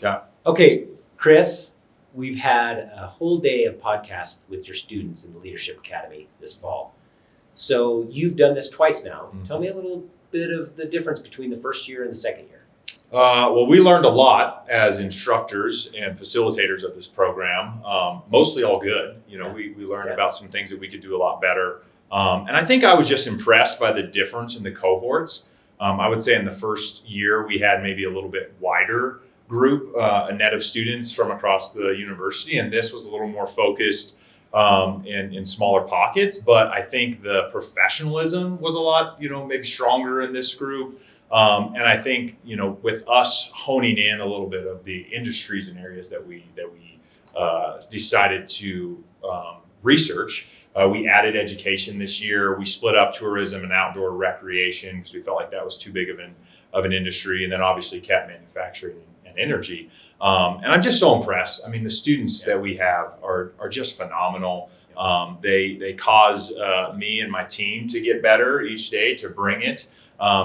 Yeah. Okay, Chris, we've had a whole day of podcasts with your students in the Leadership Academy this fall. So you've done this twice now. Mm-hmm. Tell me a little bit of the difference between the first year and the second year. Well, we learned a lot as instructors and facilitators of this program. Mostly all good. We learned about some things that we could do a lot better. And I think I was just impressed by the difference in the cohorts. I would say in the first year, we had maybe a little bit wider group, a net of students from across the university. And this was a little more focused in smaller pockets. But I think the professionalism was a lot, maybe stronger in this group. And I think, with us honing in a little bit of the industries and areas that we decided to research, we added education this year. We split up tourism and outdoor recreation because we felt like that was too big of an industry, and then obviously kept manufacturing and energy. And I'm just so impressed. I mean, the students that we have are just phenomenal. They cause me and my team to get better each day, to bring it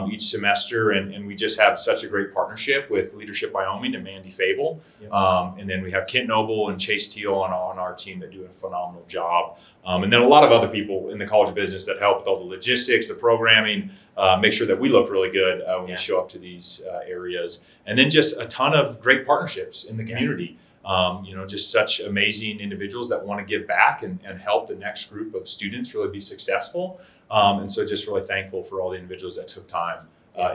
each semester, and we just have such a great partnership with Leadership Wyoming and Mandy Fable. And then we have Kent Noble and Chase Teal on our team that do a phenomenal job. And then a lot of other people in the College of Business that help with all the logistics, the programming, make sure that we look really good when we show up to these areas. And then just a ton of great partnerships in the community. Just such amazing individuals that want to give back and help the next group of students really be successful. And so just really thankful for all the individuals that took time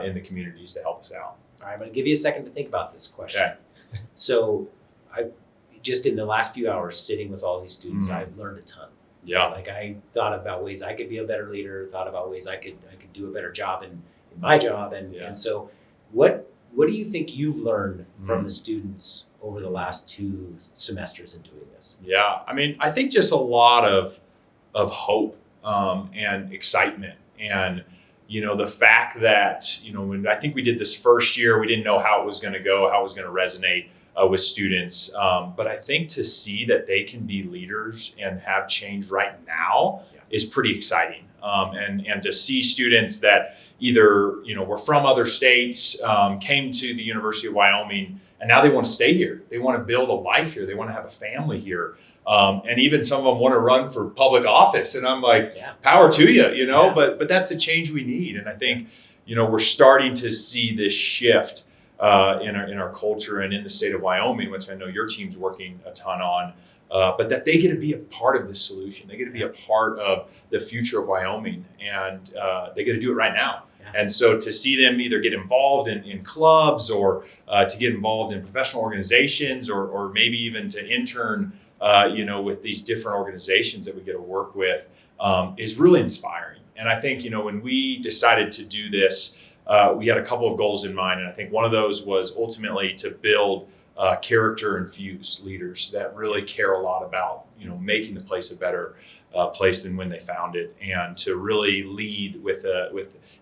in the communities to help us out. All right, I'm going to give you a second to think about this question. Okay. So I just in the last few hours sitting with all these students, I've learned a ton. Yeah. Like I thought about ways I could be a better leader, thought about ways I could do a better job in my job. And so what do you think you've learned from the students over the last 2 semesters in doing this? Yeah, I mean, I think just a lot of hope and excitement. And, the fact that, when I think we did this first year, we didn't know how it was going to go, how it was going to resonate with students. But I think to see that they can be leaders and have change right now is pretty exciting. And to see students that either, were from other states, came to the University of Wyoming, and now they want to stay here. They want to build a life here. They want to have a family here. And even some of them want to run for public office. And I'm like, power to you, but that's the change we need. And I think, we're starting to see this shift in our culture and in the state of Wyoming, which I know your team's working a ton on. But that they get to be a part of the solution. They get to be a part of the future of Wyoming, and they get to do it right now. And so to see them either get involved in clubs or to get involved in professional organizations or maybe even to intern, with these different organizations that we get to work with is really inspiring. And I think, when we decided to do this, we had a couple of goals in mind. And I think one of those was ultimately to build character-infused leaders that really care a lot about, making the place a better place than when they found it, and to really lead with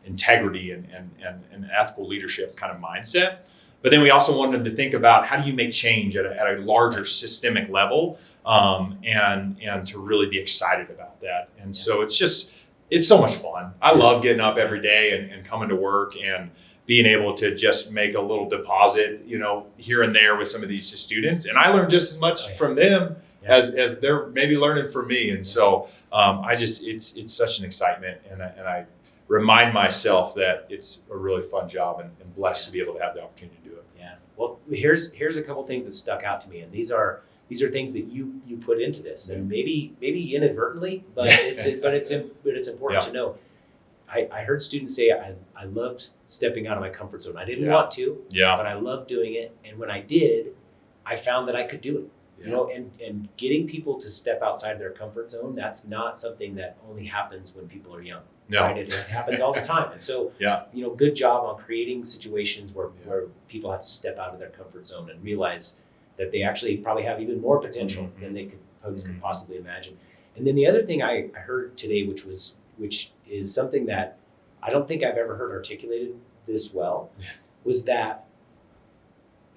integrity and an ethical leadership kind of mindset. But then we also wanted them to think about how do you make change at a larger systemic level, and to really be excited about that. And so it's so much fun. I love getting up every day and coming to work and being able to just make a little deposit, here and there with some of these students. And I learn just as much from them as they're maybe learning from me. And so it's such an excitement. And I remind myself that it's a really fun job and blessed to be able to have the opportunity to do it. Yeah. Well, here's a couple things that stuck out to me. And these are things that you put into this, and maybe inadvertently, but it's important to know. I heard students say, I loved stepping out of my comfort zone. I didn't want to, but I loved doing it. And when I did, I found that I could do it. And getting people to step outside of their comfort zone, that's not something that only happens when people are young. No. Right? It happens all the time. And so, good job on creating situations where people have to step out of their comfort zone and realize that they actually probably have even more potential than they could possibly imagine. And then the other thing I heard today, which is something that I don't think I've ever heard articulated this well, was that,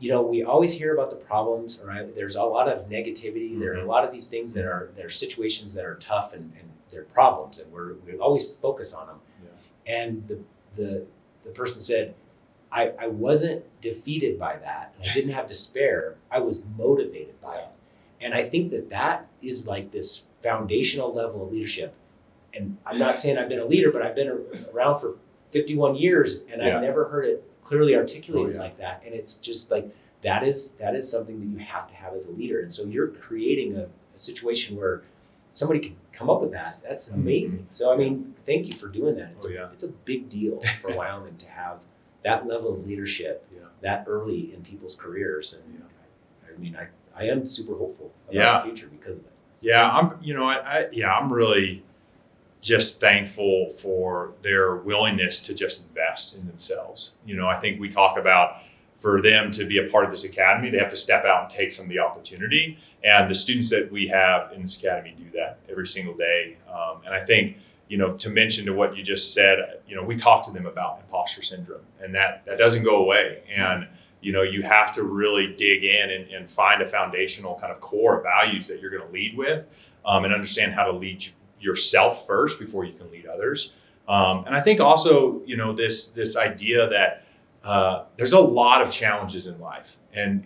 we always hear about the problems, right? There's a lot of negativity. There are a lot of these things that are situations that are tough and they're problems, and we always focus on them. And the person said, I wasn't defeated by that. I didn't have despair. I was motivated by it. And I think that is like this foundational level of leadership. And I'm not saying I've been a leader, but I've been around for 51 years and I've never heard it clearly articulated like that. And it's just like, that is something that you have to have as a leader. And so you're creating a situation where somebody can come up with that. That's amazing. So, I mean, thank you for doing that. It's a big deal for Wyoming to have that level of leadership that early in people's careers. And I mean, I am super hopeful about the future because of it. So, I'm really just thankful for their willingness to just invest in themselves. I think we talk about, for them to be a part of this academy, they have to step out and take some of the opportunity. And the students that we have in this academy do that every single day. And I think, to mention to what you just said, we talk to them about imposter syndrome, and that doesn't go away. And, you have to really dig in and find a foundational kind of core values that you're going to lead with, and understand how to lead yourself first before you can lead others. And I think also, this idea that there's a lot of challenges in life, and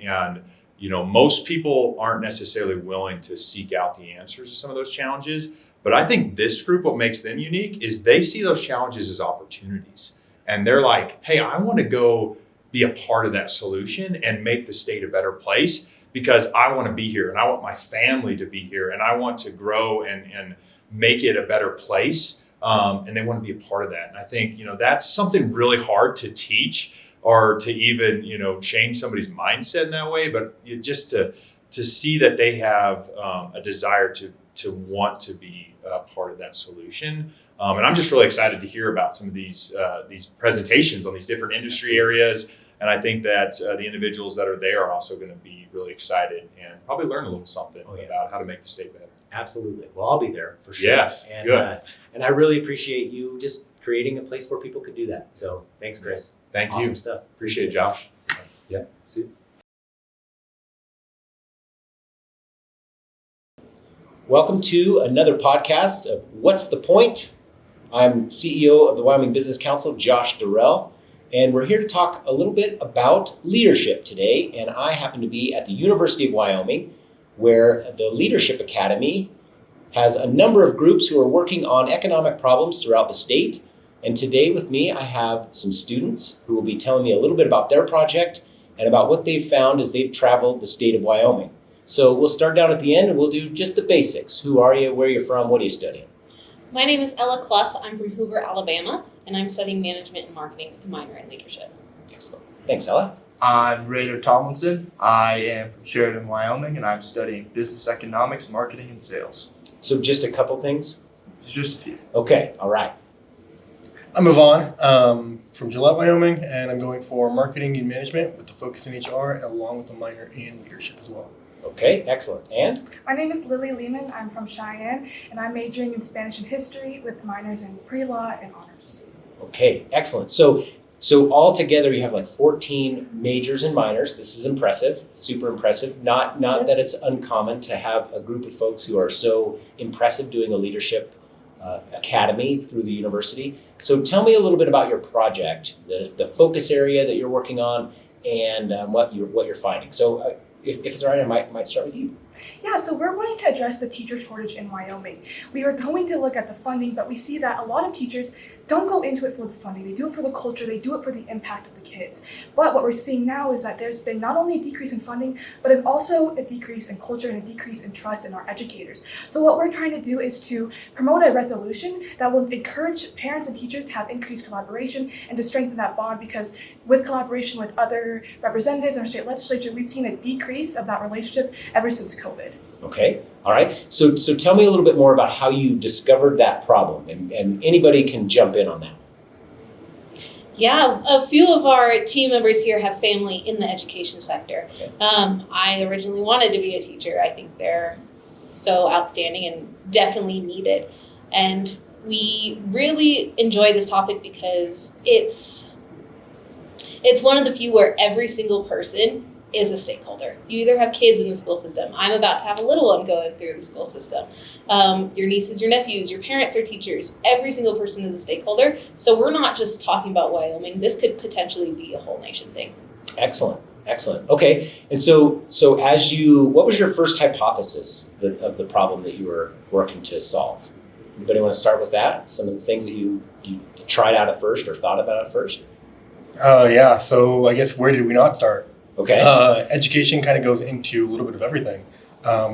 most people aren't necessarily willing to seek out the answers to some of those challenges. But I think this group, what makes them unique is they see those challenges as opportunities, and they're like, hey, I want to go be a part of that solution and make the state a better place, because I want to be here and I want my family to be here and I want to grow and make it a better place. And they want to be a part of that. And I think, that's something really hard to teach or to even, change somebody's mindset in that way. But just to see that they have a desire to want to be a part of that solution. And I'm just really excited to hear about some of these presentations on these different industry areas. And I think that the individuals that are there are also going to be really excited and probably learn a little something about how to make the state better. Absolutely. Well, I'll be there for sure. Yes, and, good. And I really appreciate you just creating a place where people could do that. So thanks, Chris. Thank you. Awesome stuff. Appreciate it, Josh. Yeah. See you. Welcome to another podcast of What's the Point? I'm CEO of the Wyoming Business Council, Josh Durrell, and we're here to talk a little bit about leadership today. And I happen to be at the University of Wyoming, where the Leadership Academy has a number of groups who are working on economic problems throughout the state. And today with me, I have some students who will be telling me a little bit about their project and about what they've found as they've traveled the state of Wyoming. So we'll start down at the end and we'll do just the basics. Who are you? Where are you from? What are you studying? My name is Ella Clough. I'm from Hoover, Alabama, and I'm studying management and marketing with a minor in leadership. Excellent. Thanks, Ella. I'm Raider Tomlinson. I am from Sheridan, Wyoming, and I'm studying business economics, marketing, and sales. So just a couple things? Just a few. Okay, all right. I'm Yvonne from Gillette, Wyoming, and I'm going for marketing and management with the focus in HR, along with a minor in leadership as well. Okay, excellent. And? My name is Lily Lehman. I'm from Cheyenne, and I'm majoring in Spanish and history with minors in pre-law and honors. Okay, excellent. So all together you have like 14 majors and minors. This is impressive, super impressive. Not that it's uncommon to have a group of folks who are so impressive doing a leadership academy through the university. So tell me a little bit about your project, the focus area that you're working on, and what you're finding. So if it's all right, I might start with you. Yeah, so we're wanting to address the teacher shortage in Wyoming. We are going to look at the funding, but we see that a lot of teachers don't go into it for the funding. They do it for the culture. They do it for the impact of the kids. But what we're seeing now is that there's been not only a decrease in funding, but also a decrease in culture and a decrease in trust in our educators. So what we're trying to do is to promote a resolution that will encourage parents and teachers to have increased collaboration and to strengthen that bond, because with collaboration with other representatives in our state legislature, we've seen a decrease of that relationship ever since COVID. Okay, all right. So tell me a little bit more about how you discovered that problem, and anybody can jump in on that. Yeah, a few of our team members here have family in the education sector. Okay. I originally wanted to be a teacher. I think they're so outstanding and definitely needed. And we really enjoy this topic because it's one of the few where every single person is a stakeholder. You either have kids in the school system. I'm about to have a little one going through the school system. Your nieces, your nephews, your parents are teachers. Every single person is a stakeholder. So we're not just talking about Wyoming. This could potentially be a whole nation thing. Excellent. Okay. And so what was your first hypothesis of the problem that you were working to solve? Anybody want to start with that? Some of the things that you tried out at first or thought about at first? Yeah, so I guess where did we not start? Okay. Education kind of goes into a little bit of everything.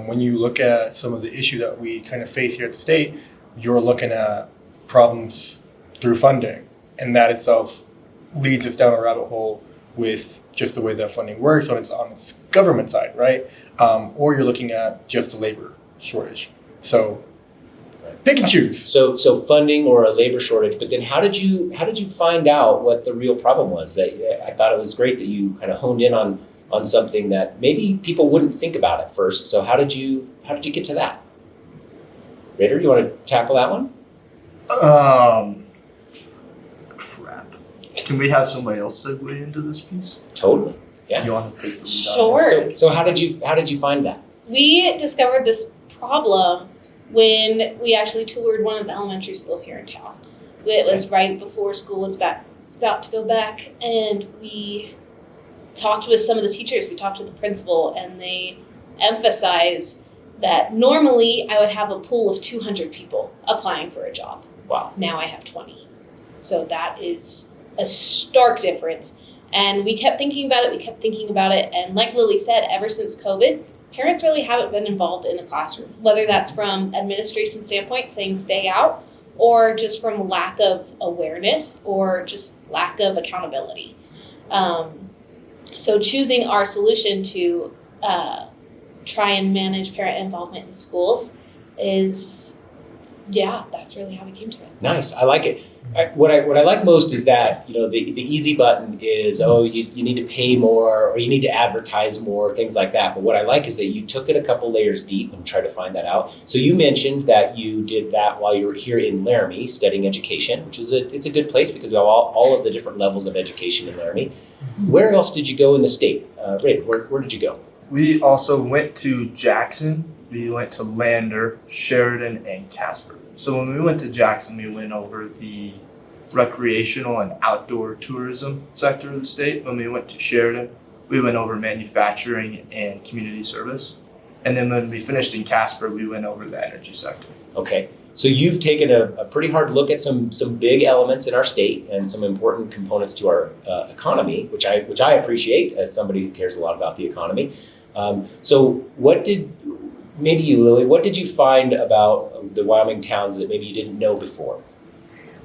When you look at some of the issues that we kind of face here at the state, you're looking at problems through funding, and that itself leads us down a rabbit hole with just the way that funding works on its government side, right? Or you're looking at just the labor shortage. So pick and choose. So funding or a labor shortage, but then how did you find out what the real problem was? That I thought it was great that you kind of honed in on something that maybe people wouldn't think about at first. So how did you get to that? Raider, you want to tackle that one? Crap. Can we have somebody else segue into this piece? Totally. Yeah. You want to take the lead on Sure. this? So how did you find that? We discovered this problem when we actually toured one of the elementary schools here in town. It was right before school was about to go back, and we talked with some of the teachers. We talked with the principal, and they emphasized that normally I would have a pool of 200 people applying for a job. Wow. Now I have 20. So that is a stark difference. And we kept thinking about it. And like Lily said, ever since COVID, parents really haven't been involved in the classroom, whether that's from administration standpoint, saying stay out, or just from lack of awareness or just lack of accountability. So choosing our solution to try and manage parent involvement in schools is, that's really how we came to it. Nice. I like it. What I like most is that, the easy button is, you need to pay more or you need to advertise more, things like that. But what I like is that you took it a couple layers deep and tried to find that out. So you mentioned that you did that while you were here in Laramie studying education, which is it's a good place because we have all of the different levels of education in Laramie. Where else did you go in the state? Ray, where did you go? We also went to Jackson, we went to Lander, Sheridan, and Casper. So when we went to Jackson, we went over the recreational and outdoor tourism sector of the state. When we went to Sheridan, we went over manufacturing and community service. And then when we finished in Casper, we went over the energy sector. Okay. So you've taken a pretty hard look at some big elements in our state and some important components to our economy, which I appreciate as somebody who cares a lot about the economy. So maybe you, Lily, what did you find about the Wyoming towns that maybe you didn't know before?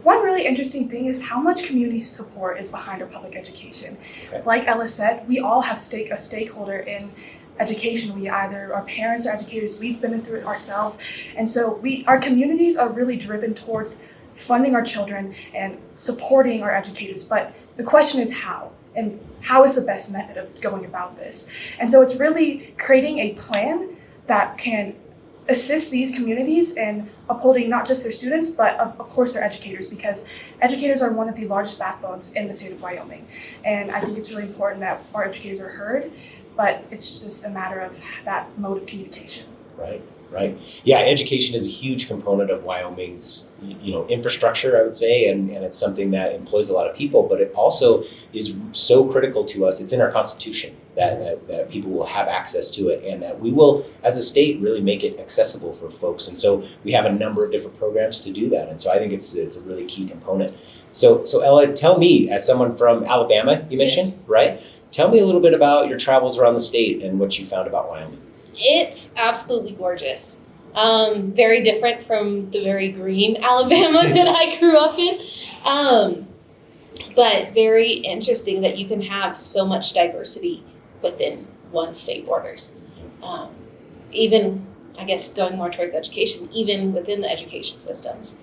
One really interesting thing is how much community support is behind our public education. Okay. Like Ella said, we all have a stakeholder in education. We either are parents or educators. We've been through it ourselves. And so our communities are really driven towards funding our children and supporting our educators. But the question is how, and how is the best method of going about this? And so it's really creating a plan that can assist these communities in upholding not just their students, but of course their educators, because educators are one of the largest backbones in the state of Wyoming. And I think it's really important that our educators are heard, but it's just a matter of that mode of communication. Right. Yeah, education is a huge component of Wyoming's, infrastructure, I would say, and it's something that employs a lot of people, but it also is so critical to us. It's in our Constitution that people will have access to it, and that we will, as a state, really make it accessible for folks. And so we have a number of different programs to do that. And so I think it's a really key component. So Ella, tell me, as someone from Alabama, you mentioned, Yes. right? Tell me a little bit about your travels around the state and what you found about Wyoming. It's absolutely gorgeous. Very different from the very green Alabama that I grew up in. But very interesting that you can have so much diversity within one state borders. Even, I guess, going more towards education, even within the education systems.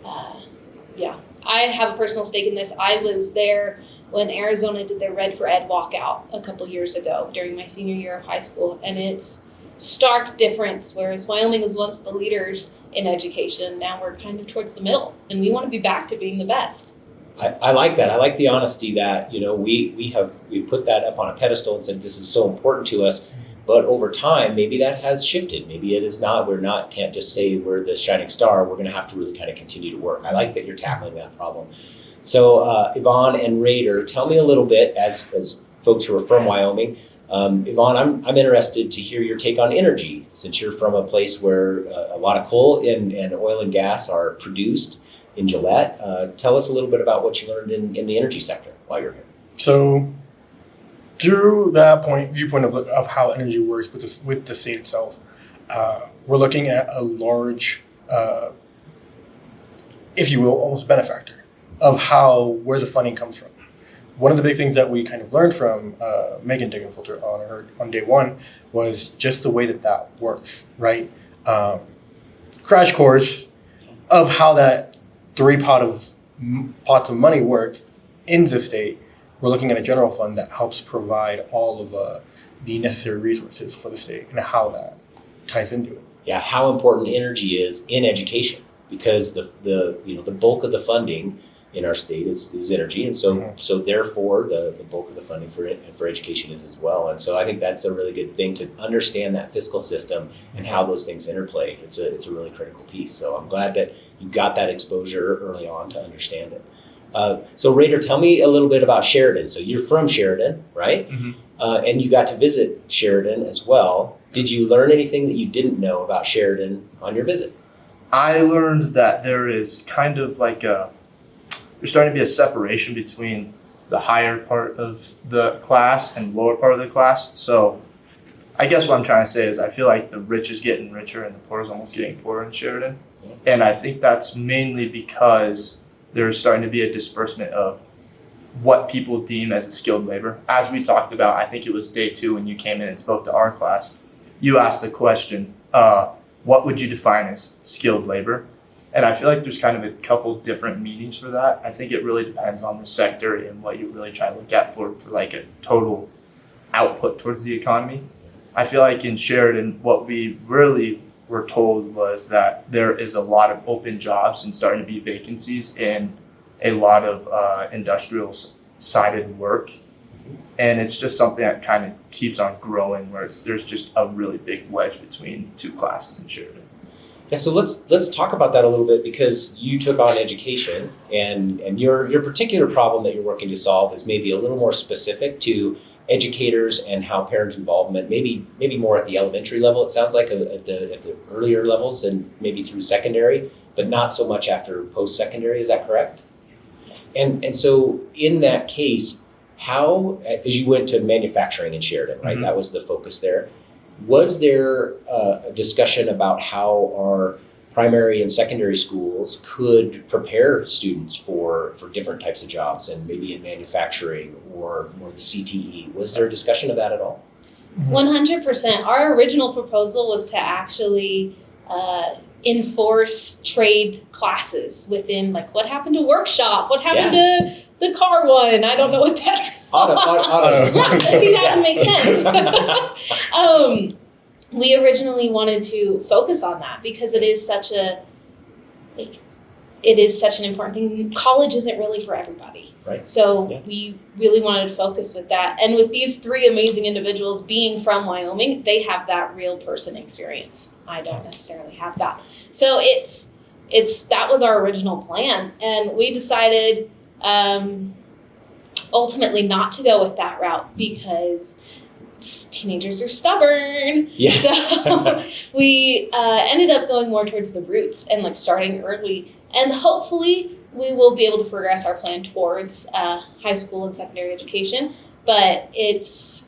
I have a personal stake in this. I was there when Arizona did their Red for Ed walkout a couple years ago during my senior year of high school, and it's stark difference. Whereas Wyoming was once the leaders in education, now we're kind of towards the middle, and we want to be back to being the best. I like that. I like the honesty that, we put that up on a pedestal and said, this is so important to us. But over time, maybe that has shifted. Maybe it is not. Can't just say we're the shining star. We're going to have to really kind of continue to work. I like that you're tackling that problem. So Yvonne and Raider, tell me a little bit, as folks who are from Wyoming. Yvonne, I'm interested to hear your take on energy, since you're from a place where a lot of coal and oil and gas are produced in Gillette. Tell us a little bit about what you learned in the energy sector while you're here. So through that viewpoint of how energy works with the state itself, we're looking at a large, if you will, almost benefactor of where the funding comes from. One of the big things that we kind of learned from Megan Dickenfilter on day one was just the way that works, right? Crash course of how that three pots of money work in the state. We're looking at a general fund that helps provide all of the necessary resources for the state and how that ties into it. Yeah, how important energy is in education, because the bulk of the funding in our state is energy, and so therefore the bulk of the funding for education is as well. And so I think that's a really good thing, to understand that fiscal system and how those things interplay. It's a really critical piece. So I'm glad that you got that exposure early on to understand it. So Raider, tell me a little bit about Sheridan. So you're from Sheridan, right? Mm-hmm. And you got to visit Sheridan as well. Did you learn anything that you didn't know about Sheridan on your visit? I learned that there is kind of like there's starting to be a separation between the higher part of the class and lower part of the class. So I guess what I'm trying to say is I feel like the rich is getting richer and the poor is almost getting poorer in Sheridan. Yeah. And I think that's mainly because there's starting to be a disbursement of what people deem as a skilled labor. As we talked about, I think it was day 2 when you came in and spoke to our class, you asked the question, what would you define as skilled labor? And I feel like there's kind of a couple different meanings for that. I think it really depends on the sector and what you really try to look at for like a total output towards the economy. I feel like in Sheridan, what we really were told was that there is a lot of open jobs and starting to be vacancies in a lot of industrial sided work. And it's just something that kind of keeps on growing, where there's just a really big wedge between two classes in Sheridan. Yeah, so let's talk about that a little bit, because you took on education, and your particular problem that you're working to solve is maybe a little more specific to educators and how parent involvement, maybe more at the elementary level, it sounds like, at the earlier levels, and maybe through secondary, but not so much after post-secondary. Is that correct? And so in that case, how, as you went to manufacturing in Sheridan, right? Mm-hmm. That was the focus there. Was there a discussion about how our primary and secondary schools could prepare students for different types of jobs, and maybe in manufacturing or the CTE? Was there a discussion of that at all? 100%. Our original proposal was to actually enforce trade classes within, like, what happened to workshop? What happened to the car one? I don't know what that's called. Auto. Yeah, see, that would make sense. We originally wanted to focus on that because it is such an important thing. College isn't really for everybody. Right. So we really wanted to focus with that. And with these 3 amazing individuals being from Wyoming, they have that real person experience. I don't necessarily have that. So that was our original plan. And we decided ultimately not to go with that route because teenagers are stubborn. Yeah. So we ended up going more towards the roots and like starting early. And hopefully we will be able to progress our plan towards high school and secondary education. But it's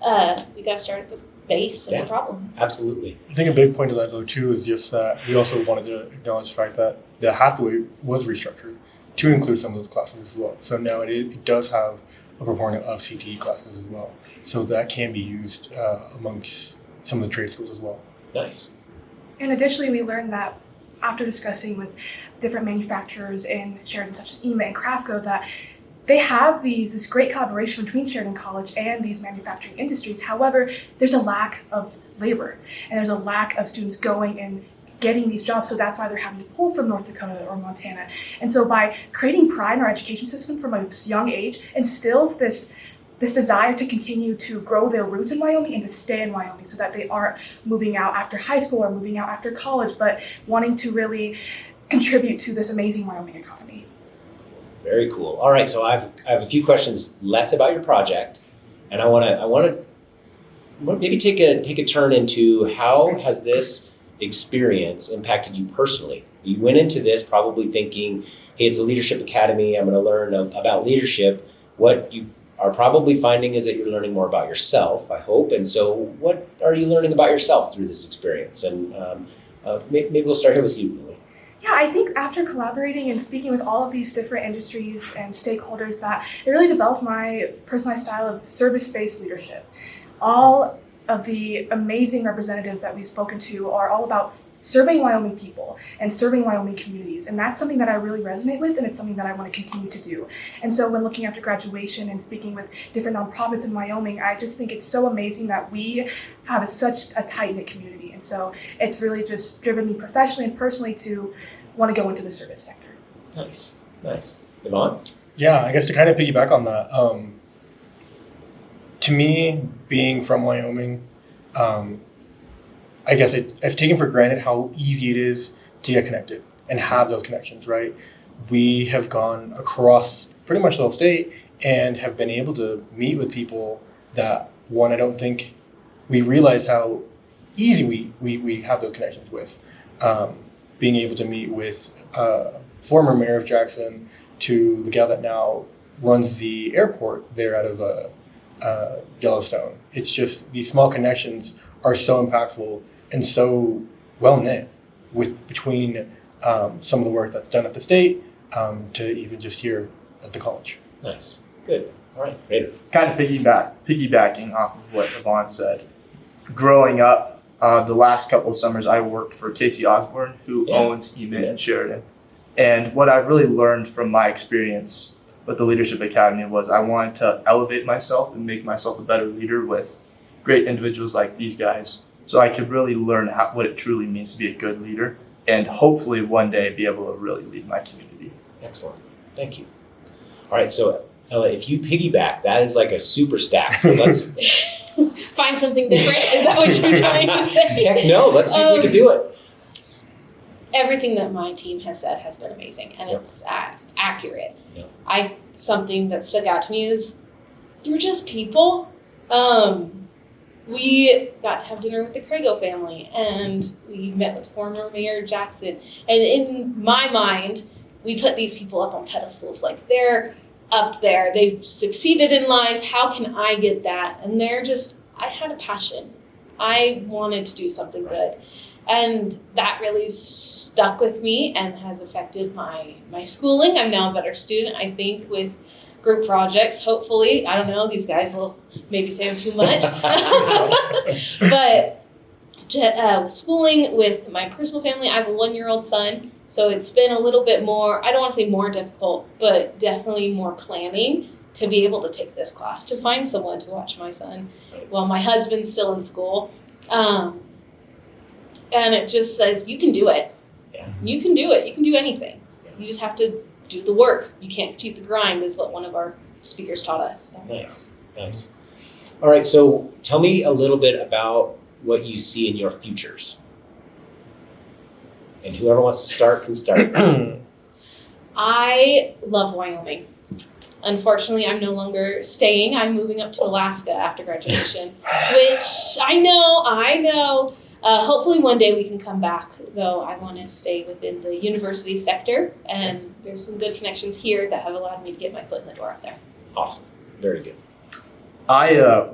we got to start at the base of the problem. Absolutely. I think a big point of that, though, too, is just that we also wanted to acknowledge the fact that the Hathaway was restructured to include some of those classes as well. So now it does have a proponent of CTE classes as well. So that can be used amongst some of the trade schools as well. Nice. And additionally, we learned that after discussing with different manufacturers in Sheridan, such as EMA and Craftco, that they have this great collaboration between Sheridan College and these manufacturing industries. However, there's a lack of labor, and there's a lack of students going and getting these jobs, so that's why they're having to pull from North Dakota or Montana. And so by creating pride in our education system from a young age instills this desire to continue to grow their roots in Wyoming and to stay in Wyoming so that they aren't moving out after high school or moving out after college, but wanting to really contribute to this amazing Wyoming economy. Very cool. All right, so I have a few questions less about your project, and I want to maybe take a turn into how has this experience impacted you personally? You went into this probably thinking, hey, it's a leadership academy. I'm going to learn about leadership. What you are probably finding is that you're learning more about yourself, I hope. And so what are you learning about yourself through this experience? And maybe we'll start here with you, Lily. Yeah, I think after collaborating and speaking with all of these different industries and stakeholders that it really developed my personalized style of service-based leadership. All of the amazing representatives that we've spoken to are all about serving Wyoming people and serving Wyoming communities. And that's something that I really resonate with, and it's something that I want to continue to do. And so when looking after graduation and speaking with different nonprofits in Wyoming, I just think it's so amazing that we have such a tight-knit community. And so it's really just driven me professionally and personally to want to go into the service sector. Nice. Yvonne? Yeah, I guess to kind of piggyback on that, to me, being from Wyoming, I guess I've taken for granted how easy it is to get connected and have those connections, right? We have gone across pretty much the whole state and have been able to meet with people that, one, I don't think we realize how easy we have those connections with. Being able to meet with former mayor of Jackson to the gal that now runs the airport there out of Yellowstone. It's just these small connections are so impactful and so well knit between some of the work that's done at the state to even just here at the college. Nice. Good. All right. Great. Kind of piggybacking off of what Yvonne said. Growing up, the last couple of summers, I worked for Casey Osborne, who owns EMIT in Sheridan. And what I've really learned from my experience with the Leadership Academy was I wanted to elevate myself and make myself a better leader with great individuals like these guys, so I could really learn what it truly means to be a good leader and hopefully one day be able to really lead my community. Excellent. Thank you. All right, so Ella, if you piggyback, that is like a super stack. So let's find something different. Is that what you're trying to say? Heck no, let's see if we can do it. Everything that my team has said has been amazing, and it's accurate. Yep. Something that stuck out to me is you're just people. We got to have dinner with the Crago family, and we met with former Mayor Jackson. And in my mind, we put these people up on pedestals, like they're up there. They've succeeded in life. How can I get that? And I had a passion. I wanted to do something good. And that really stuck with me and has affected my schooling. I'm now a better student, I think, with group projects. Hopefully, I don't know, these guys will maybe say I'm too much. But with schooling, with my personal family, I have a 1-year-old son. So it's been a little bit more, I don't want to say more difficult, but definitely more planning to be able to take this class, to find someone to watch my son while my husband's still in school. And it just says, you can do it. Yeah. You can do it. You can do anything. You just have to do the work. You can't cheat the grind, is what one of our speakers taught us. So. Nice. All right, so tell me a little bit about what you see in your futures. And whoever wants to start can start. I love Wyoming. Unfortunately, I'm no longer staying. I'm moving up to Alaska after graduation, which I know. Hopefully one day we can come back, though I want to stay within the university sector, and there's some good connections here that have allowed me to get my foot in the door up there. Awesome. Very good.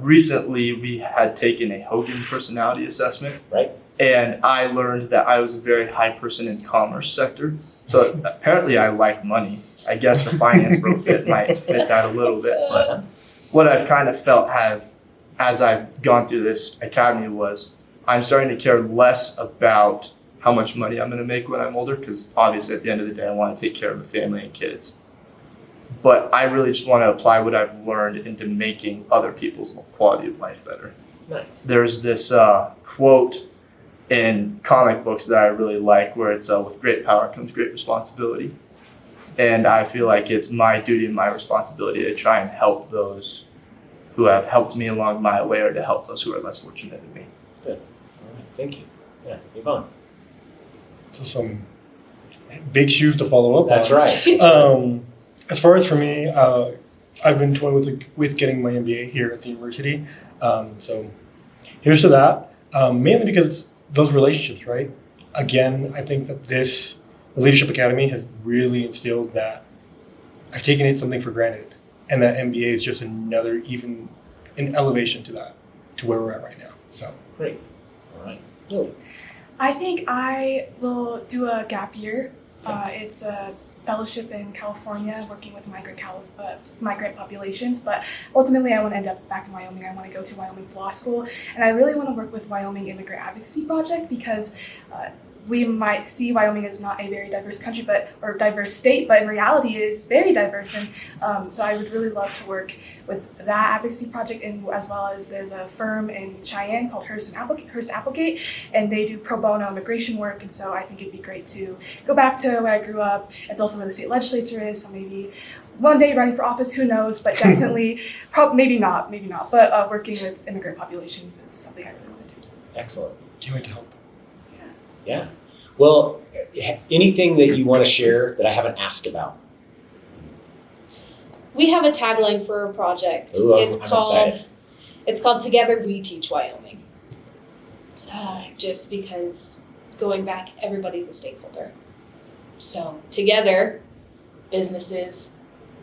Recently we had taken a Hogan personality assessment. Right. And I learned that I was a very high person in commerce sector. So apparently I like money. I guess the finance bro might fit that a little bit. But what I've kind of felt as I've gone through this academy was I'm starting to care less about how much money I'm going to make when I'm older, because obviously at the end of the day I want to take care of the family and kids. But I really just want to apply what I've learned into making other people's quality of life better. Nice. There's this quote in comic books that I really like, where it's with great power comes great responsibility. And I feel like it's my duty and my responsibility to try and help those who have helped me along my way, or to help those who are less fortunate than me. Good. All right. Thank you. Yeah. Yvonne. So some big shoes to follow up That's on. right. As far as for me, I've been toying with getting my MBA here at the university. So here's to that. Mainly because it's those relationships, right? Again, I think that the Leadership Academy has really instilled that I've taken it something for granted, and that MBA is just another, even an elevation to that, to where we're at right now. So Great. All right. Lily. I think I will do a gap year. It's a fellowship in California, working with migrant populations. But ultimately, I want to end up back in Wyoming. I want to go to Wyoming's law school, and I really want to work with Wyoming Immigrant Advocacy Project, because we might see Wyoming as not a very diverse country, or diverse state, but in reality it is very diverse. And so I would really love to work with that advocacy project, and as well as there's a firm in Cheyenne called Hearst Applegate, and they do pro bono immigration work. And so I think it'd be great to go back to where I grew up. It's also where the state legislature is, so maybe one day running for office, who knows, but definitely, maybe not, but working with immigrant populations is something I really want to do. Excellent. can't wait to help. Yeah. Well, anything that you want to share that I haven't asked about? We have a tagline for our project. Ooh, I'm excited. It's called Together We Teach Wyoming. Just because going back, everybody's a stakeholder. So together, businesses,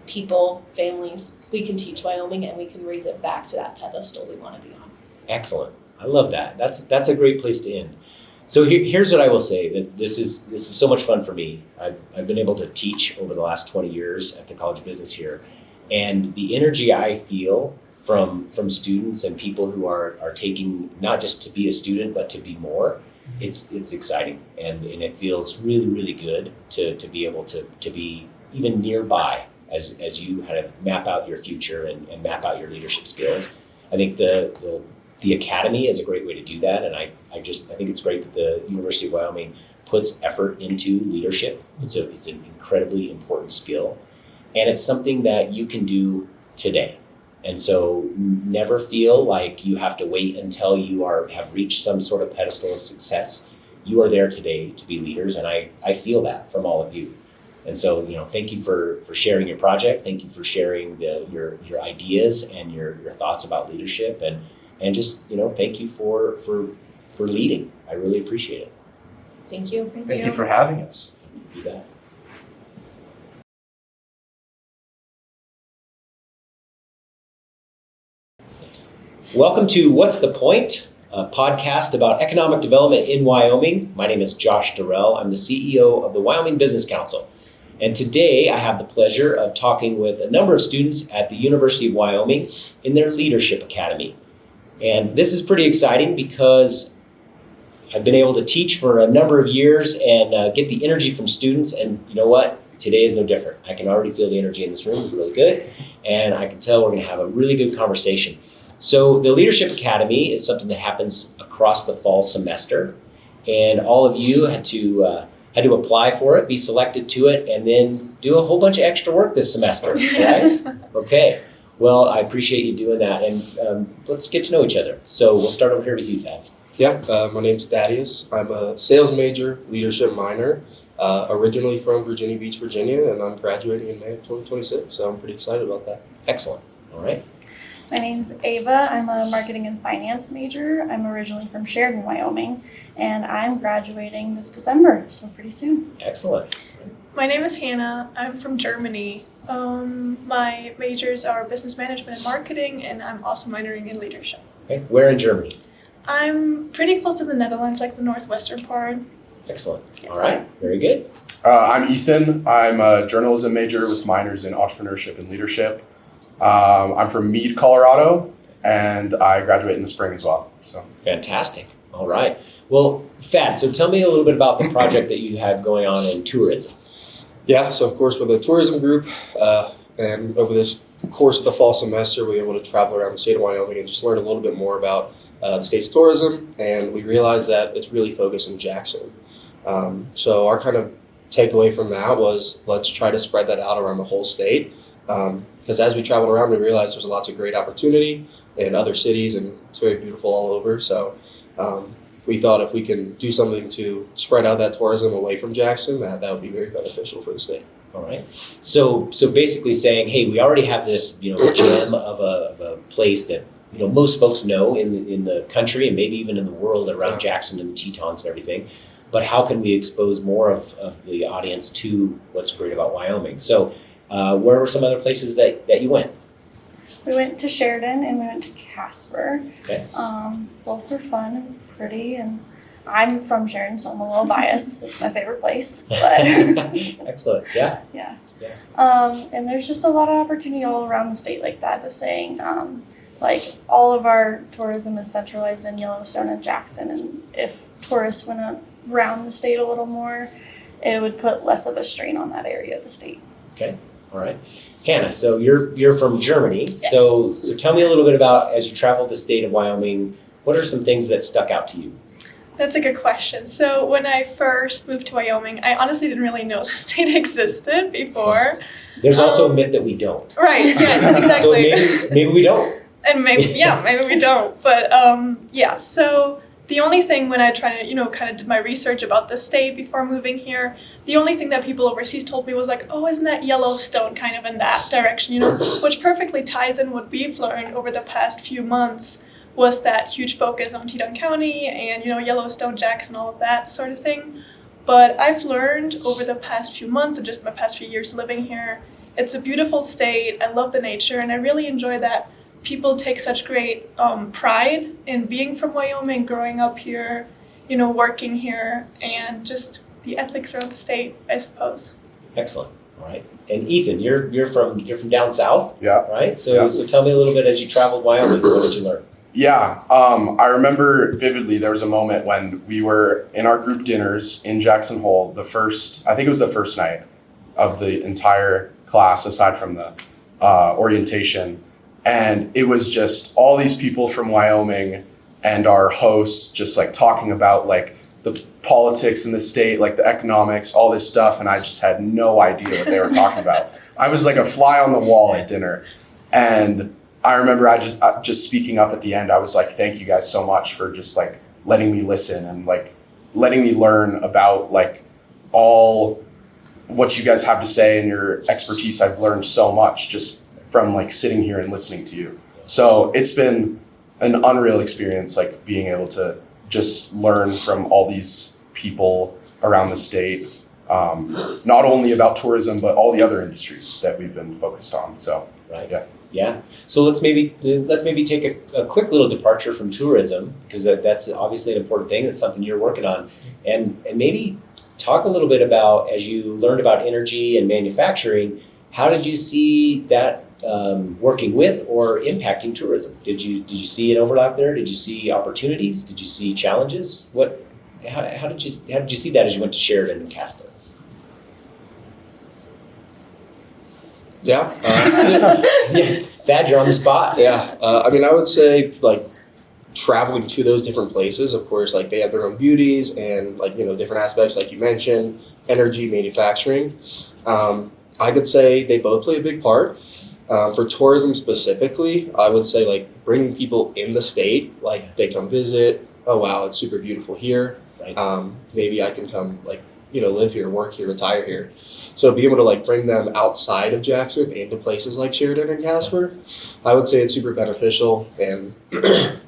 people, families, we can teach Wyoming, and we can raise it back to that pedestal we want to be on. Excellent. I love that. That's a great place to end. So here's what I will say, that this is so much fun for me. I've been able to teach over the last 20 years at the College of Business here, and the energy I feel from students and people who are taking not just to be a student but to be more, it's exciting, and it feels really, really good to be able to be even nearby as you kind of map out your future and map out your leadership skills. I think the academy is a great way to do that, and I think it's great that the University of Wyoming puts effort into leadership. It's an incredibly important skill, and it's something that you can do today. And so never feel like you have to wait until you have reached some sort of pedestal of success. You are there today to be leaders, and I feel that from all of you. And so, thank you for sharing your project. Thank you for sharing your ideas and your thoughts about leadership, and just, thank you for leading. I really appreciate it. Thank you. Thank you for having us. You bet. Welcome to What's the Point? A podcast about economic development in Wyoming. My name is Josh Durrell. I'm the CEO of the Wyoming Business Council. And today I have the pleasure of talking with a number of students at the University of Wyoming in their Leadership Academy. And this is pretty exciting because I've been able to teach for a number of years and get the energy from students. And you know what? Today is no different. I can already feel the energy in this room is really good. And I can tell we're going to have a really good conversation. So the Leadership Academy is something that happens across the fall semester. And all of you had to apply for it, be selected to it, and then do a whole bunch of extra work this semester, right? Okay. Well, I appreciate you doing that, and let's get to know each other. So we'll start over here with you, Thad. Yeah, my name's Thaddeus. I'm a sales major, leadership minor, originally from Virginia Beach, Virginia, and I'm graduating in May of 2026, so I'm pretty excited about that. Excellent. All right. My name's Ava. I'm a marketing and finance major. I'm originally from Sheridan, Wyoming, and I'm graduating this December, so pretty soon. Excellent. My name is Hannah. I'm from Germany. My majors are business management and marketing, and I'm also minoring in leadership. Okay. Where in Germany? I'm pretty close to the Netherlands, like the northwestern part. Excellent. Yes. All right. Very good. I'm Ethan. I'm a journalism major with minors in entrepreneurship and leadership. I'm from Meade, Colorado, and I graduate in the spring as well. So Fantastic. All right. Well, Thad, so tell me a little bit about the project that you have going on in tourism. Yeah, so of course with the tourism group, and over this course of the fall semester, we were able to travel around the state of Wyoming and just learn a little bit more about the state's tourism, and we realized that it's really focused in Jackson. So our kind of takeaway from that was, let's try to spread that out around the whole state. Because as we traveled around, we realized there's lots of great opportunity in other cities, and it's very beautiful all over. So we thought if we can do something to spread out that tourism away from Jackson, that would be very beneficial for the state. All right. So basically saying, hey, we already have this, gem of a place that, most folks know in the country and maybe even in the world around Jackson and the Tetons and everything. But how can we expose more of the audience to what's great about Wyoming? So where were some other places that you went? We went to Sheridan and we went to Casper. Okay. Both were fun and pretty, and I'm from Sheridan, so I'm a little biased. It's my favorite place. But Excellent. Yeah. Yeah. Yeah. And there's just a lot of opportunity all around the state, like that was saying. Like all of our tourism is centralized in Yellowstone and Jackson, and if tourists went around the state a little more, it would put less of a strain on that area of the state. Okay. All right. Hannah, so you're from Germany. Yes. So tell me a little bit about, as you traveled the state of Wyoming, what are some things that stuck out to you? That's a good question. So when I first moved to Wyoming, I honestly didn't really know the state existed before. There's also a myth that we don't. Right, yes, exactly. So maybe we don't. And maybe we don't. But so the only thing when I tried to, kind of did my research about the state before moving here, the only thing that people overseas told me was like, oh, isn't that Yellowstone kind of in that direction, which perfectly ties in what we've learned over the past few months was that huge focus on Teton County and, Yellowstone, Jackson, all of that sort of thing. But I've learned over the past few months and just my past few years living here, it's a beautiful state. I love the nature, and I really enjoy that people take such great pride in being from Wyoming, growing up here, working here, and just the ethics around the state, I suppose. Excellent. All right. And Ethan, you're from down south. Yeah. Right. So tell me a little bit, as you traveled Wyoming, what did you learn? Yeah, I remember vividly there was a moment when we were in our group dinners in Jackson Hole, I think it was the first night of the entire class aside from the orientation. And it was just all these people from Wyoming and our hosts just like talking about like the politics in the state, like the economics, all this stuff. And I just had no idea what they were talking about. I was like a fly on the wall at dinner. And I remember I just speaking up at the end. I was like, thank you guys so much for just like letting me listen and like letting me learn about like all what you guys have to say and your expertise. I've learned so much just from like sitting here and listening to you. So it's been an unreal experience, like being able to just learn from all these people around the state, not only about tourism, but all the other industries that we've been focused on. So, right. Yeah. Yeah. So let's maybe take a quick little departure from tourism, because that's obviously an important thing. That's something you're working on, and maybe talk a little bit about, as you learned about energy and manufacturing, how did you see that working with or impacting tourism? Did you see an overlap there? Did you see opportunities? Did you see challenges? How did you see that as you went to Sheridan and Casper? Yeah. Yeah, Thad, you're on the spot. Yeah. I would say like traveling to those different places, of course, like they have their own beauties and like, different aspects, like you mentioned, energy, manufacturing. I could say they both play a big part. For tourism specifically, I would say like bringing people in the state, like they come visit. Oh, wow, it's super beautiful here. Right. Maybe I can come like, live here, work here, retire here. So be able to like bring them outside of Jackson into places like Sheridan and Casper, I would say it's super beneficial and a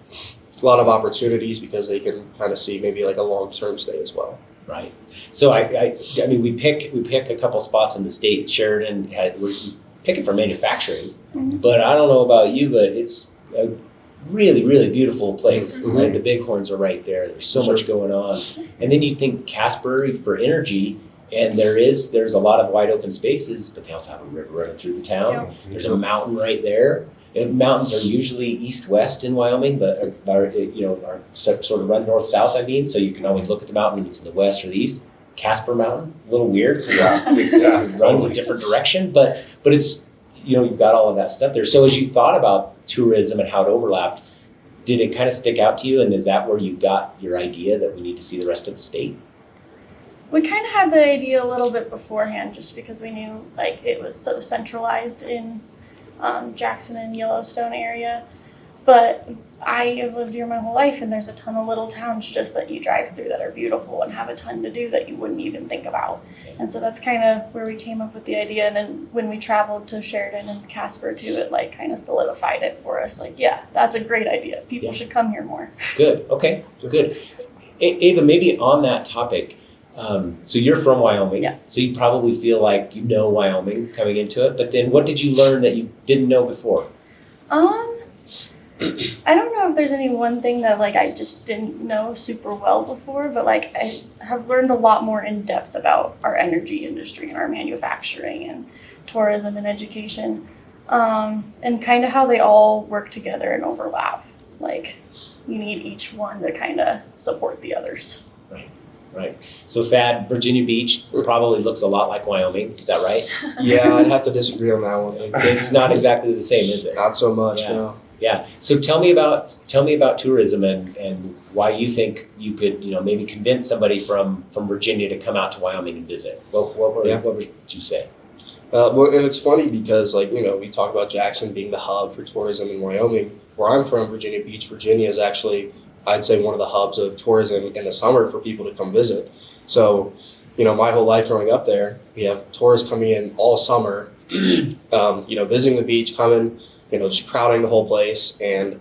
lot of opportunities because they can kind of see maybe like a long-term stay as well. Right. So we pick a couple spots in the state. Sheridan we're picking for manufacturing, but I don't know about you, but it's a really, really beautiful place. Mm-hmm. Right? The bighorns are right there. There's so much going on. And then you think Casper for energy, and there's a lot of wide open spaces, but they also have a river running through the town. Yep. There's a mountain right there. And mountains are usually east-west in Wyoming, but are sort of run north-south, so you can always look at the mountain if it's in the west or the east. Casper Mountain, a little weird, because it runs a different direction, but it's, you've got all of that stuff there. So as you thought about tourism and how it overlapped, did it kind of stick out to you? And is that where you got your idea that we need to see the rest of the state? We kind of had the idea a little bit beforehand, just because we knew like it was so centralized in Jackson and Yellowstone area. But I have lived here my whole life, and there's a ton of little towns just that you drive through that are beautiful and have a ton to do that you wouldn't even think about. And so that's kind of where we came up with the idea. And then when we traveled to Sheridan and Casper too, it like kind of solidified it for us. Like, yeah, that's a great idea. People should come here more. Good. Okay. Good. Ava, maybe on that topic. So you're from Wyoming. Yeah. So you probably feel like you know Wyoming coming into it. But then, what did you learn that you didn't know before? I don't know if there's any one thing that like I just didn't know super well before, but like I have learned a lot more in depth about our energy industry and our manufacturing and tourism and education, and kind of how they all work together and overlap. Like you need each one to kind of support the others. Right. So Thad, Virginia Beach probably looks a lot like Wyoming. Is that right? Yeah, I'd have to disagree on that one. It's not exactly the same, is it? Not so much, Yeah. no. Yeah. So tell me about tourism and why you think you could, maybe convince somebody from Virginia to come out to Wyoming and visit. What would you say? Well, and it's funny because, we talk about Jackson being the hub for tourism in Wyoming. Where I'm from, Virginia Beach, Virginia is actually, I'd say, one of the hubs of tourism in the summer for people to come visit. So, my whole life growing up there, we have tourists coming in all summer, visiting the beach, coming, just crowding the whole place. And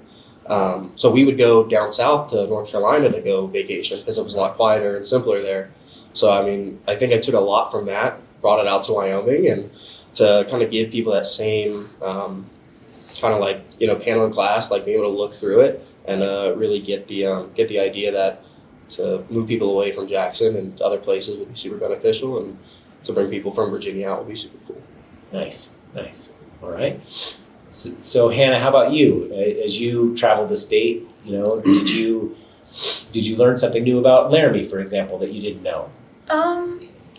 so we would go down south to North Carolina to go vacation because it was a lot quieter and simpler there. So, I think I took a lot from that, brought it out to Wyoming, and to kind of give people that same pane of glass, like being able to look through it and really get the idea that to move people away from Jackson and other places would be super beneficial, and to bring people from Virginia out would be super cool. Nice. All right. So Hannah, how about you? As you traveled the state, did you learn something new about Laramie, for example, that you didn't know?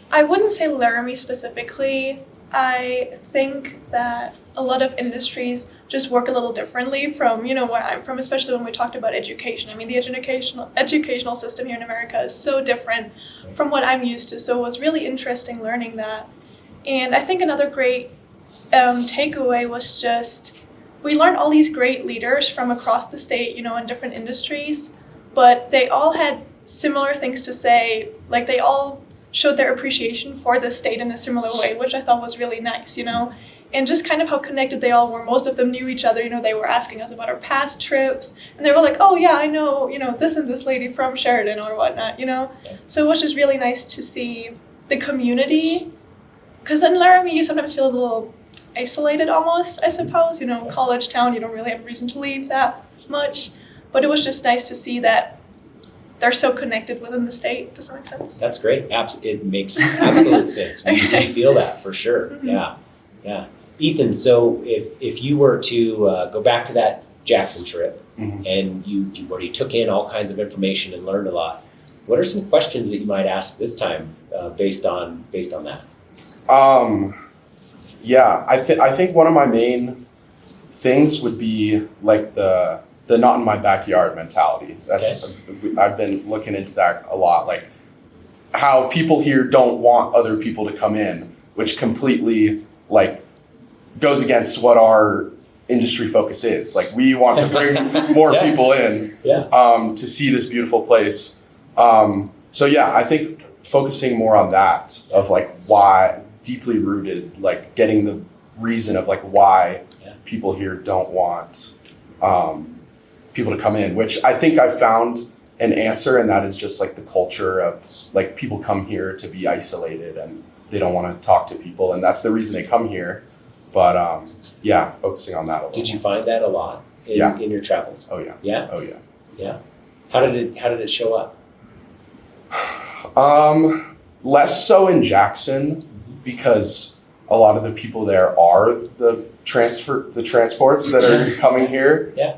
I wouldn't say Laramie specifically. I think that a lot of industries just work a little differently from, where I'm from, especially when we talked about education. I mean, the educational system here in America is so different from what I'm used to. So it was really interesting learning that. And I think another great takeaway was just, we learned all these great leaders from across the state, in different industries, but they all had similar things to say. Like they all showed their appreciation for the state in a similar way, which I thought was really nice, and just kind of how connected they all were. Most of them knew each other, they were asking us about our past trips, and they were like, oh yeah, I know, this and this lady from Sheridan or whatnot, So it was just really nice to see the community, because in Laramie, you sometimes feel a little isolated almost, I suppose, college town, you don't really have a reason to leave that much, but it was just nice to see that they're so connected within the state. Does that make sense? That's great. It makes absolute sense. We feel that for sure. Mm-hmm. Yeah. Ethan, so if you were to go back to that Jackson trip, Mhm. and where you took in all kinds of information and learned a lot, what are some questions that you might ask this time based on that? Yeah, I think one of my main things would be like the not in my backyard mentality. I've been looking into that a lot, like how people here don't want other people to come in, which completely goes against what our industry focus is. Like we want to bring more people in to see this beautiful place. So yeah, I think focusing more on that of why, deeply rooted, getting the reason of why people here don't want people to come in, which I think I found an answer, and that is just the culture of people come here to be isolated and they don't want to talk to people, and that's the reason they come here. But focusing on that a little. Did you find that a lot in your travels? Oh yeah. Yeah? Oh yeah. Yeah. How did it show up? Less so in Jackson, because a lot of the people there are the transports that are coming here. Yeah.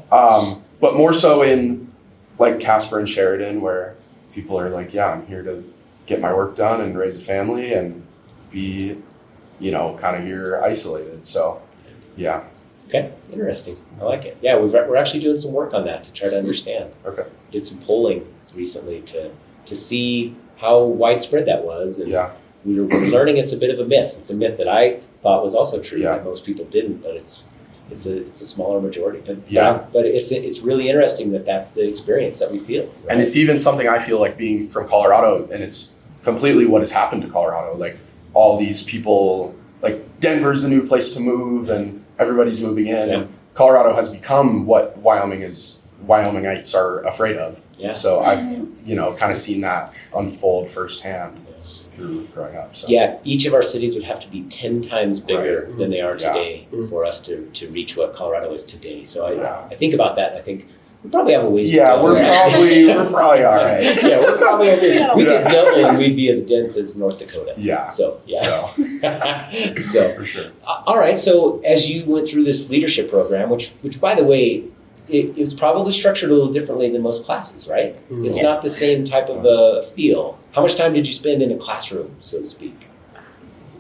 But more so in Casper and Sheridan, where people are I'm here to get my work done and raise a family and be, kind of here isolated. So, yeah. Okay, interesting. I like it. Yeah, we're actually doing some work on that to try to understand. Okay. Did some polling recently to see how widespread that was, and we're learning it's a bit of a myth. It's a myth that I thought was also true, that most people didn't, but it's a smaller majority. But it's really interesting that that's the experience that we feel. Right? And it's even something I feel like being from Colorado, and it's completely what has happened to Colorado. Like all these people, like Denver's a new place to move, and everybody's moving in, and Colorado has become what Wyomingites are afraid of. Yeah. So I've kind of seen that unfold firsthand through growing up. So. Yeah, each of our cities would have to be 10 times bigger than they are today for us to reach what Colorado is today. So I think about that, and I think we probably have a ways to go. Yeah, we're probably all right. Yeah, we're probably okay. We could double and we'd be as dense as North Dakota. Yeah. So. So for sure. All right. So as you went through this leadership program, which by the way, it was probably structured a little differently than most classes, right? It's not the same type of a feel. How much time did you spend in a classroom, so to speak?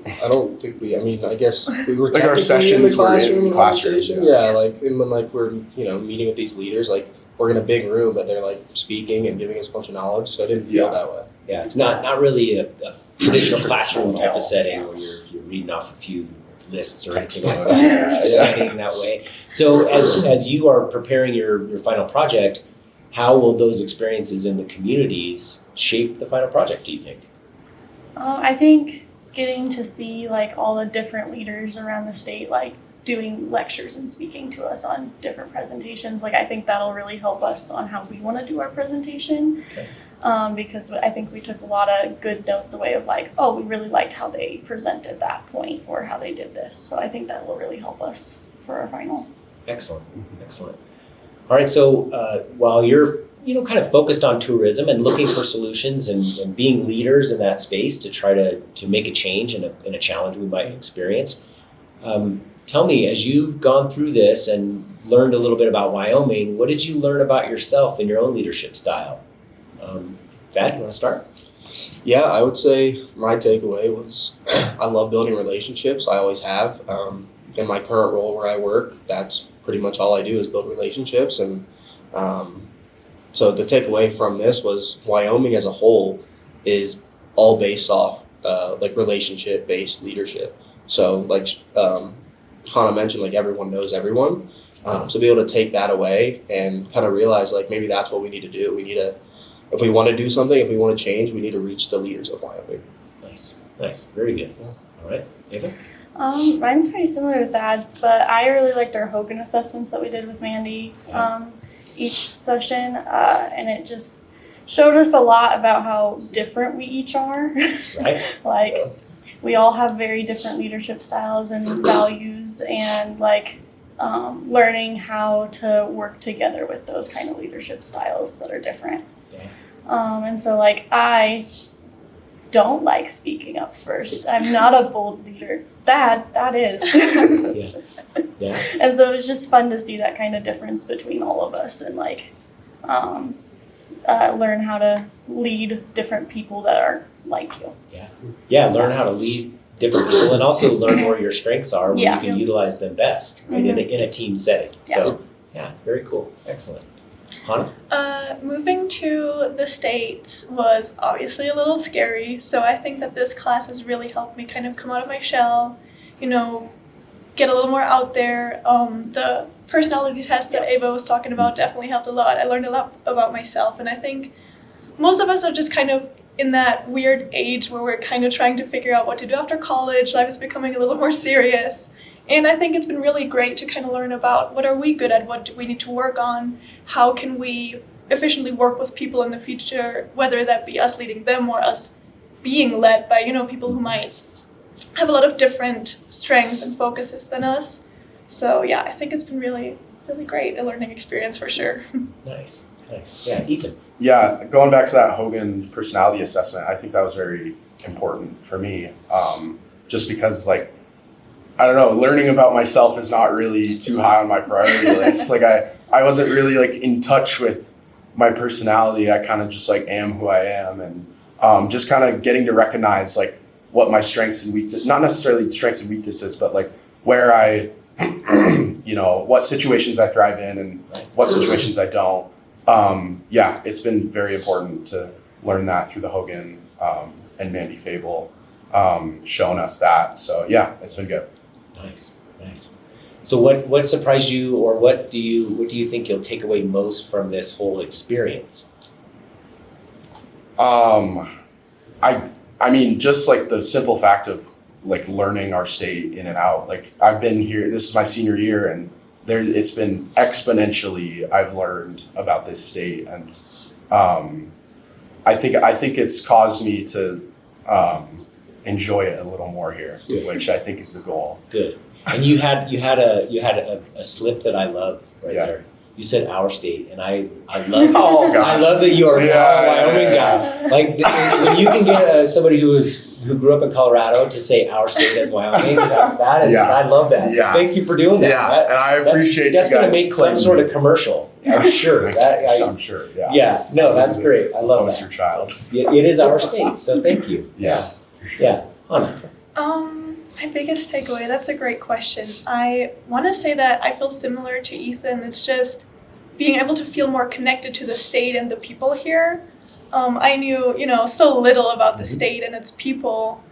I don't think I guess we were like our sessions were in classrooms. Yeah, like and when like we're meeting with these leaders, like we're in a big room, but they're like speaking and giving us a bunch of knowledge. So I didn't feel that way. Yeah, it's not really a traditional classroom type of setting where you're reading off a few lists or anything like that. Or studying that way. So as you are preparing your final project, how will those experiences in the communities shape the final project, do you think? I think getting to see like all the different leaders around the state like doing lectures and speaking to us on different presentations, like I think that'll really help us on how we want to do our presentation. Okay. Because I think we took a lot of good notes away of like, oh, we really liked how they presented that point or how they did this. So I think that will really help us for our final. Excellent. All right, so while you're kind of focused on tourism and looking for solutions and being leaders in that space to try to make a change in a challenge we might experience, tell me, as you've gone through this and learned a little bit about Wyoming, what did you learn about yourself and your own leadership style? Thad, you want to start? Yeah, I would say my takeaway was I love building relationships. I always have. In my current role where I work, that's pretty much all I do is build relationships. And so the takeaway from this was Wyoming as a whole is all based off like relationship-based leadership. So like Hannah mentioned, like everyone knows everyone. So be able to take that away and kind of realize like maybe that's what we need to do. We need to, if we want to do something, if we want to change, we need to reach the leaders of Wyoming. Nice. Very good. Yeah. All right, Ava? Mine's pretty similar to that, but I really liked our Hogan assessments that we did with Mandy each session, and it just showed us a lot about how different we each are. Right. Like, we all have very different leadership styles and values, and like learning how to work together with those kind of leadership styles that are different. Yeah. And so like I don't like speaking up first. I'm not a bold leader. That is. Yeah. And so it was just fun to see that kind of difference between all of us and like learn how to lead different people that are like you. Yeah, learn how to lead different people and also learn where your strengths are, where you can utilize them best, right, in a team setting. So, yeah, very cool. Excellent. Hannah? Moving to the States was obviously a little scary, so I think that this class has really helped me kind of come out of my shell, get a little more out there. The personality test that Ava was talking about definitely helped a lot. I learned a lot about myself, and I think most of us are just kind of in that weird age where we're kind of trying to figure out what to do after college. Life is becoming a little more serious. And I think it's been really great to kind of learn about what are we good at, what do we need to work on, how can we efficiently work with people in the future, whether that be us leading them or us being led by, people who might have a lot of different strengths and focuses than us. So yeah, I think it's been really, really great, a learning experience for sure. Nice. Yeah, Ethan. Yeah, going back to that Hogan personality assessment, I think that was very important for me. Just because I don't know, learning about myself is not really too high on my priority list. I wasn't really in touch with my personality. I kind of just am who I am, and just kind of getting to recognize what my strengths and weaknesses, not necessarily strengths and weaknesses, but where I, what situations I thrive in and what situations I don't. It's been very important to learn that through the Hogan and Mandy Fable showing us that. So yeah, it's been good. Nice. So what surprised you, or what do you think you'll take away most from this whole experience? I mean, just like the simple fact of like learning our state in and out. Like I've been here, this is my senior year, and it's been exponentially I've learned about this state, and I think it's caused me to enjoy it a little more here, which I think is the goal. Good. And you had a slip that I love right there. You said our state, and I love I love that you are now a Wyoming guy. Like when you can get somebody who grew up in Colorado to say our state as Wyoming, that is I love that. Yeah. Thank you for doing that. Yeah, and I appreciate that's you guys. going to make some sort of commercial. I'm sure. I'm sure. Yeah. Yeah. No, that's great. I love Poster child. It is our state, so thank you. Yeah. Yeah. Anna. My biggest takeaway, that's a great question. I want to say that I feel similar to Ethan. It's just being able to feel more connected to the state and the people here. I knew, so little about the state and its people.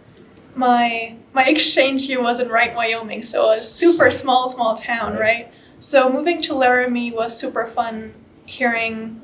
My exchange year was in Wright, Wyoming, so a super small town, right? So moving to Laramie was super fun, hearing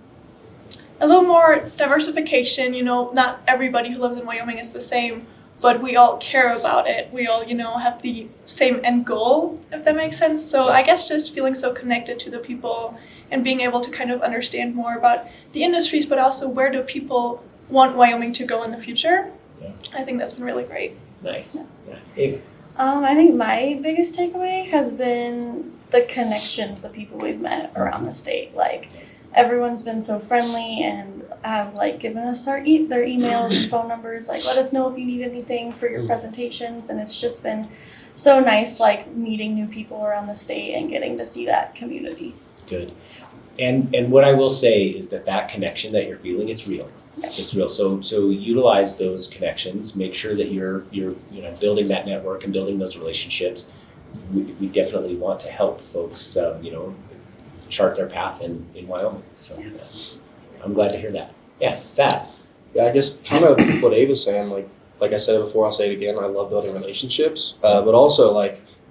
a little more diversification. Not everybody who lives in Wyoming is the same, but we all care about it. We all, have the same end goal, if that makes sense. So I guess just feeling so connected to the people and being able to kind of understand more about the industries, but also where do people want Wyoming to go in the future. Yeah. I think that's been really great. Nice. Yeah. I think my biggest takeaway has been the connections, the people we've met around the state. Like, everyone's been so friendly and have given us their emails and phone numbers. Let us know if you need anything for your presentations, and it's just been so nice, meeting new people around the state and getting to see that community. Good. And what I will say is that connection that you're feeling, it's real. It's real. So utilize those connections. Make sure that you're building that network and building those relationships. We definitely want to help folks chart their path in Wyoming. So I'm glad to hear that. Yeah, that. Yeah, I guess kind of what Ava was saying, like I said it before, I'll say it again, I love building relationships, but also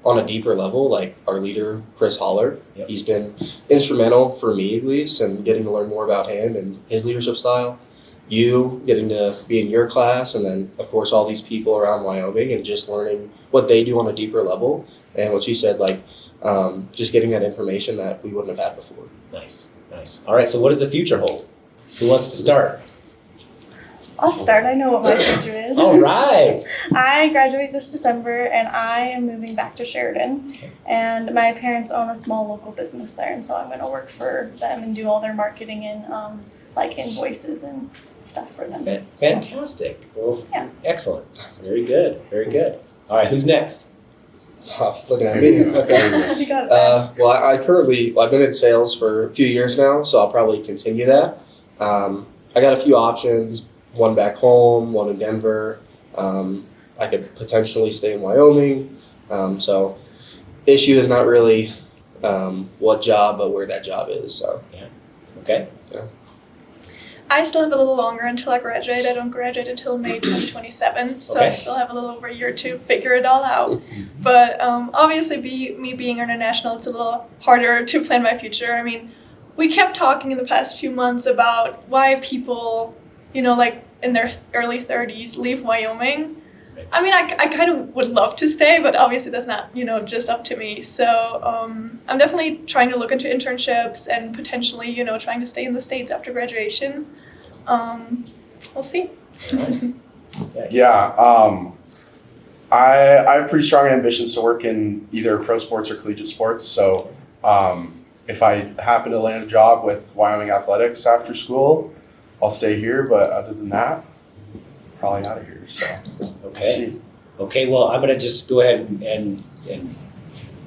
on a deeper level, our leader, Chris Holler, he's been instrumental for me at least, and getting to learn more about him and his leadership style. You getting to be in your class, and then of course all these people around Wyoming, and just learning what they do on a deeper level. And what you said, just getting that information that we wouldn't have had before. Nice. All right, so what does the future hold? Who wants to start? I'll start. I know what my future is. All right. I graduate this December, and I am moving back to Sheridan. Okay. And my parents own a small local business there, and so I'm going to work for them and do all their marketing and invoices and stuff for them. Fantastic. Well, excellent. Very good. All right, who's next? Looking at me. Okay. You got it. Well, I've been in sales for a few years now, so I'll probably continue that. I got a few options. One back home, one in Denver. I could potentially stay in Wyoming. So issue is not really what job, but where that job is. So yeah. Okay. Yeah. I still have a little longer until I graduate. I don't graduate until May 2027, so I still have a little over a year to figure it all out. But obviously, me being international, it's a little harder to plan my future. I mean, we kept talking in the past few months about why people, in their early 30s leave Wyoming. I mean, I kind of would love to stay, but obviously that's not, just up to me. So I'm definitely trying to look into internships and potentially, trying to stay in the States after graduation. We'll see. Yeah. I have pretty strong ambitions to work in either pro sports or collegiate sports. So if I happen to land a job with Wyoming Athletics after school, I'll stay here. But other than that, probably out of here. So okay. Okay. Well, I'm going to just go ahead and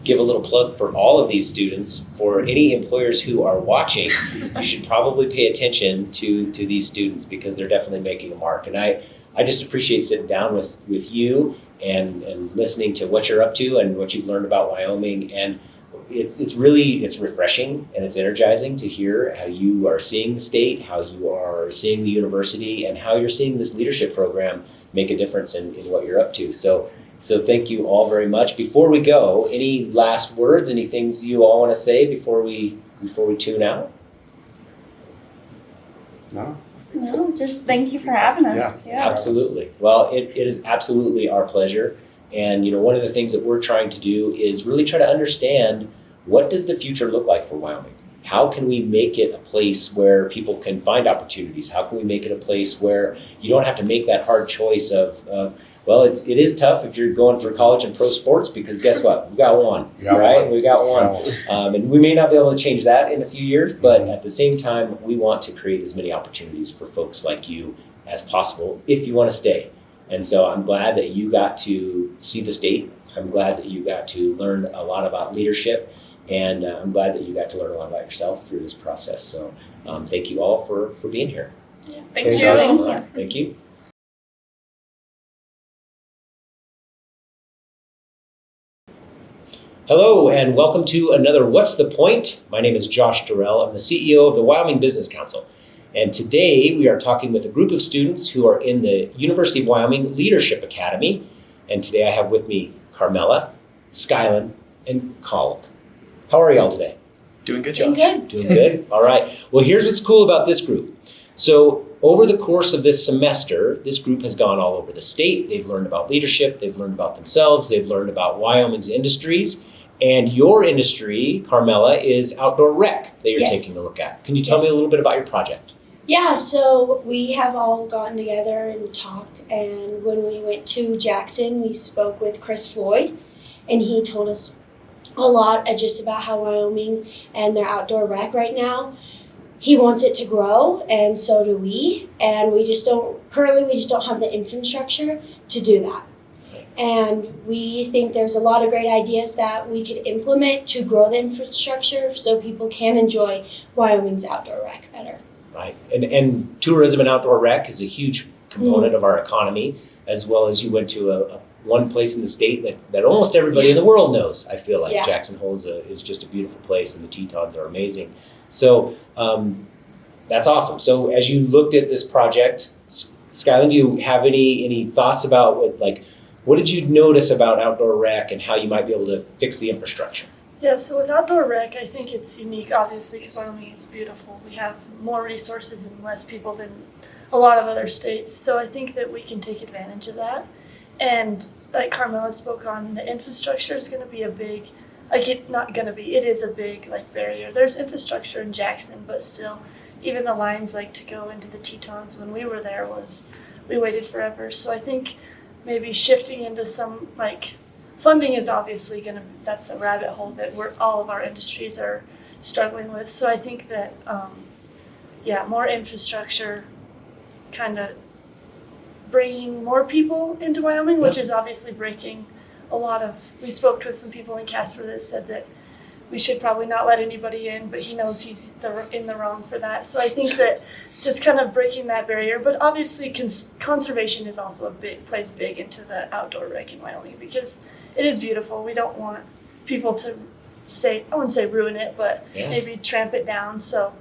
give a little plug for all of these students. For any employers who are watching, you should probably pay attention to these students, because they're definitely making a mark. And I just appreciate sitting down with you and listening to what you're up to and what you've learned about Wyoming. And it's refreshing and it's energizing to hear how you are seeing the state, how you are seeing the university, and how you're seeing this leadership program make a difference in what you're up to. So thank you all very much. Before we go, any last words, any things you all want to say before we tune out? No, just thank you for having us. Yeah. Absolutely. Well, it is absolutely our pleasure. And one of the things that we're trying to do is really try to understand, what does the future look like for Wyoming? How can we make it a place where people can find opportunities? How can we make it a place where you don't have to make that hard choice of well, it is tough if you're going for college and pro sports, because guess what? We've got one, right? We've got one. And we may not be able to change that in a few years, but at the same time, we want to create as many opportunities for folks like you as possible if you want to stay. And so I'm glad that you got to see the state. I'm glad that you got to learn a lot about leadership, and I'm glad that you got to learn a lot about yourself through this process. So thank you all for being here. Yeah, thank you. Thank you. Hello, and welcome to another What's the Point? My name is Josh Durrell. I'm the CEO of the Wyoming Business Council. And today we are talking with a group of students who are in the University of Wyoming Leadership Academy. And today I have with me Carmela, Skylin, and Colin. How are y'all today? Doing good, Josh. Good. Doing good? All right. Well, here's what's cool about this group. So over the course of this semester, this group has gone all over the state. They've learned about leadership. They've learned about themselves. They've learned about Wyoming's industries. And your industry, Carmela, is outdoor rec that you're taking a look at. Can you tell me a little bit about your project? Yeah, so we have all gotten together and talked, and when we went to Jackson, we spoke with Chris Floyd, and he told us a lot just about how Wyoming and their outdoor rec right now, he wants it to grow, and so do we, and we just don't have the infrastructure to do that. And we think there's a lot of great ideas that we could implement to grow the infrastructure so people can enjoy Wyoming's outdoor rec better. Right, and tourism and outdoor rec is a huge component of our economy, as well as you went to one place in the state that almost everybody in the world knows. I feel like Jackson Hole is just a beautiful place, and the Tetons are amazing. So that's awesome. So as you looked at this project, Skylin, do you have any thoughts about what did you notice about outdoor rec and how you might be able to fix the infrastructure? Yeah, so with outdoor rec, I think it's unique, obviously, because Wyoming is beautiful. We have more resources and less people than a lot of other states. So I think that we can take advantage of that. And like Carmela spoke on, the infrastructure is going to be a big, it is a big barrier. There's infrastructure in Jackson, but still, even the lines to go into the Tetons when we were there we waited forever. So I think maybe shifting into some funding is obviously that's a rabbit hole that all of our industries are struggling with. So I think that, more infrastructure, kind of bringing more people into Wyoming, which is obviously breaking we spoke with some people in Casper that said that we should probably not let anybody in, but he knows he's in the wrong for that. So I think that just kind of breaking that barrier, but obviously conservation is also plays big into the outdoor rec in Wyoming, because it is beautiful. We don't want people to I wouldn't say ruin it, but maybe tramp it down. So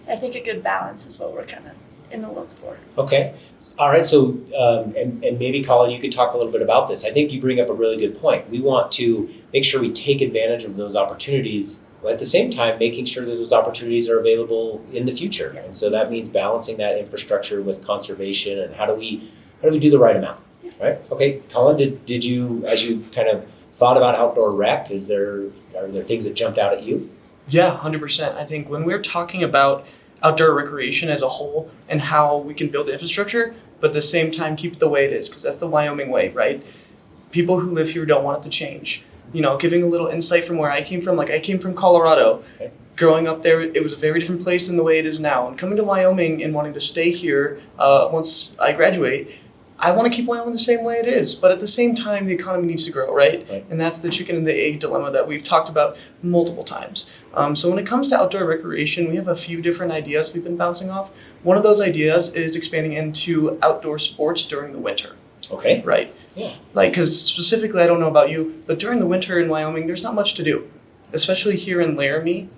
I think a good balance is what we're kind of in the look for. Okay. All right. So, and maybe Colin, you could talk a little bit about this. I think you bring up a really good point. We want to make sure we take advantage of those opportunities, but at the same time, making sure that those opportunities are available in the future. And so that means balancing that infrastructure with conservation, and how do we do the right amount, right? Okay, Colin, did you, as you kind of thought about outdoor rec, are there things that jumped out at you? Yeah, 100%. I think when we're talking about outdoor recreation as a whole and how we can build infrastructure, but at the same time keep it the way it is, because that's the Wyoming way, right? People who live here don't want it to change. Giving a little insight from where I came from, I came from Colorado. Okay. Growing up there, it was a very different place than the way it is now. And coming to Wyoming and wanting to stay here once I graduate, I want to keep Wyoming the same way it is, but at the same time, the economy needs to grow, right? And that's the chicken and the egg dilemma that we've talked about multiple times. So when it comes to outdoor recreation, we have a few different ideas we've been bouncing off. One of those ideas is expanding into outdoor sports during the winter. Okay. Right? Yeah. Because specifically, I don't know about you, but during the winter in Wyoming, there's not much to do. especially here in Laramie,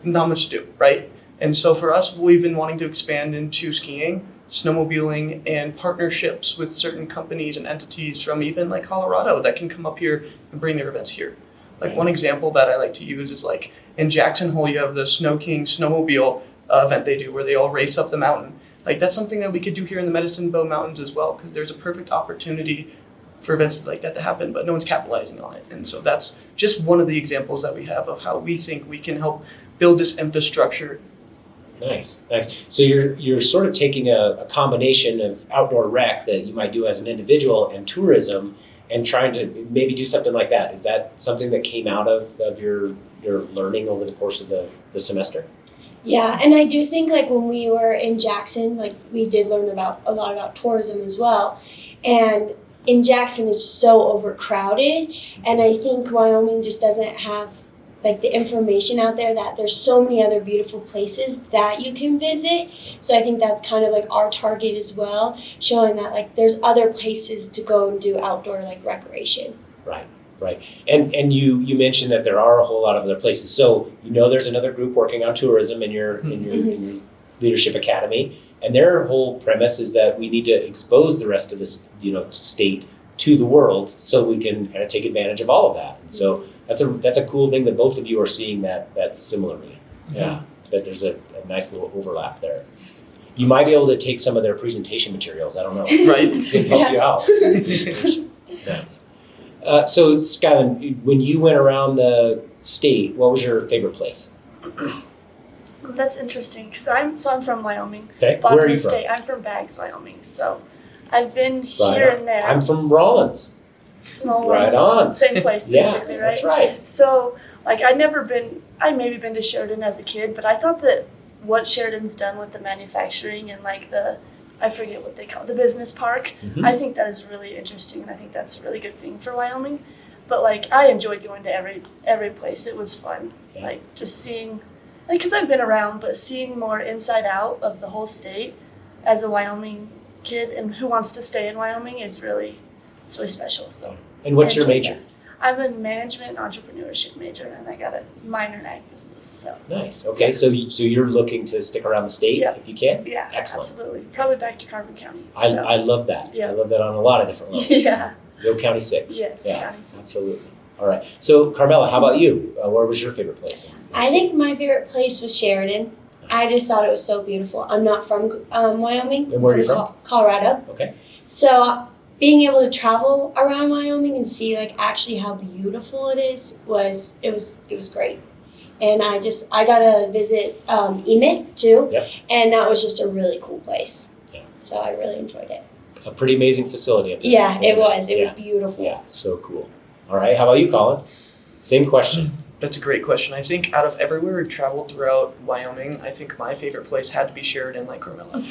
not much to do, right? And so for us, we've been wanting to expand into skiing, snowmobiling, and partnerships with certain companies and entities from even like Colorado that can come up here and bring their events here. Like one example that I like to use is like in Jackson Hole, you have the Snow King snowmobile event they do where they all race up the mountain. Like that's something that we could do here in the Medicine Bow Mountains as well, because there's a perfect opportunity for events like that to happen, but no one's capitalizing on it. And so that's just one of the examples that we have of how we think we can help build this infrastructure. Nice. So you're sort of taking a combination of outdoor rec that you might do as an individual and tourism and trying to maybe do something like that. Is that something that came out of your learning over the course of the semester? Yeah, and I do think like when we were in Jackson, like we did learn about a lot about tourism as well. And in Jackson it's so overcrowded, and I think Wyoming just doesn't have like the information out there that there's so many other beautiful places that you can visit. So I think that's kind of like our target as well, showing that like there's other places to go and do outdoor like recreation. Right. And you mentioned that there are a whole lot of other places. So there's another group working on tourism in your leadership academy, and their whole premise is that we need to expose the rest of this state to the world so we can kind of take advantage of all of that. And so that's a cool thing that both of you are seeing that similarly. Yeah, that there's a nice little overlap there. You might be able to take some of their presentation materials. I don't know. Right. Can help you out. Nice. So Skyland, when you went around the state, what was your favorite place? That's interesting because I'm from Wyoming. Okay, Bottom where are you of the from? state. I'm from Baggs, Wyoming. So I've been Right here on. and there. I'm from Rollins. Small Right world, on. same place basically, Yeah, right? that's right. So like I maybe been to Sheridan as a kid, but I thought that what Sheridan's done with the manufacturing and like I forget what they call it, the business park. Mhm. I think that is really interesting, and I think that's a really good thing for Wyoming. But like I enjoyed going to every place. It was fun, Yeah. like just seeing, like because I've been around, but seeing more inside out of the whole state as a Wyoming kid and who wants to stay in Wyoming it's really special. So. And what's I your enjoyed major? that. I'm a management and entrepreneurship major, and I got a minor in ag business. So. Nice. Okay, so you're looking to stick around the state Yeah. if you can? Yeah, Excellent. absolutely. Probably back to Carbon County. I love that. Yeah. I love that on a lot of different levels. Yeah. Go County 6. Yes, Yeah, County 6. absolutely. All right. So Carmela, how about you? Where was your favorite place? I think my favorite place was Sheridan. I just thought it was so beautiful. I'm not from Wyoming. And where are you I'm Colorado. Okay. So being able to travel around Wyoming and see like actually how beautiful it is was great. And I got to visit Emmet too. Yep. And that was just a really cool place. Yeah. So I really enjoyed it. A pretty amazing facility up there. Yeah, it isn't was. It Yeah. was beautiful. Yeah, so cool. All right, how about you, Colin? Same question. That's a great question. I think out of everywhere we've traveled throughout Wyoming, I think my favorite place had to be Sheridan, like Carmela.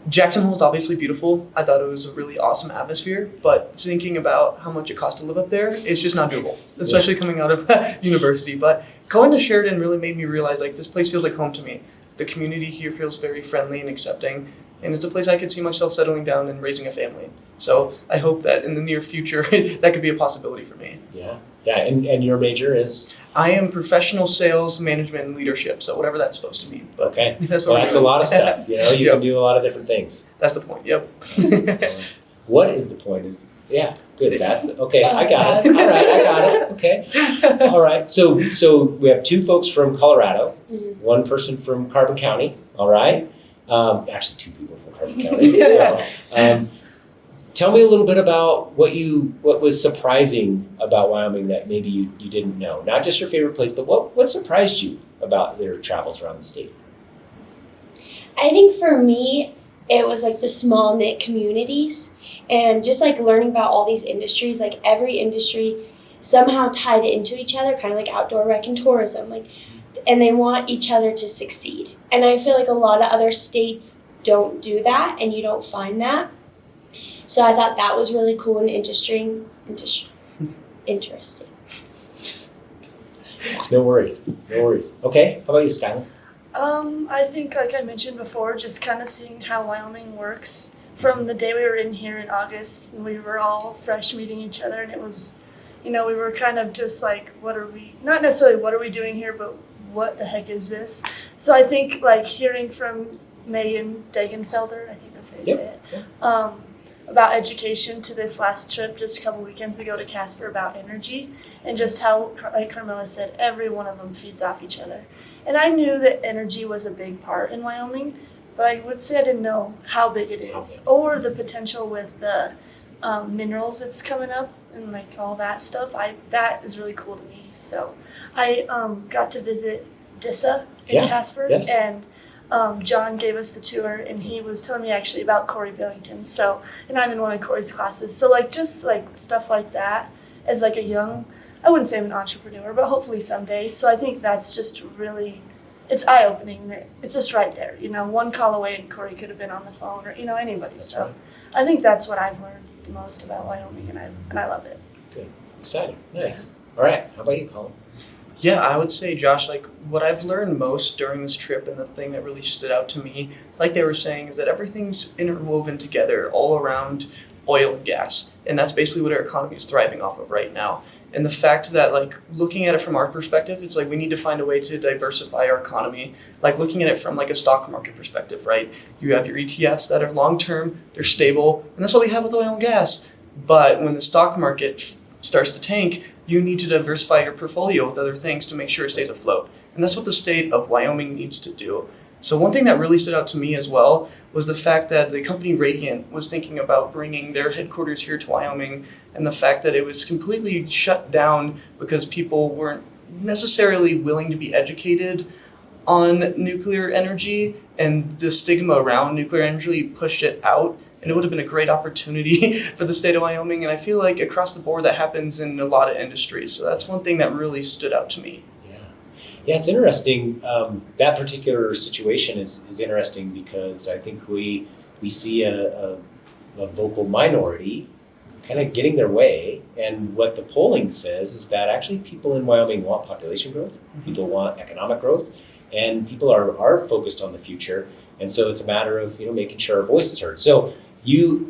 Jackson Hole is obviously beautiful. I thought it was a really awesome atmosphere, but thinking about how much it costs to live up there, it's just not doable, especially coming out of university. But going to Sheridan really made me realize like this place feels like home to me. The community here feels very friendly and accepting, and it's a place I could see myself settling down and raising a family. So I hope that in the near future that could be a possibility for me. Yeah, and your major is? I am professional sales, management, and leadership, so whatever that's supposed to mean. But Okay. that's Well, what that's we're a lot of doing. stuff. You can do a lot of different things. That's the point, yep. What is the point? Yeah, good. Okay, I got it. All right, I got it. Okay. All right. So we have two folks from Colorado, one person from Carbon County. All right. Actually, two people from Carbon County. So, tell me a little bit about what was surprising about Wyoming that maybe you didn't know. Not just your favorite place, but what surprised you about their travels around the state? I think for me, it was like the small knit communities and just like learning about all these industries, like every industry somehow tied into each other, kind of like outdoor rec and tourism, and they want each other to succeed. And I feel like a lot of other states don't do that, and you don't find that. So I thought that was really cool and interesting. No worries. Okay, how about you, Skylar? I think, like I mentioned before, just kind of seeing how Wyoming works from the day we were in here in August, and we were all fresh meeting each other, and it was we were kind of just like, not necessarily what are we doing here, but what the heck is this? So I think like hearing from Megan Degenfelder, I think that's how you say it, about education to this last trip just a couple weekends ago to Casper about energy and just how, like Carmela said, every one of them feeds off each other. And I knew that energy was a big part in Wyoming, but I would say I didn't know how big it is or the potential with the minerals that's coming up and like all that stuff. That is really cool to me. So I got to visit DISA in Casper, and John gave us the tour, and he was telling me actually about Corey Billington. So, and I'm in one of Corey's classes. So like just like stuff like that as like a young, I wouldn't say I'm an entrepreneur, but hopefully someday. So I think that's just really, it's eye-opening that it's just right there. One call away and Corey could have been on the phone or, anybody. That's so right. I think that's what I've learned the most about Wyoming, and I love it. Good. Exciting. Nice. All right. How about you, Colin? Yeah, I would say, Josh, like what I've learned most during this trip and the thing that really stood out to me, like they were saying, is that everything's interwoven together all around oil and gas. And that's basically what our economy is thriving off of right now. And the fact that, like, looking at it from our perspective, it's like we need to find a way to diversify our economy. Like looking at it from like a stock market perspective, right? You have your ETFs that are long-term, they're stable, and that's what we have with oil and gas. But when the stock market starts to tank, you need to diversify your portfolio with other things to make sure it stays afloat. And that's what the state of Wyoming needs to do. So one thing that really stood out to me as well was the fact that the company Radiant was thinking about bringing their headquarters here to Wyoming, and the fact that it was completely shut down because people weren't necessarily willing to be educated on nuclear energy, and the stigma around nuclear energy pushed it out. And it would have been a great opportunity for the state of Wyoming. And I feel like across the board that happens in a lot of industries. So that's one thing that really stood out to me. Yeah, it's interesting. That particular situation is interesting because I think we see a vocal minority kind of getting their way. And what the polling says is that actually people in Wyoming want population growth, people want economic growth, and people are focused on the future. And so it's a matter of making sure our voice is heard. So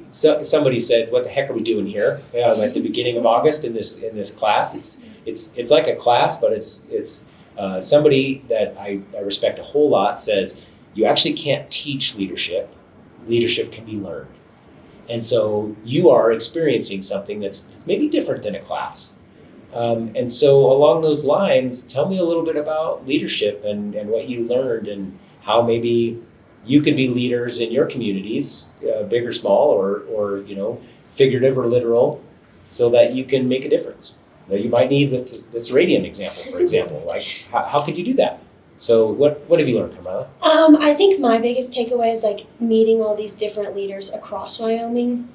somebody said, "What the heck are we doing here?" At the beginning of August in this class. It's like a class, but it's somebody that I respect a whole lot says you actually can't teach leadership. Leadership can be learned. And so you are experiencing something that's maybe different than a class. And so along those lines, tell me a little bit about leadership and what you learned and how maybe you could be leaders in your communities, big or small, or figurative or literal, so that you can make a difference. That you might need with this radium example, for example. Like, how could you do that? So what have you learned, Carmela? I think my biggest takeaway is like meeting all these different leaders across Wyoming.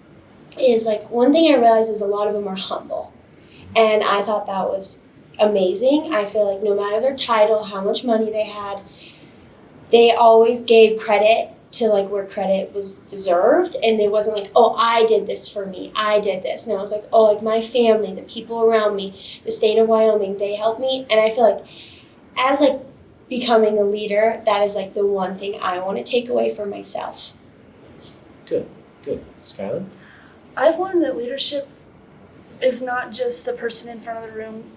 Is like one thing I realized is a lot of them are humble, and I thought that was amazing. I feel like no matter their title, how much money they had, they always gave credit to like where credit was deserved, and it wasn't like, oh, I did this for me, I did this. No, it was like, oh, like my family, the people around me, the state of Wyoming, they helped me. And I feel like as like becoming a leader, that is like the one thing I want to take away for myself. Good. Skylar? I've learned that leadership is not just the person in front of the room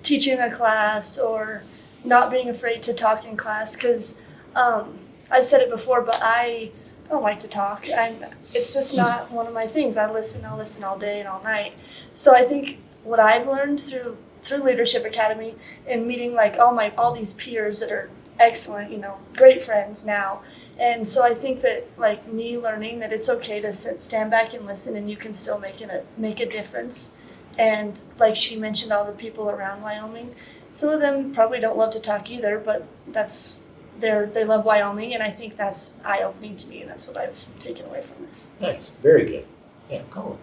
teaching a class or not being afraid to talk in class, because I've said it before, but I don't like to talk. It's just not one of my things. I'll listen all day and all night. So I think what I've learned through Leadership Academy and meeting like all these peers that are excellent, great friends now. And so I think that like me learning that it's okay to stand back and listen, and you can still make a difference. And like she mentioned, all the people around Wyoming, some of them probably don't love to talk either, but they love Wyoming, and I think that's eye-opening to me, and that's what I've taken away from this. Nice. Very good. Yeah, Colin.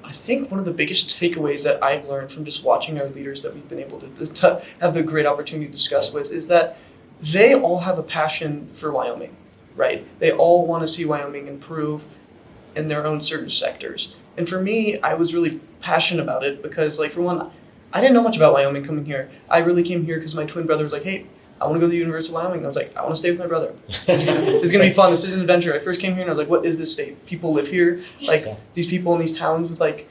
I think one of the biggest takeaways that I've learned from just watching our leaders that we've been able to have the great opportunity to discuss with is that they all have a passion for Wyoming, right? They all want to see Wyoming improve in their own certain sectors. And for me, I was really passionate about it because, like, for one, I didn't know much about Wyoming coming here. I really came here because my twin brother was like, hey, I want to go to the University of Wyoming. And I was like, I want to stay with my brother. It's going to be fun. This is an adventure. I first came here and I was like, what is this state? People live here. Like, these people in these towns with, like,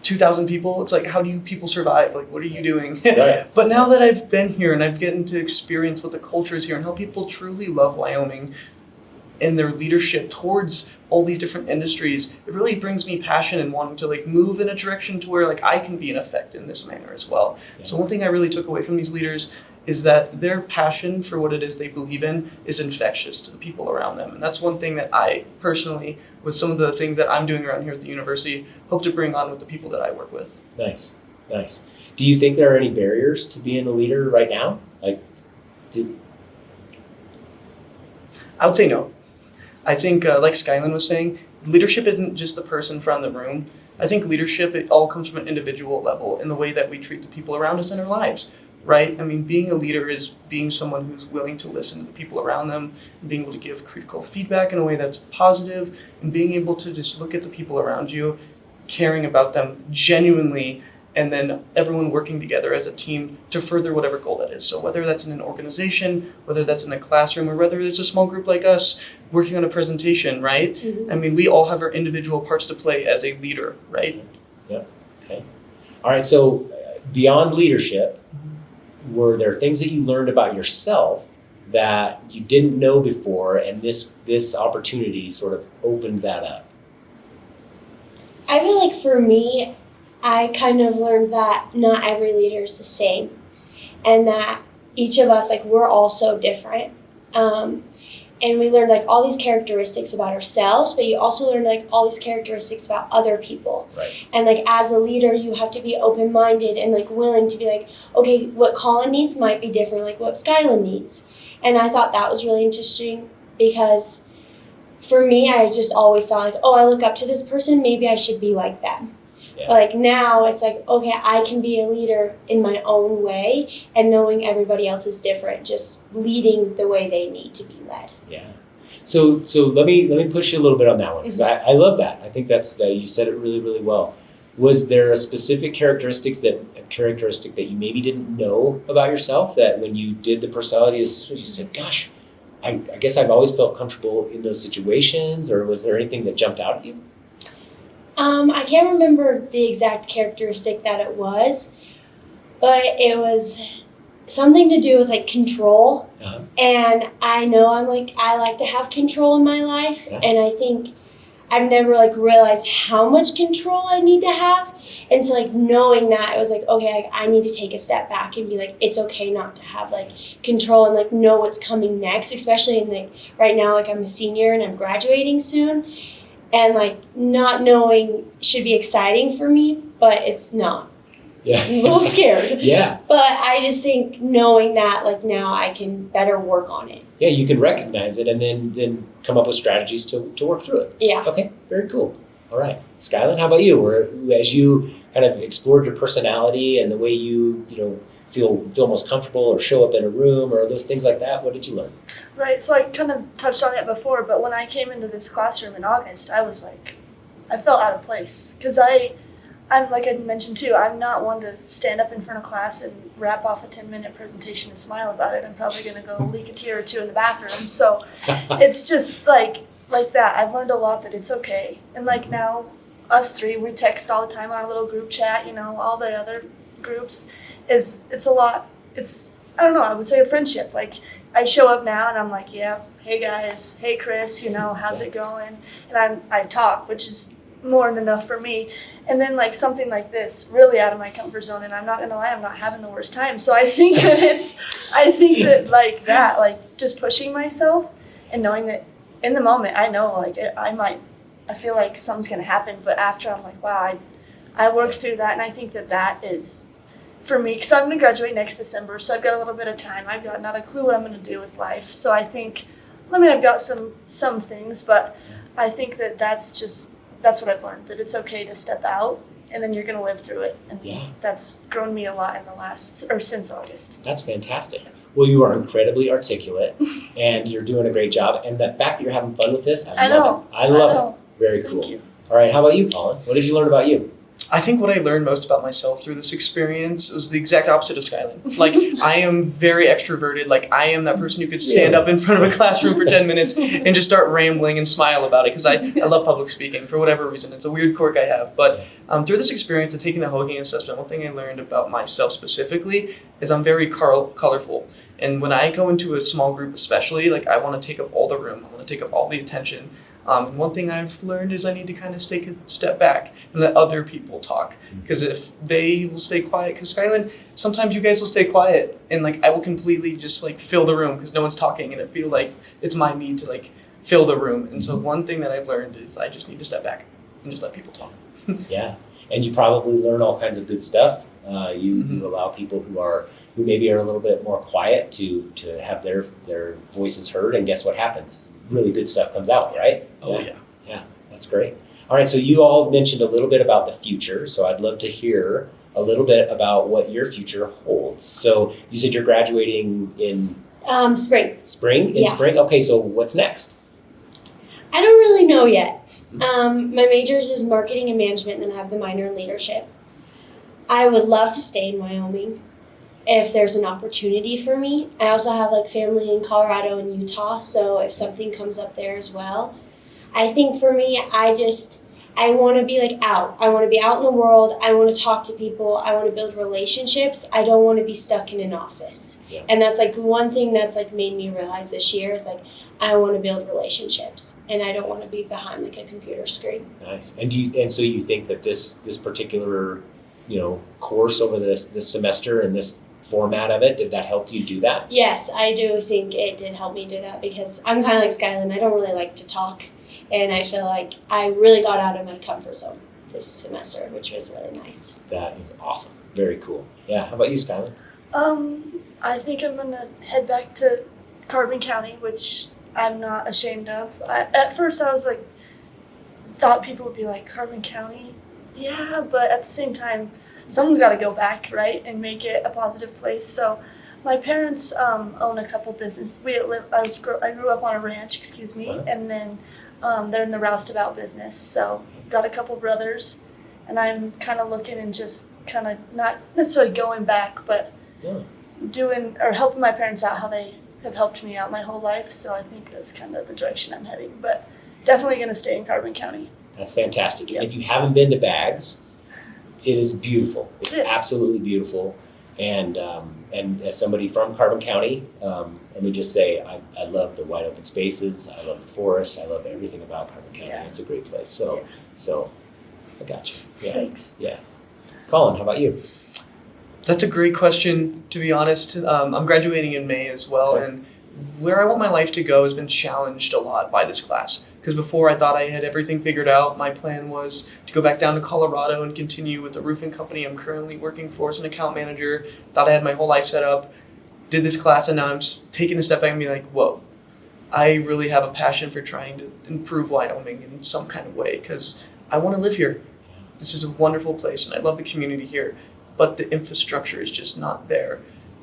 2,000 people, it's like, how do you people survive? Like, what are you doing? Right. But now that I've been here and I've gotten to experience what the culture is here and how people truly love Wyoming and their leadership towards all these different industries, it really brings me passion and wanting to like move in a direction to where like I can be an effect in this manner as well. Yeah. So one thing I really took away from these leaders is that their passion for what it is they believe in is infectious to the people around them. And that's one thing that I personally, with some of the things that I'm doing around here at the university, hope to bring on with the people that I work with. Nice. Do you think there are any barriers to being a leader right now? I would say no. I think, like Skylin was saying, leadership isn't just the person from the room. I think leadership, it all comes from an individual level in the way that we treat the people around us in our lives, right? I mean, being a leader is being someone who's willing to listen to the people around them, and being able to give critical feedback in a way that's positive, and being able to just look at the people around you, caring about them genuinely, and then everyone working together as a team to further whatever goal that is. So whether that's in an organization, whether that's in a classroom, or whether it's a small group like us working on a presentation, right? Mm-hmm. I mean, we all have our individual parts to play as a leader, right? Yep. Okay. All right. So beyond leadership, were there things that you learned about yourself that you didn't know before, and this opportunity sort of opened that up? I feel like for me, I kind of learned that not every leader is the same, and that each of us, like, we're all so different. And we learned like all these characteristics about ourselves, but you also learn like all these characteristics about other people. Right. And like as a leader, you have to be open-minded and like willing to be like, okay, what Colin needs might be different, like what Skylin needs. And I thought that was really interesting because for me, I just always thought like, oh, I look up to this person, maybe I should be like them. Yeah. But like now it's like, okay, I can be a leader in my own way, and knowing everybody else is different, just leading the way they need to be led. Yeah. So let me push you a little bit on that one, because I love that. I think that's you said it really, really well. Was there a specific characteristic that you maybe didn't know about yourself, that when you did the personality assessment, you said, gosh, I guess I've always felt comfortable in those situations, or was there anything that jumped out at you? I can't remember the exact characteristic that it was, but it was something to do with like control. Uh-huh. And I know I like to have control in my life, and I think I've never like realized how much control I need to have. And so like knowing that, it was like, okay, like, I need to take a step back and be like, it's okay not to have like control and like know what's coming next, especially in like right now, like I'm a senior and I'm graduating soon. And like not knowing should be exciting for me, but it's not. Yeah. I'm a little scared. Yeah. But I just think knowing that like now I can better work on it. Yeah, you can recognize it and then come up with strategies to work through it. Yeah. Okay, very cool. All right. Skylin, how about you? As you kind of explored your personality and the way you feel most comfortable or show up in a room or those things like that, what did you learn? Right, so I kind of touched on it before, but when I came into this classroom in August, I was like, I felt out of place. Because I'm like I mentioned too, I'm not one to stand up in front of class and wrap off a 10-minute presentation and smile about it. I'm probably going to go leak a tear or two in the bathroom. So it's just like that. I've learned a lot that it's okay. And like now, us three, we text all the time on our little group chat, all the other groups. It's a lot, I don't know, I would say a friendship. Like, I show up now and I'm like, yeah, hey guys, hey Chris, how's it going? And I talk, which is more than enough for me. And then like something like this, really out of my comfort zone, and I'm not gonna lie, I'm not having the worst time. So I think that like just pushing myself and knowing that in the moment, I know like I feel like something's gonna happen, but after I'm like, wow, I worked through that, and I think that is for me, because I'm going to graduate next December, so I've got a little bit of time. I've got not a clue what I'm going to do with life. So I think, I've got some things, but I think that's what I've learned, that it's okay to step out, and then you're going to live through it. And that's grown me a lot since August. That's fantastic. Well, you are incredibly articulate, and you're doing a great job. And the fact that you're having fun with this, I love it. I love it. Very cool. Thank you. All right, how about you, Colin? What did you learn about you? I think what I learned most about myself through this experience was the exact opposite of Skyline. Like, I am very extroverted. Like, I am that person who could stand up in front of a classroom for 10 minutes and just start rambling and smile about it because I love public speaking for whatever reason. It's a weird quirk I have. But through this experience of taking the Hogan assessment, one thing I learned about myself specifically is I'm very colorful. And when I go into a small group especially, like, I want to take up all the room. I want to take up all the attention. And one thing I've learned is I need to kind of take a step back and let other people talk. Because if they will stay quiet, because Skyland, sometimes you guys will stay quiet and like I will completely just like fill the room because no one's talking and it feel like it's my need to like fill the room. And so one thing that I've learned is I just need to step back and just let people talk. Yeah, and you probably learn all kinds of good stuff. You allow people who maybe are a little bit more quiet to have their voices heard, and guess what happens? Really good stuff comes out, right? Oh yeah, that's great. All right, so you all mentioned a little bit about the future, so I'd love to hear a little bit about what your future holds. So you said you're graduating in Spring. spring? Yeah. Spring? Okay, so what's next? I don't really know yet. My majors is marketing and management, and then I have the minor in leadership. I would love to stay in Wyoming if there's an opportunity for me. I also have like family in Colorado and Utah, so if something comes up there as well. I think for me, I want to be like out. I want to be out in the world. I want to talk to people. I want to build relationships. I don't want to be stuck in an office. Yeah. And that's like one thing that's like made me realize this year is like I want to build relationships and I don't want to be behind like a computer screen. Nice. And so you think that this particular, course over this semester and this format of it, did that help you do that? Yes, I do think it did help me do that because I'm kind of like Skyland. I don't really like to talk. And I feel like I really got out of my comfort zone this semester, which was really nice. That is awesome. Very cool. Yeah. How about you, Skylar? I think I'm gonna head back to Carbon County, which I'm not ashamed of. At first I was like, thought people would be like, Carbon County? Yeah, but at the same time, someone's got to go back, right, and make it a positive place. So my parents own a couple businesses. I grew up on a ranch, and then they're in the roustabout business. So got a couple brothers, and I'm kind of looking and just kind of not necessarily going back, but doing or helping my parents out how they have helped me out my whole life. So I think that's kind of the direction I'm heading. But definitely going to stay in Carbon County. That's fantastic. If you haven't been to Bags, it is beautiful. It's absolutely beautiful. And as somebody from Carbon County, let me just say I love the wide open spaces. I love the forest. I love everything about Carbon County. Yeah. It's a great place. So I got you. Yeah. Thanks. Yeah. Colin, how about you? That's a great question, to be honest. I'm graduating in May as well, and where I want my life to go has been challenged a lot by this class. Because before I thought I had everything figured out. My plan was to go back down to Colorado and continue with the roofing company I'm currently working for as an account manager. Thought I had my whole life set up. Did this class, and now I'm just taking a step back and being like, whoa, I really have a passion for trying to improve Wyoming in some kind of way because I want to live here. This is a wonderful place, and I love the community here. But the infrastructure is just not there.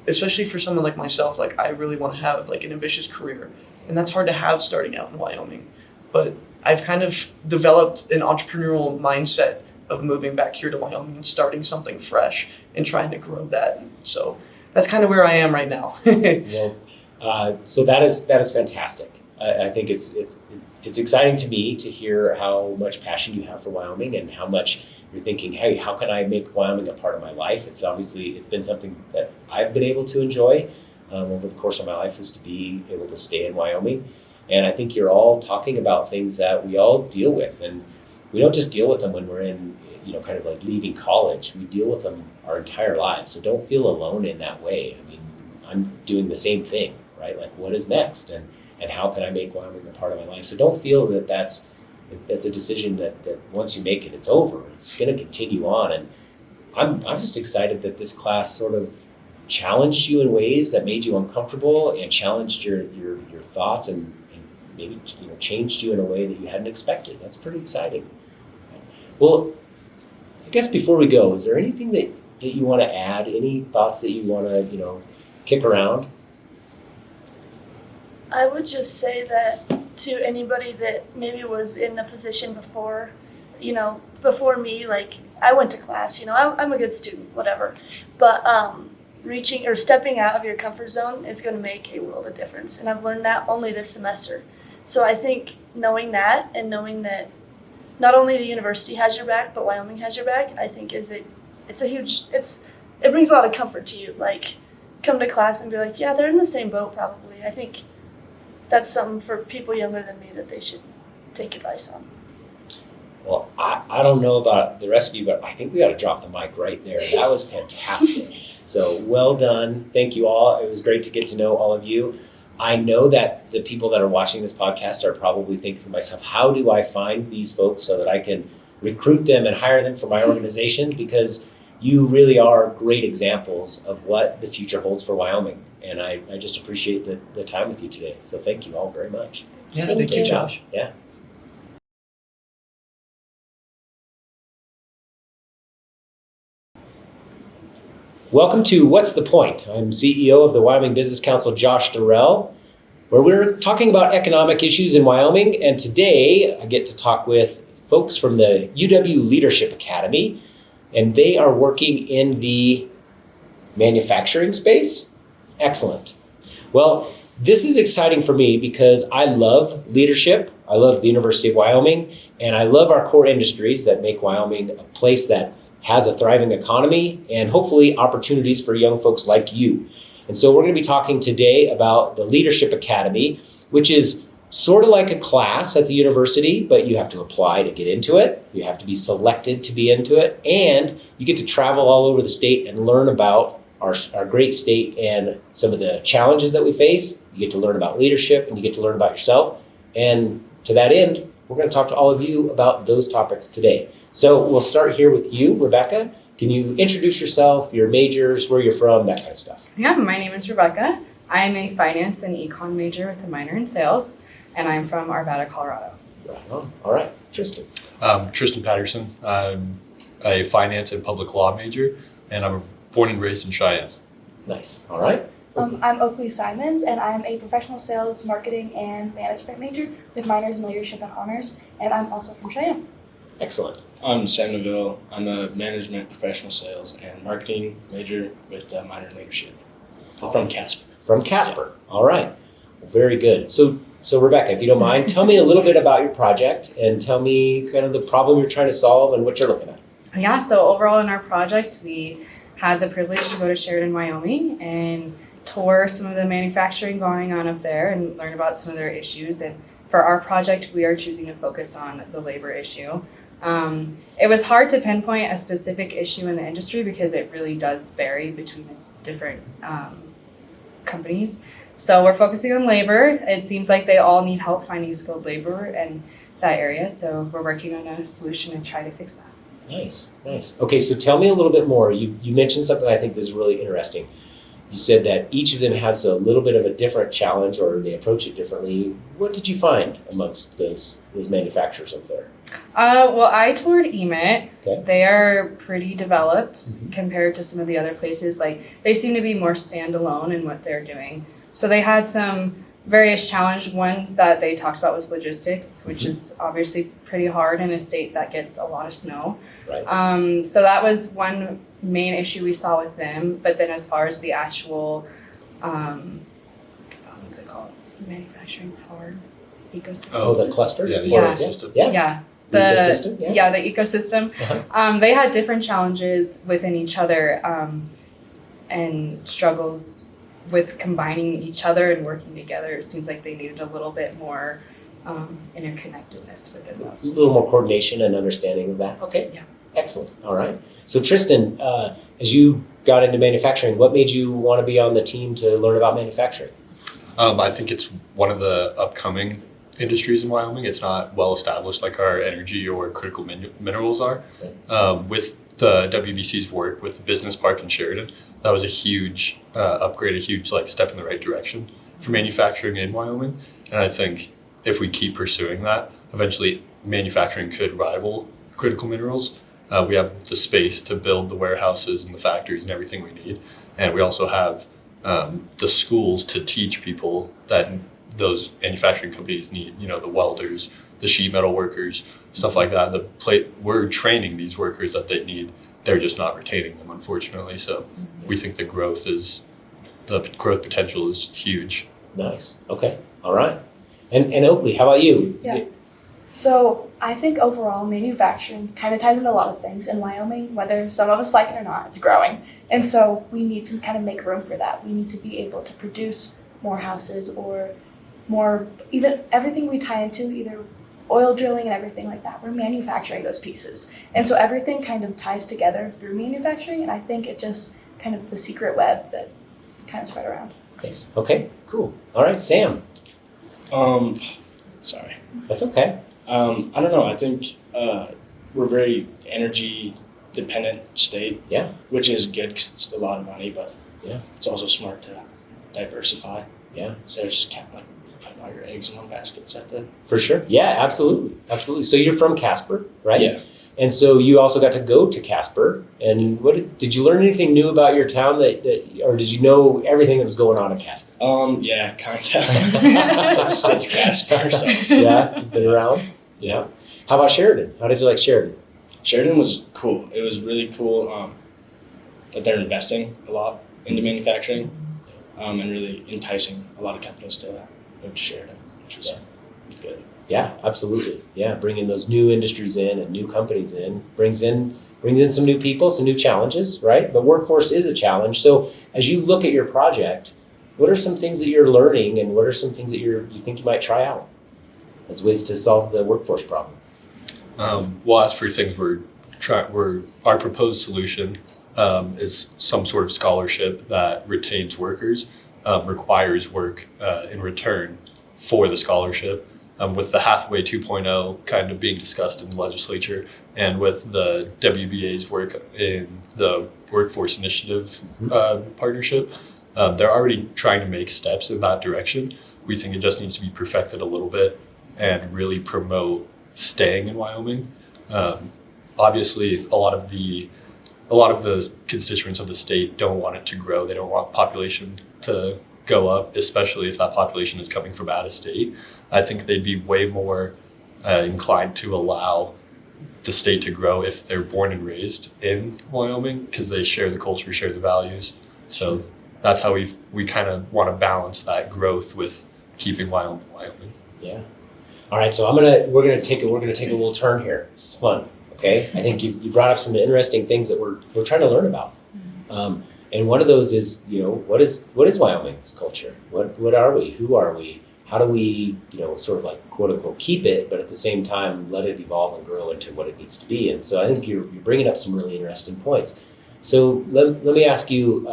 Especially for someone like myself, like I really want to have like an ambitious career. And that's hard to have starting out in Wyoming. But I've kind of developed an entrepreneurial mindset of moving back here to Wyoming and starting something fresh and trying to grow that. So that's kind of where I am right now. Well, so that is fantastic. I think it's exciting to me to hear how much passion you have for Wyoming and how much you're thinking, hey, how can I make Wyoming a part of my life? It's been something that I've been able to enjoy over the course of my life, is to be able to stay in Wyoming. And I think you're all talking about things that we all deal with, and we don't just deal with them when we're in, kind of like leaving college. We deal with them our entire lives. So don't feel alone in that way. I mean, I'm doing the same thing, right? Like, what is next, and how can I make Wyoming a part of my life? So don't feel that that's a decision that once you make it, it's over. It's going to continue on, and I'm just excited that this class sort of challenged you in ways that made you uncomfortable and challenged your thoughts and maybe changed you in a way that you hadn't expected. That's pretty exciting. Well, I guess before we go, is there anything that you want to add? Any thoughts that you want to kick around? I would just say that to anybody that maybe was in a position before me, like I went to class, I'm a good student, whatever. But reaching or stepping out of your comfort zone is going to make a world of difference. And I've learned that only this semester. So I think knowing that and knowing that not only the university has your back, but Wyoming has your back, I think it brings a lot of comfort to you. Like, come to class and be like, yeah, they're in the same boat probably. I think that's something for people younger than me that they should take advice on. Well, I don't know about the rest of you, but I think we got to drop the mic right there. That was fantastic. So well done. Thank you all. It was great to get to know all of you. I know that the people that are watching this podcast are probably thinking to myself, how do I find these folks so that I can recruit them and hire them for my organization? Because you really are great examples of what the future holds for Wyoming. And I just appreciate the time with you today. So thank you all very much. Yeah, Thank you. Josh. Yeah. Welcome to What's the Point? I'm CEO of the Wyoming Business Council, Josh Durrell, where we're talking about economic issues in Wyoming. And today I get to talk with folks from the UW Leadership Academy, and they are working in the manufacturing space. Excellent. Well, this is exciting for me because I love leadership. I love the University of Wyoming, and I love our core industries that make Wyoming a place that has a thriving economy and hopefully opportunities for young folks like you. And so we're going to be talking today about the Leadership Academy, which is sort of like a class at the university, but you have to apply to get into it. You have to be selected to be into it. And you get to travel all over the state and learn about our great state and some of the challenges that we face. You get to learn about leadership and you get to learn about yourself. And to that end, we're going to talk to all of you about those topics today. So we'll start here with you, Rebecca. Can you introduce yourself, your majors, where you're from, that kind of stuff? Yeah, my name is Rebecca. I'm a finance and econ major with a minor in sales, and I'm from Arvada, Colorado. Right on. All right, Tristan. Tristan Patterson. I'm a finance and public law major, and I'm born and raised in Cheyenne. Nice. All right. I'm Oakley Simons, and I'm a professional sales, marketing, and management major with minors in leadership and honors, and I'm also from Cheyenne. Excellent. I'm Sam Neville. I'm a management, professional sales, and marketing major with a minor in leadership from Casper. From Casper. Yeah. All right. Well, very good. So Rebecca, if you don't mind, tell me a little bit about your project and tell me kind of the problem you're trying to solve and what you're looking at. Yeah, so overall in our project, we had the privilege to go to Sheridan, Wyoming, and tour some of the manufacturing going on up there and learn about some of their issues. And for our project, we are choosing to focus on the labor issue. It was hard to pinpoint a specific issue in the industry because it really does vary between the different companies. So we're focusing on labor. It seems like they all need help finding skilled labor in that area. So we're working on a solution to try to fix that. Nice. Okay, so tell me a little bit more. You mentioned something I think is really interesting. You said that each of them has a little bit of a different challenge or they approach it differently. What did you find amongst those manufacturers up there? Well, I toured EMIT. Okay. They are pretty developed compared to some of the other places. Like, they seem to be more standalone in what they're doing. So they had some various challenge. Ones that they talked about was logistics, which is obviously pretty hard in a state that gets a lot of snow. Right. So that was one main issue we saw with them. But then as far as the actual, what's it called? Manufacturing farm ecosystem. Oh, the cluster? Yeah, the Yeah. ecosystem. Yeah. The ecosystem? Yeah. The ecosystem. Uh-huh. They had different challenges within each other and struggles with combining each other and working together. It seems like they needed a little bit more interconnectedness within those. A little more coordination and understanding of that. Okay. Yeah. Excellent. All right. So Tristan, as you got into manufacturing, what made you want to be on the team to learn about manufacturing? I think it's one of the upcoming industries in Wyoming. It's not well established like our energy or critical minerals are. With the WBC's work with the business park in Sheridan, that was a huge upgrade, a huge step in the right direction for manufacturing in Wyoming. And I think if we keep pursuing that, eventually manufacturing could rival critical minerals. We have the space to build the warehouses and the factories and everything we need. And we also have the schools to teach people that those manufacturing companies need, the welders, the sheet metal workers, stuff like that. We're training these workers that they need. They're just not retaining them, unfortunately. So we think the growth potential is huge. Nice. Okay. All right. And Oakley, how about you? Yeah. So I think overall manufacturing kind of ties into a lot of things in Wyoming, whether some of us like it or not, it's growing. And so we need to kind of make room for that. We need to be able to produce more houses or more, even everything we tie into, either oil drilling and everything like that. We're manufacturing those pieces. And so everything kind of ties together through manufacturing. And I think it's just kind of the secret web that kind of spread around. Nice. Okay, cool. All right, Sam. Sorry. That's okay. I don't know. I think we're a very energy dependent state. Yeah. Which is good because it's a lot of money, but yeah, it's also smart to diversify. Yeah. Instead of just putting all your eggs in one basket. Is that the? For sure. Yeah, absolutely. Absolutely. So you're from Casper, right? Yeah. And so you also got to go to Casper. And did you learn anything new about your town or did you know everything that was going on in Casper? Yeah, kind of. it's Casper. So. Yeah, you've been around? Yeah. How about Sheridan? How did you like Sheridan? Sheridan was cool. It was really cool that they're investing a lot into manufacturing and really enticing a lot of companies to move to Sheridan, which was good. Yeah, absolutely. Yeah, bringing those new industries in and new companies in brings in some new people, some new challenges, right? But workforce is a challenge. So as you look at your project, what are some things that you're learning and what are some things that you think you might try out as ways to solve the workforce problem? Well, as for things our proposed solution is some sort of scholarship that retains workers, requires work in return for the scholarship. With the Hathaway 2.0 kind of being discussed in the legislature and with the WBA's work in the Workforce Initiative partnership, they're already trying to make steps in that direction. We think it just needs to be perfected a little bit and really promote staying in Wyoming. Obviously, a lot of the constituents of the state don't want it to grow. They don't want population to go up, especially if that population is coming from out of state. I think they'd be way more inclined to allow the state to grow if they're born and raised in Wyoming because they share the culture, share the values. So that's how we kind of want to balance that growth with keeping Wyoming. Yeah. All right. So we're gonna take a little turn here. It's fun. Okay. I think you brought up some interesting things that we're trying to learn about. And one of those is, what is Wyoming's culture? What are we? Who are we? How do we, sort of like quote unquote keep it, but at the same time let it evolve and grow into what it needs to be? And so I think you're bringing up some really interesting points. So let me ask you,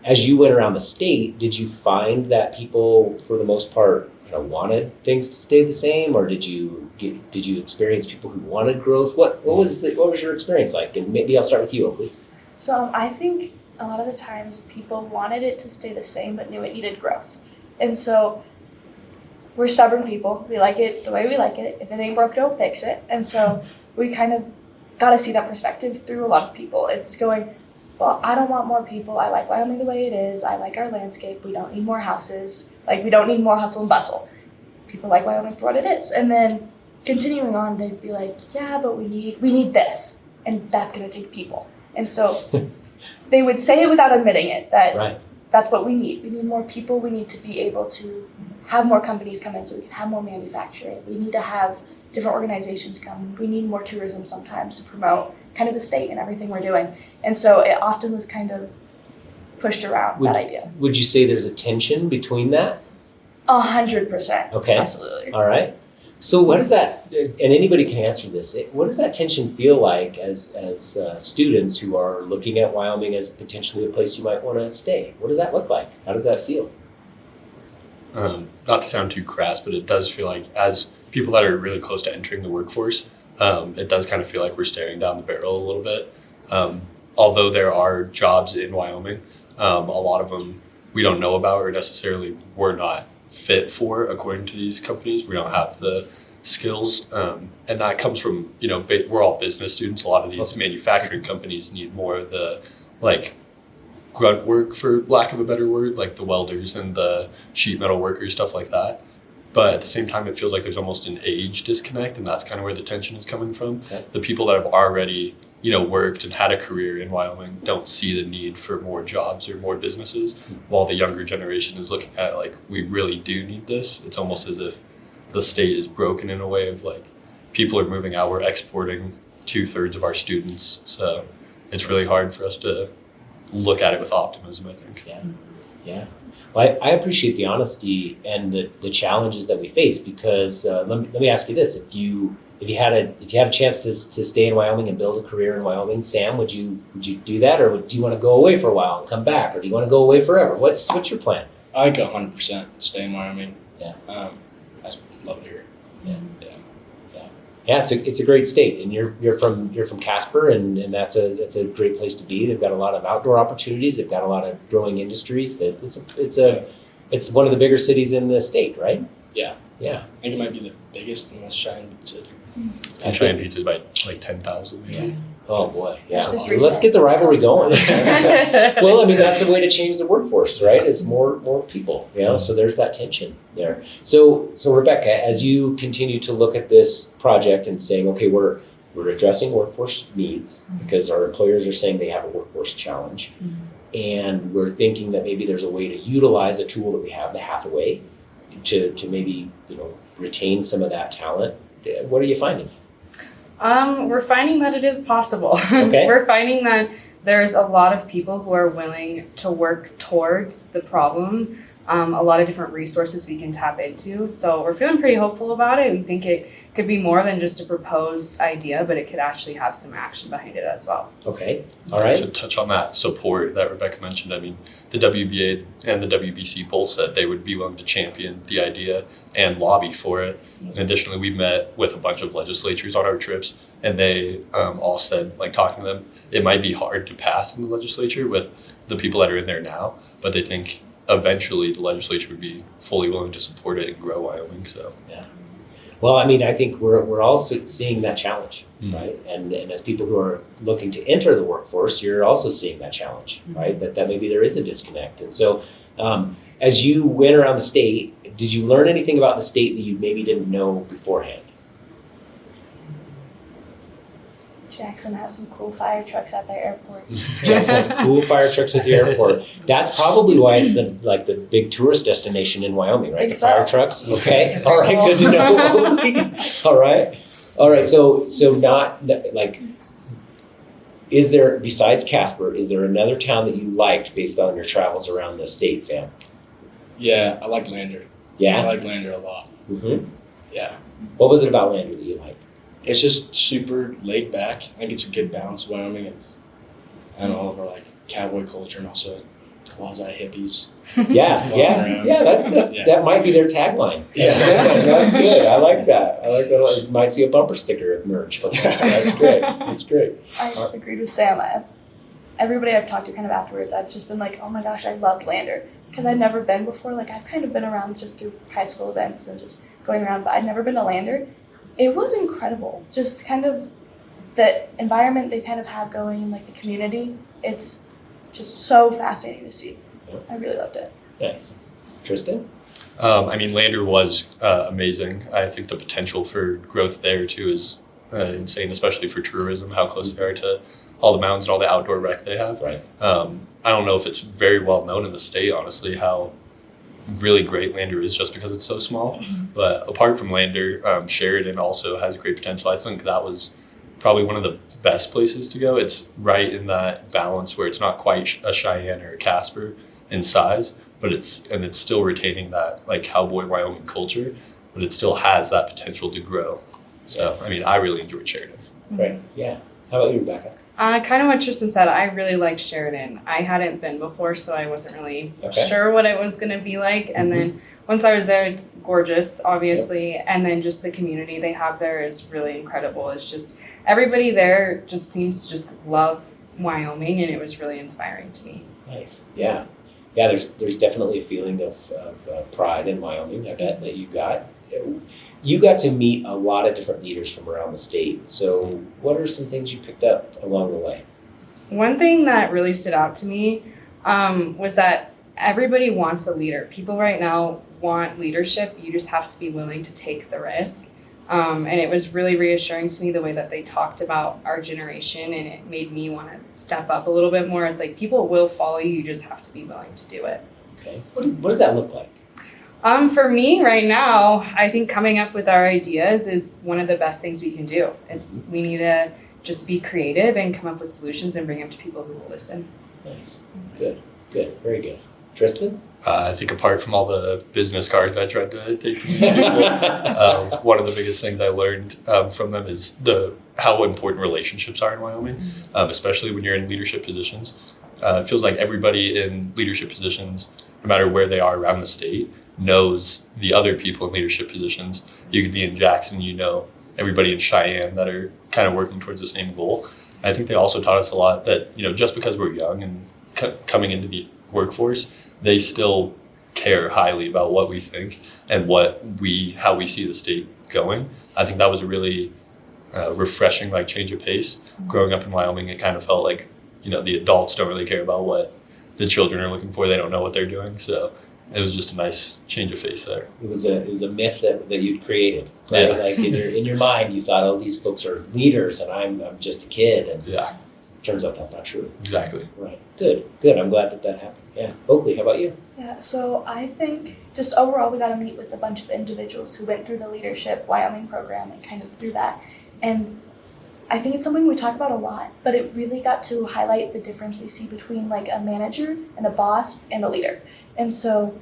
as you went around the state, did you find that people, for the most part, wanted things to stay the same, or did you experience people who wanted growth? What was your experience like? And maybe I'll start with you, Oakley. So I think a lot of the times people wanted it to stay the same but knew it needed growth. And so we're stubborn people. We like it the way we like it. If it ain't broke, don't fix it. And so we kind of got to see that perspective through a lot of people. It's going, well, I don't want more people. I like Wyoming the way it is. I like our landscape. We don't need more houses. We don't need more hustle and bustle. People like Wyoming for what it is. And then continuing on, they'd be like, yeah, but we need this. And that's going to take people. And so they would say it without admitting it, that right. That's what we need. We need more people. We need to be able to have more companies come in so we can have more manufacturing. We need to have different organizations come. We need more tourism sometimes to promote kind of the state and everything we're doing. And so it often was kind of pushed around, that idea. Would you say there's a tension between that? 100%. Okay. Absolutely. All right. So what does that, and anybody can answer this, what does that tension feel like as students who are looking at Wyoming as potentially a place you might want to stay? What does that look like? How does that feel? Not to sound too crass, but it does feel like as people that are really close to entering the workforce, it does kind of feel like we're staring down the barrel a little bit. Although there are jobs in Wyoming, a lot of them we don't know about or necessarily we're not fit for according to these companies. We don't have the skills, and that comes from, we're all business students. A lot of these manufacturing companies need more of the grunt work, for lack of a better word, like the welders and the sheet metal workers, stuff like that. But at the same time, it feels like there's almost an age disconnect, and that's kind of where the tension is coming from. Okay. The people that have already, worked and had a career in Wyoming don't see the need for more jobs or more businesses, while the younger generation is looking at it like, we really do need this. It's almost as if the state is broken in a way of like, people are moving out, we're exporting 2/3 of our students. So it's really hard for us to look at it with optimism, I think. Yeah. Well, I appreciate the honesty and the challenges that we face, because let me ask you this: if you had a chance to stay in Wyoming and build a career in Wyoming, Sam, would you do that, or do you want to go away for a while and come back, or do you want to go away forever? What's your plan? I like 100% stay in Wyoming. Yeah. I just love it here. Yeah, it's a great state, and you're from Casper, and that's a great place to be. They've got a lot of outdoor opportunities. They've got a lot of growing industries. That it's one of the bigger cities in the state, right? Yeah. Yeah. I think it might be the biggest and most Cheyenne city. And Cheyenne Pizza is by like 10,000. Yeah. Oh boy, yeah. It's just Let's get the rivalry going. Well, I mean, that's a way to change the workforce, right? It's more people, so there's that tension there. So Rebecca, as you continue to look at this project and saying, okay, we're addressing workforce needs because our employers are saying they have a workforce challenge, and we're thinking that maybe there's a way to utilize a tool that we have, the Hathaway, to maybe retain some of that talent. What are you finding? We're finding that it is possible. Okay. We're finding that there's a lot of people who are willing to work towards the problem. A lot of different resources we can tap into. So we're feeling pretty hopeful about it. We think it could be more than just a proposed idea, but it could actually have some action behind it as well. Okay. All right. To touch on that support that Rebecca mentioned, I mean, the WBA and the WBC both said they would be willing to champion the idea and lobby for it. And additionally, we met with a bunch of legislatures on our trips, and they all said, like talking to them, it might be hard to pass in the legislature with the people that are in there now, but they think eventually the legislature would be fully willing to support it and grow Wyoming. So yeah. Well, I mean, I think we're also seeing that challenge, right? And as people who are looking to enter the workforce, you're also seeing that challenge, right? That maybe there is a disconnect. And so as you went around the state, did you learn anything about the state that you maybe didn't know beforehand? Jackson has some cool fire trucks at their airport. Jackson has cool fire trucks at the airport. That's probably why it's the big tourist destination in Wyoming, right? The fire trucks. Okay. All right. Good to know. All right. So not like, is there, besides Casper, is there another town that you liked based on your travels around the state, Sam? Yeah, I like Lander. Yeah. I like Lander a lot. Mm-hmm. Yeah. What was it about Lander that you liked? It's just super laid back. I think it's a good balance of Wyoming and all of our like cowboy culture and also quasi hippies. Yeah. That might be their tagline. Yeah, that's good. I like that. You might see a bumper sticker emerge from that. That's great. That's great. I agreed with Sam. Everybody I've talked to kind of afterwards, I've just been like, oh my gosh, I loved Lander. Because I'd never been before. Like, I've kind of been around just through high school events and just going around, but I'd never been to Lander. It was incredible. Just kind of the environment they kind of have going in like the community. It's just so fascinating to see. I really loved it. Nice. Tristan? I mean, Lander was amazing. I think the potential for growth there too is insane, especially for tourism, how close they are to all the mountains and all the outdoor rec they have. Right. I don't know if it's very well known in the state, honestly, how really great Lander is just because it's so small. But apart from Lander, Sheridan also has great potential. I think that was probably one of the best places to go. It's right in that balance where it's not quite a Cheyenne or a Casper in size, but it's still retaining that like cowboy Wyoming culture, but it still has that potential to grow. So, I mean, I really enjoyed Sheridan. Right. Yeah. How about you, Rebecca? Kind of what Tristan said, I really liked Sheridan. I hadn't been before, so I wasn't really sure what it was going to be like. And then once I was there, it's gorgeous, obviously. And then just the community they have there is really incredible. It's just, everybody there just seems to just love Wyoming, and it was really inspiring to me. Nice. Yeah. Yeah, there's definitely a feeling of pride in Wyoming, I bet, that you got. You got to meet a lot of different leaders from around the state. So what are some things you picked up along the way? One thing that really stood out to me was that everybody wants a leader. People right now want leadership. You just have to be willing to take the risk. And it was really reassuring to me the way that they talked about our generation, and it made me want to step up a little bit more. It's like people will follow you, you just have to be willing to do it. Okay. What does that look like? For me right now, I think coming up with our ideas is one of the best things we can do. We need to just be creative and come up with solutions and bring them to people who will listen. Nice. Good. Very good. Tristan? I think apart from all the business cards I tried to take from these people, one of the biggest things I learned from them is how important relationships are in Wyoming, especially when you're in leadership positions. It feels like everybody in leadership positions, no matter where they are around the state, knows the other people in leadership positions. You could be in Jackson, you know everybody in Cheyenne that are kind of working towards the same goal. I think they also taught us a lot that, just because we're young and coming into the workforce, they still care highly about what we think and how we see the state going. I think that was a really refreshing change of pace. Growing up in Wyoming, it kind of felt like, the adults don't really care about what the children are looking for. They don't know what they're doing. So it was just a nice change of face there. It was a myth that you'd created, right? Yeah. Like in your mind, you thought, oh, these folks are leaders, and I'm just a kid. And yeah, it turns out that's not true. Exactly. Right. Good. I'm glad that happened. Yeah. Oakley, how about you? Yeah, so I think just overall we got to meet with a bunch of individuals who went through the Leadership Wyoming program and kind of through that. And I think it's something we talk about a lot, but it really got to highlight the difference we see between a manager and a boss and a leader. And so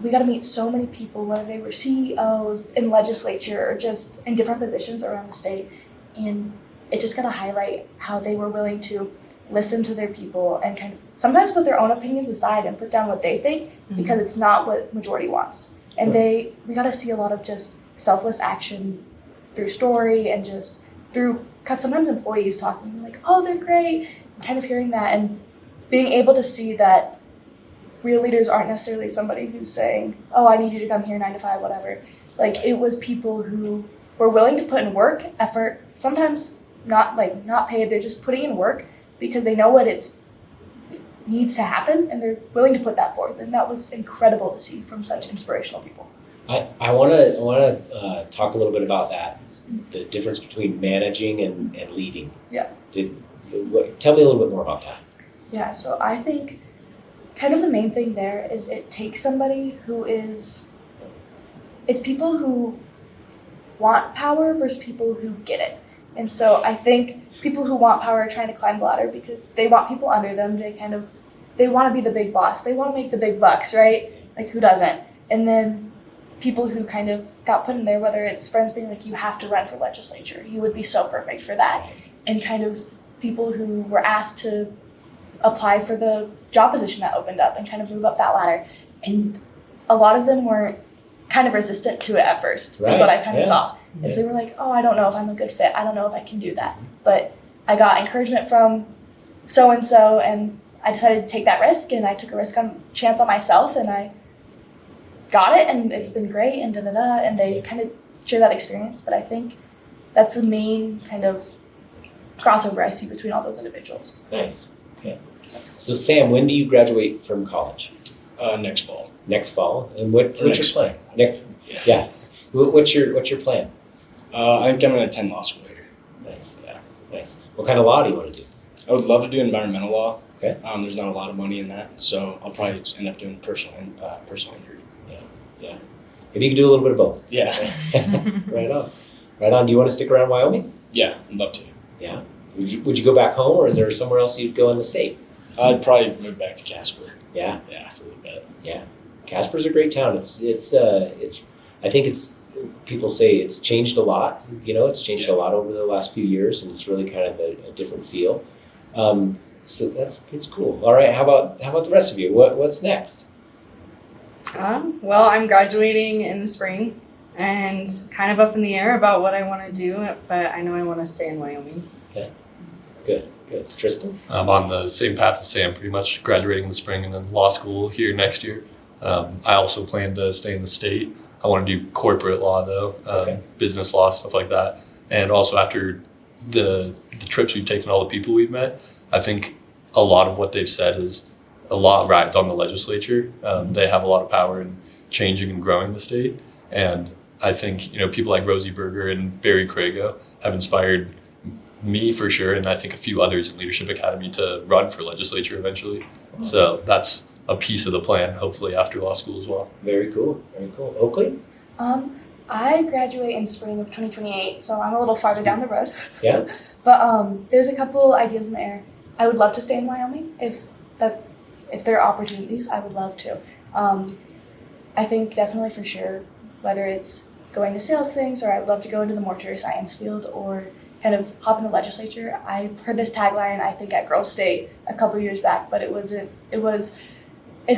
we got to meet so many people, whether they were CEOs in legislature or just in different positions around the state. And it just got to highlight how they were willing to listen to their people and kind of sometimes put their own opinions aside and put down what they think because it's not what majority wants. And we got to see a lot of just selfless action through story and just through, because sometimes employees talking like, oh, they're great, and kind of hearing that and being able to see that real leaders aren't necessarily somebody who's saying, oh, I need you to come here 9 to 5, whatever. It was people who were willing to put in work, effort, sometimes not paid, they're just putting in work because they know what needs to happen and they're willing to put that forth. And that was incredible to see from such inspirational people. I want to talk a little bit about that, the difference between managing and leading. Yeah. Tell me a little bit more about that. Yeah, so I think kind of the main thing there is it takes somebody it's people who want power versus people who get it. And so I think people who want power are trying to climb the ladder because they want people under them. They want to be the big boss. They want to make the big bucks, right? Who doesn't? And then people who kind of got put in there, whether it's friends being like, you have to run for legislature. You would be so perfect for that. And kind of people who were asked to apply for the job position that opened up and kind of move up that ladder. And a lot of them were kind of resistant to it at first, is what I kind of saw. Is they were like, oh, I don't know if I'm a good fit. I don't know if I can do that. But I got encouragement from so-and-so, and I decided to take that risk, and I took a chance on myself, and I got it, and it's been great, and da-da-da, and they kind of share that experience. But I think that's the main kind of crossover I see between all those individuals. Nice. Okay. So Sam, when do you graduate from college? Next fall. Next fall. And what's your plan? Yeah. What's your plan? I think I'm going to attend law school later. Nice. Yeah. Nice. What kind of law do you want to do? I would love to do environmental law. Okay. There's not a lot of money in that, so I'll probably just end up doing personal injury. Yeah. Maybe you can do a little bit of both. Yeah. Right on. Do you want to stick around Wyoming? Yeah, I'd love to. Yeah. Would you go back home, or is there somewhere else you'd go in the state? I'd probably move back to Casper. Yeah. Yeah, for a little bit. Yeah. Casper's a great town. I think people say it's changed a lot. It's changed a lot over the last few years, and it's really kind of a different feel. So that's cool. All right. How about the rest of you? What's next? Well, I'm graduating in the spring and kind of up in the air about what I want to do, but I know I want to stay in Wyoming. Okay. Good. Tristan? I'm on the same path as Sam, pretty much graduating in the spring and then law school here next year. I also plan to stay in the state. I want to do corporate law though, business law, stuff like that. And also after the trips we've taken, all the people we've met, I think a lot of what they've said is a lot rides on the legislature. They have a lot of power in changing and growing the state. And I think, people like Rosie Berger and Barry Crago have inspired me for sure, and I think a few others in Leadership Academy to run for legislature eventually. So that's a piece of the plan, hopefully after law school as well. Very cool. Oakley? I graduate in spring of 2028, so I'm a little farther down the road. Yeah. But there's a couple ideas in the air. I would love to stay in Wyoming if there are opportunities. I would love to. I think definitely for sure, whether it's going to sales things or I would love to go into the mortuary science field or kind of hop in the legislature. I heard this tagline, I think, at Girls State a couple years back, but it's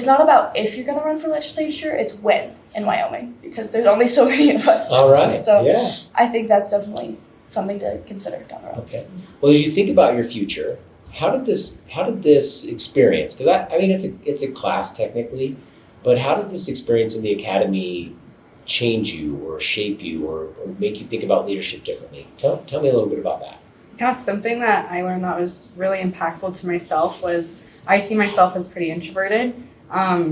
not about if you're going to run for legislature, it's when in Wyoming, because there's only so many of us. All right. So yeah. I think that's definitely something to consider down the road. Okay. Well, as you think about your future, how did this experience, because I mean, it's a class technically, but how did this experience in the academy change you or shape you or make you think about leadership differently? Tell me a little bit about that. Yeah, something that I learned that was really impactful to myself was I see myself as pretty introverted.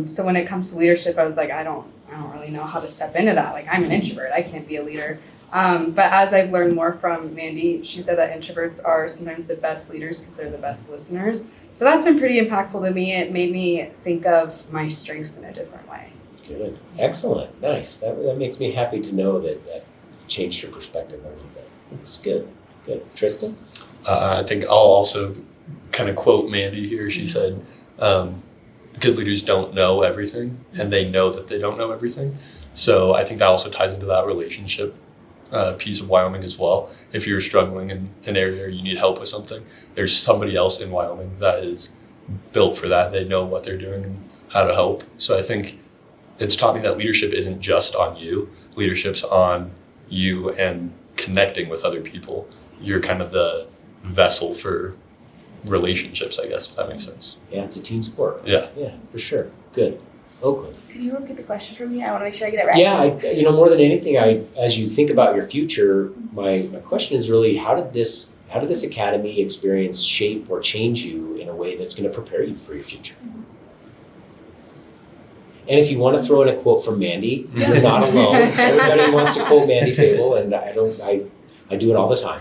So when it comes to leadership, I was like, I don't really know how to step into that. Like, I'm an introvert, I can't be a leader. But as I've learned more from Mandy, she said that introverts are sometimes the best leaders because they're the best listeners. So that's been pretty impactful to me. It made me think of my strengths in a different way. Good. Excellent. Nice. That makes me happy to know that changed your perspective a little bit. It's good. Good. Tristan? I think I'll also kind of quote Mandy here. She said, good leaders don't know everything, and they know that they don't know everything. So I think that also ties into that relationship piece of Wyoming as well. If you're struggling in an area or you need help with something, there's somebody else in Wyoming that is built for that. They know what they're doing and how to help. So I think it's taught me that leadership isn't just on you. Leadership's on you and connecting with other people. You're kind of the vessel for relationships, I guess, if that makes sense. Yeah, it's a team sport. Yeah. Yeah, for sure. Good. Oakland. Could you repeat the question for me? I want to make sure I get it right. Yeah, more than anything, as you think about your future, my question is really how did this academy experience shape or change you in a way that's going to prepare you for your future? Mm-hmm. And if you want to throw in a quote from Mandy, you're not alone. Everybody wants to quote Mandy Fable, and I do it all the time.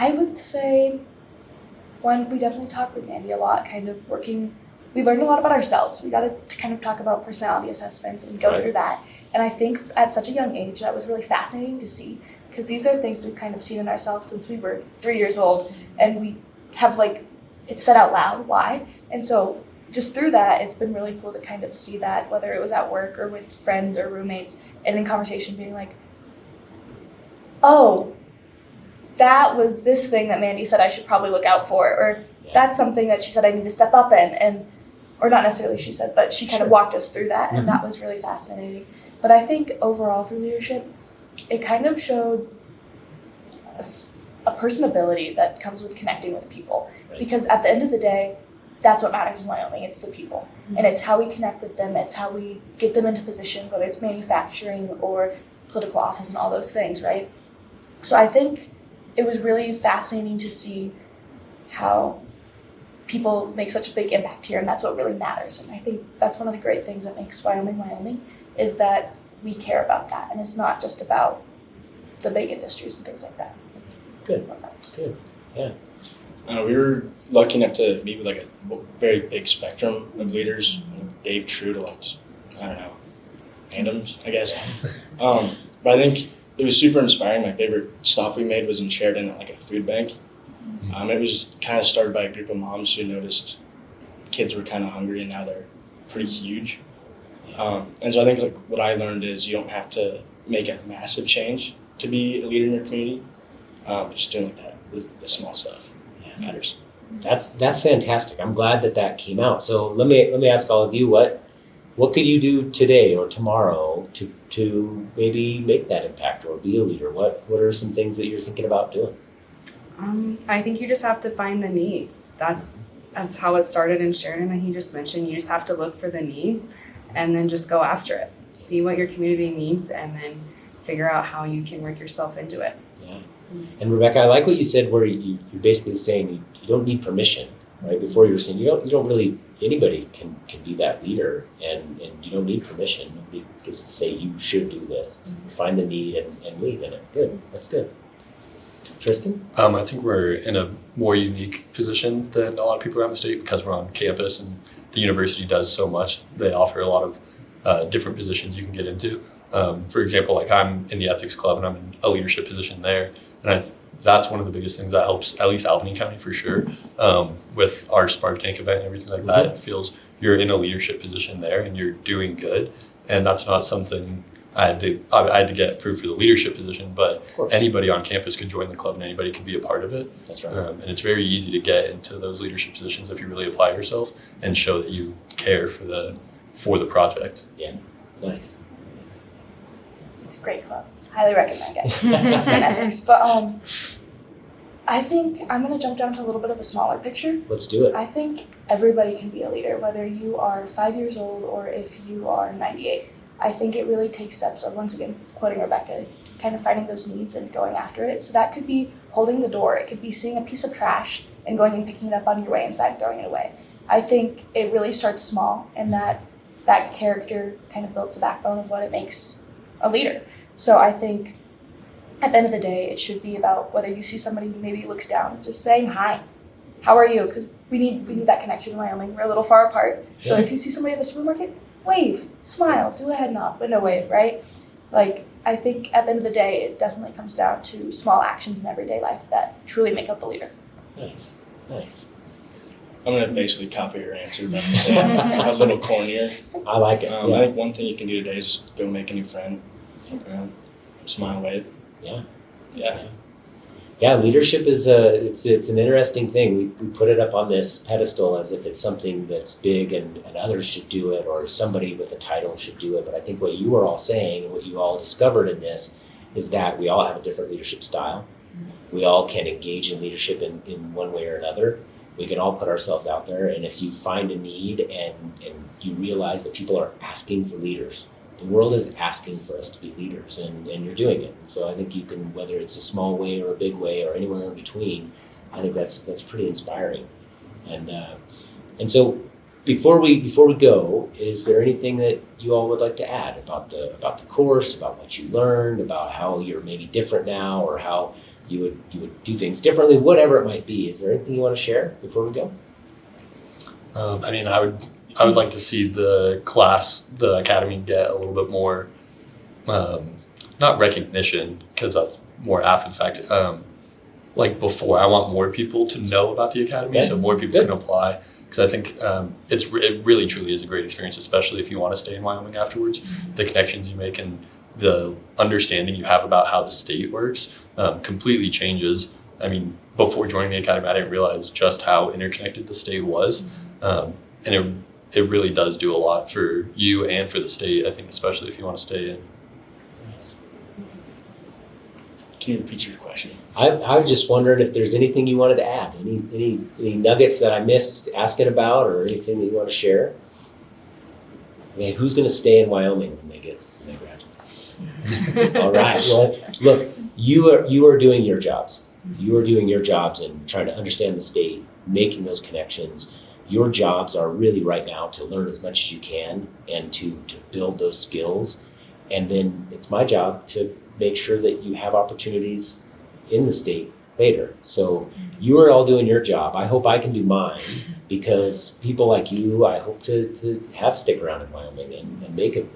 I would say, one, we definitely talked with Mandy a lot, kind of working. We learned a lot about ourselves. We got to kind of talk about personality assessments and go through that. And I think at such a young age, that was really fascinating to see, because these are things we've kind of seen in ourselves since we were 3 years old, and we have it's said out loud why. And so just through that, it's been really cool to kind of see that, whether it was at work or with friends or roommates, and in conversation being like, oh, that was this thing that Mandy said I should probably look out for, or that's something that she said I need to step up in, or not necessarily she said, but she kind of walked us through that, and that was really fascinating. But I think overall through leadership, it kind of showed a personability that comes with connecting with people, because at the end of the day, that's what matters in Wyoming. It's the people, and it's how we connect with them. It's how we get them into position, whether it's manufacturing or political office and all those things, right? So I think it was really fascinating to see how people make such a big impact here, and that's what really matters. And I think that's one of the great things that makes Wyoming, is that we care about that, and it's not just about the big industries and things like that. Good. Good. Yeah. We were lucky enough to meet with a very big spectrum of leaders, Dave True to randoms, I guess. But I think it was super inspiring. My favorite stop we made was in Sheridan at a food bank. It was kind of started by a group of moms who noticed kids were kind of hungry, and now they're pretty huge. And so I think what I learned is you don't have to make a massive change to be a leader in your community. Just doing the small stuff matters. That's fantastic. I'm glad that came out. So let me ask all of you, what could you do today or tomorrow to maybe make that impact or be a leader? What are some things that you're thinking about doing? I think you just have to find the needs. That's how it started in Sheridan that he just mentioned. You just have to look for the needs and then just go after it. See what your community needs and then figure out how you can work yourself into it. Yeah. And Rebecca, I like what you said where you're basically saying you don't need permission, right? Before you were saying you don't really, anybody can be that leader, and you don't need permission. Nobody gets to say you should do this. Find the need and lead in it. Good, that's good. Tristan? I think we're in a more unique position than a lot of people around the state because we're on campus and the university does so much. They offer a lot of different positions you can get into. For example, like I'm in the ethics club and I'm in a leadership position there. And that's one of the biggest things that helps, at least Albany County for sure, with our Spark Tank event and everything like that. It feels you're in a leadership position there and you're doing good. And that's not something I had to get approved for the leadership position, but anybody on campus could join the club and anybody could be a part of it. That's right. And it's very easy to get into those leadership positions if you really apply yourself and show that you care for the project. Yeah, nice. It's a great club. Highly recommend it. In ethics. But I think I'm going to jump down to a little bit of a smaller picture. Let's do it. I think everybody can be a leader, whether you are 5 years old or if you are 98. I think it really takes steps of, once again, quoting Rebecca, kind of finding those needs and going after it. So that could be holding the door. It could be seeing a piece of trash and going and picking it up on your way inside and throwing it away. I think it really starts small, and that character kind of builds the backbone of what it makes a leader. So I think at the end of the day, it should be about whether you see somebody who maybe looks down, just saying hi. How are you? Because we need that connection in Wyoming. We're a little far apart. So if you see somebody at the supermarket, wave, smile, do a head nod, but no wave, right? Like, I think at the end of the day, it definitely comes down to small actions in everyday life that truly make up a leader. Nice. I'm going to basically copy your answer, but say a little cornier. I like it. I think one thing you can do today is just go make a new friend. Smile, wave. Yeah, leadership is it's an interesting thing. We put it up on this pedestal as if it's something that's big and others should do it, or somebody with a title should do it. But I think what you were all saying and what you all discovered in this is that we all have a different leadership style. We all can engage in leadership in one way or another. We can all put ourselves out there, and if you find a need and you realize that people are asking for leaders, the world is asking for us to be leaders, and you're doing it. So I think you can, whether it's a small way or a big way or anywhere in between, I think that's pretty inspiring. And so before we go, is there anything that you all would like to add about the course, about what you learned, about how you're maybe different now, or how you would do things differently, whatever it might be? Is there anything you want to share before we go? I would like to see the academy get a little bit more, not recognition, because that's more after the fact. Like before, I want more people to know about the academy, so more people can apply. Because I think it really truly is a great experience, especially if you want to stay in Wyoming afterwards. The connections you make and the understanding you have about how the state works completely changes. I mean, before joining the academy, I didn't realize just how interconnected the state was, and it really does do a lot for you and for the state, I think, especially if you want to stay in. Can you repeat your question? I was just wondering if there's anything you wanted to add, any nuggets that I missed asking about, or anything that you want to share? I mean, who's going to stay in Wyoming when they graduate? All right. Well, look, you are doing your jobs. You are doing your jobs and trying to understand the state, making those connections. Your jobs are really right now to learn as much as you can and to build those skills. And then it's my job to make sure that you have opportunities in the state later. So you are all doing your job. I hope I can do mine, because people like you, I hope to have stick around in Wyoming and make a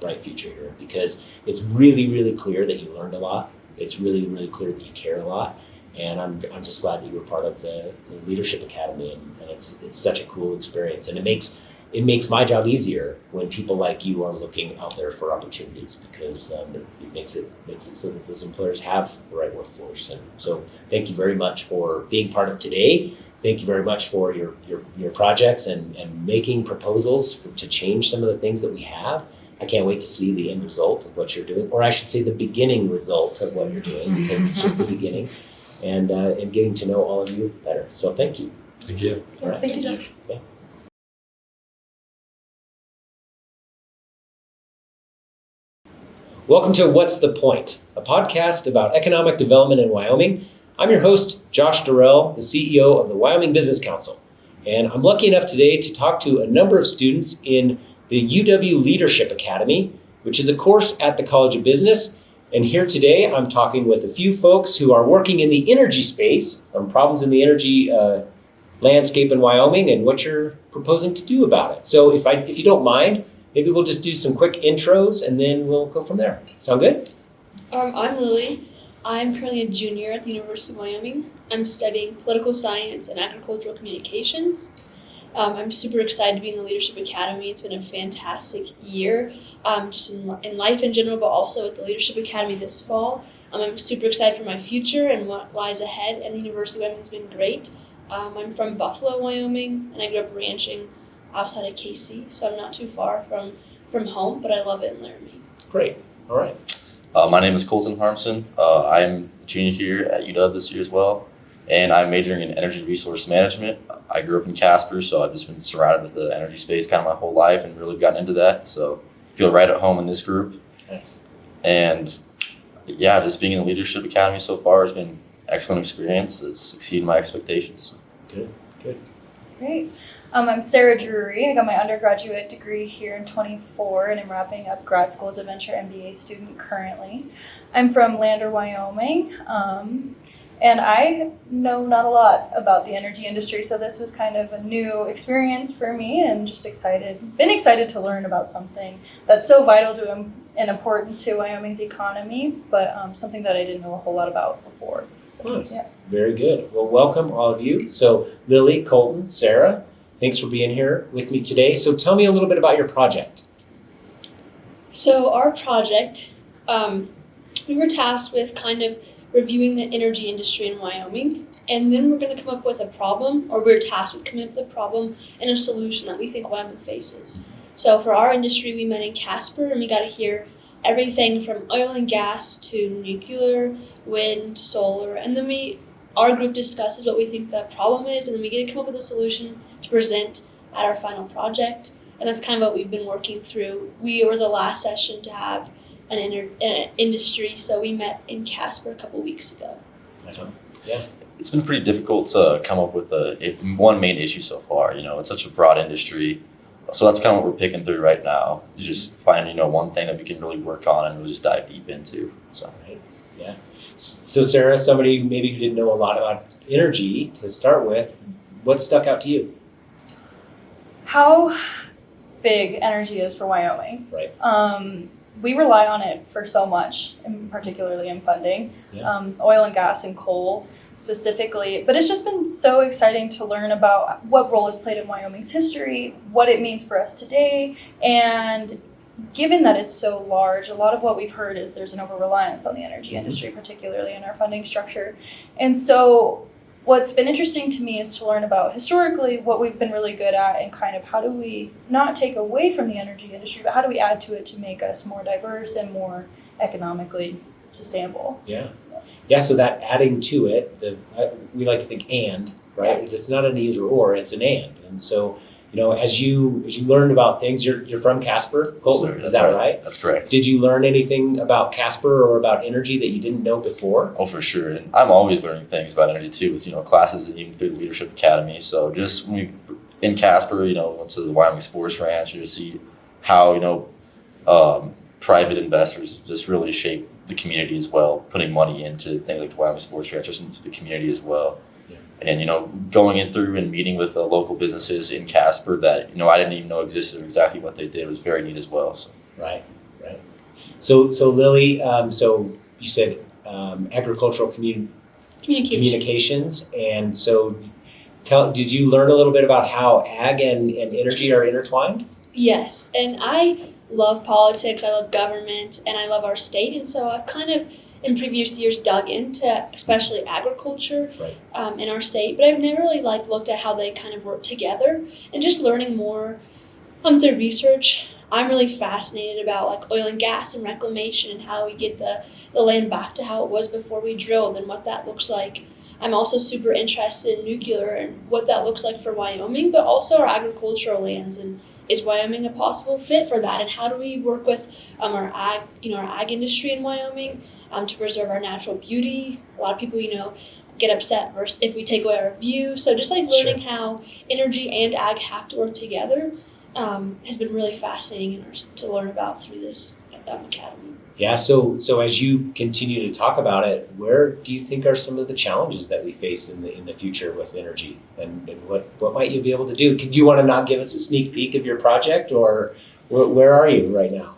bright future here, because it's really, really clear that you learned a lot. It's really, really clear that you care a lot. And I'm just glad that you were part of the Leadership Academy, and it's such a cool experience. And it makes my job easier when people like you are looking out there for opportunities, because it makes it so that those employers have the right workforce. And so thank you very much for being part of today. Thank you very much for your projects and making proposals to change some of the things that we have. I can't wait to see the end result of what you're doing, or I should say the beginning result of what you're doing, because it's just the beginning. And getting to know all of you better. So thank you. Thank you. Yeah, right. Thank you, Josh. Okay. Welcome to What's the Point, a podcast about economic development in Wyoming. I'm your host, Josh Durrell, the CEO of the Wyoming Business Council. And I'm lucky enough today to talk to a number of students in the UW Leadership Academy, which is a course at the College of Business. And here today, I'm talking with a few folks who are working in the energy space on problems in the energy landscape in Wyoming and what you're proposing to do about it. So if you don't mind, maybe we'll just do some quick intros and then we'll go from there. Sound good? I'm Lily. I'm currently a junior at the University of Wyoming. I'm studying political science and agricultural communications. I'm super excited to be in the Leadership Academy. It's been a fantastic year, just in life in general, but also at the Leadership Academy this fall. I'm super excited for my future and what lies ahead, and the University of Wyoming has been great. I'm from Buffalo, Wyoming, and I grew up ranching outside of KC, so I'm not too far from home, but I love it in Laramie. Great. All right. My name is Colton Harmson. I'm a junior here at UW this year as well, and I'm majoring in energy resource management. I grew up in Casper, so I've just been surrounded with the energy space kind of my whole life and really gotten into that. So I feel right at home in this group. Nice. And yeah, just being in the Leadership Academy so far has been an excellent experience. It's exceeded my expectations. Good. Great. I'm Sarah Drury. I got my undergraduate degree here in 24, and I'm wrapping up grad school as a venture MBA student currently. I'm from Lander, Wyoming, and I know not a lot about the energy industry, so this was kind of a new experience for me, and just been excited to learn about something that's so vital to and important to Wyoming's economy, but something that I didn't know a whole lot about before. So, nice. Yeah. Very good. Well, welcome all of you. So Lily, Colton, Sarah, thanks for being here with me today. So tell me a little bit about your project. So our project, we were tasked with kind of reviewing the energy industry in Wyoming, and then we're going to come up with a problem, or we're tasked with coming up with a problem and a solution that we think Wyoming faces. So for our industry, we met in Casper, and we got to hear everything from oil and gas to nuclear, wind, solar, and then our group discusses what we think the problem is, and then we get to come up with a solution to present at our final project. And that's kind of what we've been working through. We were the last session to have an industry, so we met in Casper a couple weeks ago. Yeah. It's been pretty difficult to come up with one main issue so far. It's such a broad industry. So that's kind of what we're picking through right now. Is just finding, one thing that we can really work on and we'll just dive deep into. So. Right. Yeah. So Sarah, somebody maybe who didn't know a lot about energy to start with, what stuck out to you? How big energy is for Wyoming. Right. We rely on it for so much, and particularly in funding, oil and gas and coal specifically. But it's just been so exciting to learn about what role it's played in Wyoming's history, what it means for us today, and given that it's so large, a lot of what we've heard is there's an over-reliance on the energy industry, particularly in our funding structure. And so what's been interesting to me is to learn about historically what we've been really good at and kind of how do we not take away from the energy industry, but how do we add to it to make us more diverse and more economically sustainable. Yeah, so that adding to it, we like to think and, right? It's not an either or, it's an and so, as you learn about things, you're from Casper, Colton, is that right? That's correct. Did you learn anything about Casper or about energy that you didn't know before? Oh, for sure. And I'm always learning things about energy too, with classes and even through the Leadership Academy. So just when we in Casper, went to the Wyoming Sports Ranch, you see how private investors just really shape the community as well, putting money into things like the Wyoming Sports Ranch, just into the community as well. And, going in through and meeting with local businesses in Casper that, I didn't even know existed or exactly what they did was very neat as well. So. Right. So Lily, so you said agricultural communications. And so did you learn a little bit about how ag and energy are intertwined? Yes, and I love politics, I love government, and I love our state. And so I've kind of in previous years dug into especially agriculture in our state, but I've never really looked at how they kind of work together. And just learning more through research, I'm really fascinated about oil and gas and reclamation and how we get the land back to how it was before we drilled and what that looks like. I'm also super interested in nuclear and what that looks like for Wyoming, but also our agricultural lands, and is Wyoming a possible fit for that? And how do we work with our ag industry in Wyoming to preserve our natural beauty? A lot of people, get upset versus if we take away our view. So just like learning how energy and ag have to work together has been really fascinating to learn about through this academy. Yeah, so as you continue to talk about it, where do you think are some of the challenges that we face in the future with energy, and what might you be able to do? Do you want to not give us a sneak peek of your project, or where are you right now?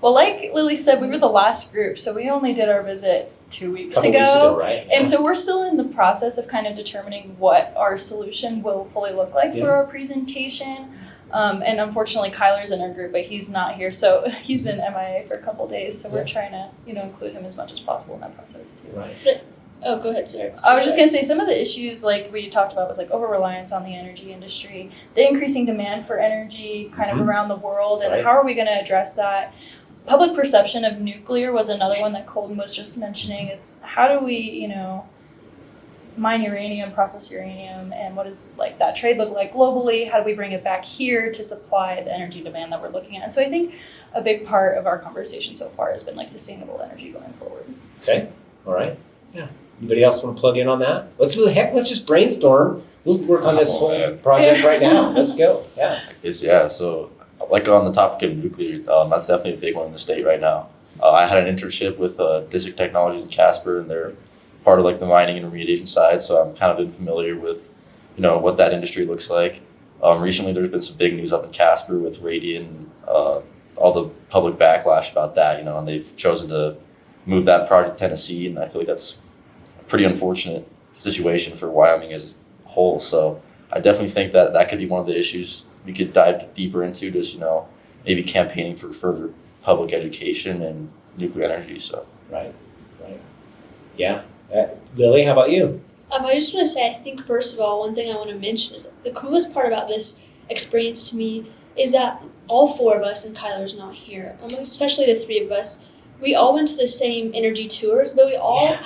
Well, like Lily said, we were the last group, so we only did our visit 2 weeks Couple ago. weeks ago, right? And so we're still in the process of kind of determining what our solution will fully look like for our presentation. And unfortunately, Kyler's in our group, but he's not here, so he's been MIA for a couple days. So we're trying to, include him as much as possible in that process too. Right. Oh, go ahead, Sarah. I was just gonna say some of the issues like we talked about was like over reliance on the energy industry, the increasing demand for energy kind of around the world, and how are we gonna address that? Public perception of nuclear was another one that Colton was just mentioning. Is how do we, mine uranium, process uranium, and what does like that trade look like globally? How do we bring it back here to supply the energy demand that we're looking at? And so I think a big part of our conversation so far has been like sustainable energy going forward. Okay, all right, yeah. Anybody else want to plug in on that? Let's just brainstorm. We'll work on this whole project right now. Let's go. Yeah. So like on the topic of nuclear, that's definitely a big one in the state right now. I had an internship with District Technologies in Casper, and they're part of like the mining and remediation side, so I'm kind of been familiar with, what that industry looks like. Recently, there's been some big news up in Casper with Radiant, all the public backlash about that, and they've chosen to move that project to Tennessee, and I feel like that's a pretty unfortunate situation for Wyoming as a whole. So I definitely think that that could be one of the issues we could dive deeper into, just, maybe campaigning for further public education and nuclear energy. So right. Yeah. Lily, how about you? I just want to say, I think first of all, one thing I want to mention is that the coolest part about this experience to me is that all four of us, and Kyler's not here, especially the three of us, we all went to the same energy tours, but we all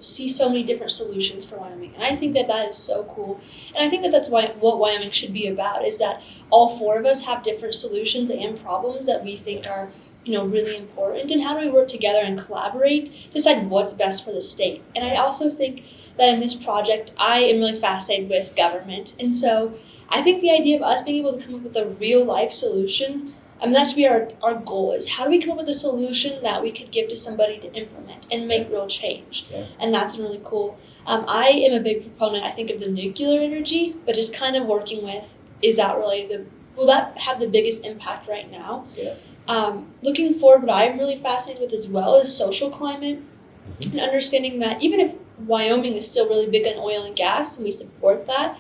see so many different solutions for Wyoming. And I think that is so cool. And I think that's what Wyoming should be about, is that all four of us have different solutions and problems that we think are really important, and how do we work together and collaborate to decide what's best for the state. And I also think that in this project, I am really fascinated with government, and so I think the idea of us being able to come up with a real life solution, that should be our goal, is how do we come up with a solution that we could give to somebody to implement and make real change. And that's really cool. I am a big proponent, I think, of the nuclear energy, but just kind of working with, is that really will that have the biggest impact right now? Looking forward, what I'm really fascinated with as well is social climate, and understanding that even if Wyoming is still really big on oil and gas and we support that,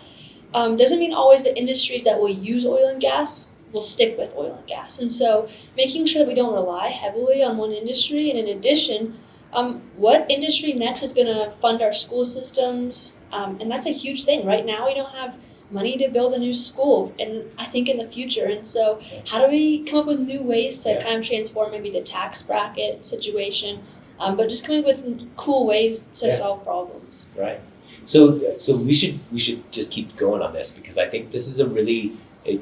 doesn't mean always the industries that will use oil and gas will stick with oil and gas. And so making sure that we don't rely heavily on one industry, and in addition, what industry next is going to fund our school systems, and that's a huge thing. Right now we don't have money to build a new school, and I think in the future. And so how do we come up with new ways to kind of transform maybe the tax bracket situation, but just coming up with cool ways to solve problems. Right. So we should just keep going on this, because I think this is a really,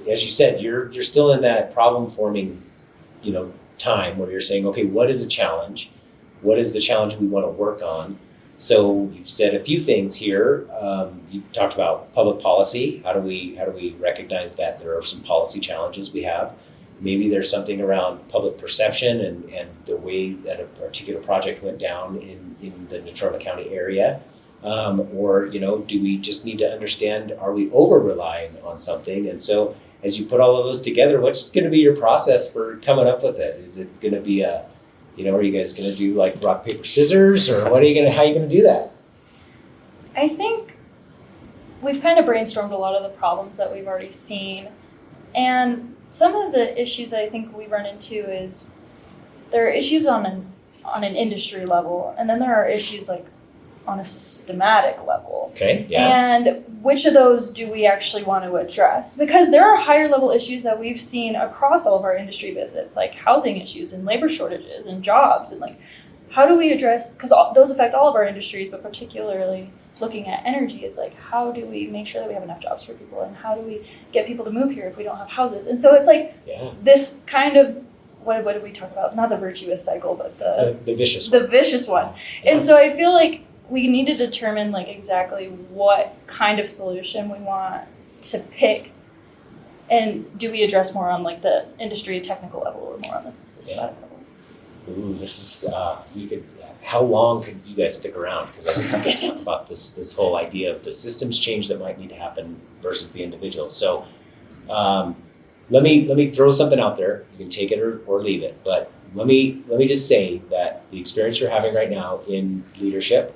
as you said, you're still in that problem forming, time where you're saying, okay, what is a challenge? What is the challenge we want to work on? So you've said a few things here. You talked about public policy. How do we recognize that there are some policy challenges we have? Maybe there's something around public perception and the way that a particular project went down in the Natrona County area. Or do we just need to understand, are we over-relying on something? And so as you put all of those together, what's going to be your process for coming up with it? Is it going to be are you guys going to do like rock, paper, scissors, or how are you going to do that? I think we've kind of brainstormed a lot of the problems that we've already seen. And some of the issues that I think we run into is there are issues on an industry level, and then there are issues like on a systematic level. Okay, yeah. And which of those do we actually want to address? Because there are higher level issues that we've seen across all of our industry visits, like housing issues and labor shortages and jobs, and like how do we address, because those affect all of our industries, but particularly looking at energy, it's like how do we make sure that we have enough jobs for people, and how do we get people to move here if we don't have houses? And so it's like this kind of, what did we talk about? Not the virtuous cycle, but the vicious one. And so I feel like we need to determine like exactly what kind of solution we want to pick. And do we address more on like the industry technical level or more on the systematic level? Ooh, this is you could. How long could you guys stick around? Because I think we can talk about this whole idea of the systems change that might need to happen versus the individuals. So let me throw something out there. You can take it or leave it. But let me just say that the experience you're having right now in leadership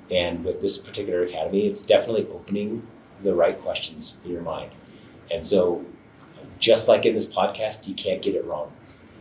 and with this particular academy, it's definitely opening the right questions in your mind. And so, just like in this podcast, you can't get it wrong.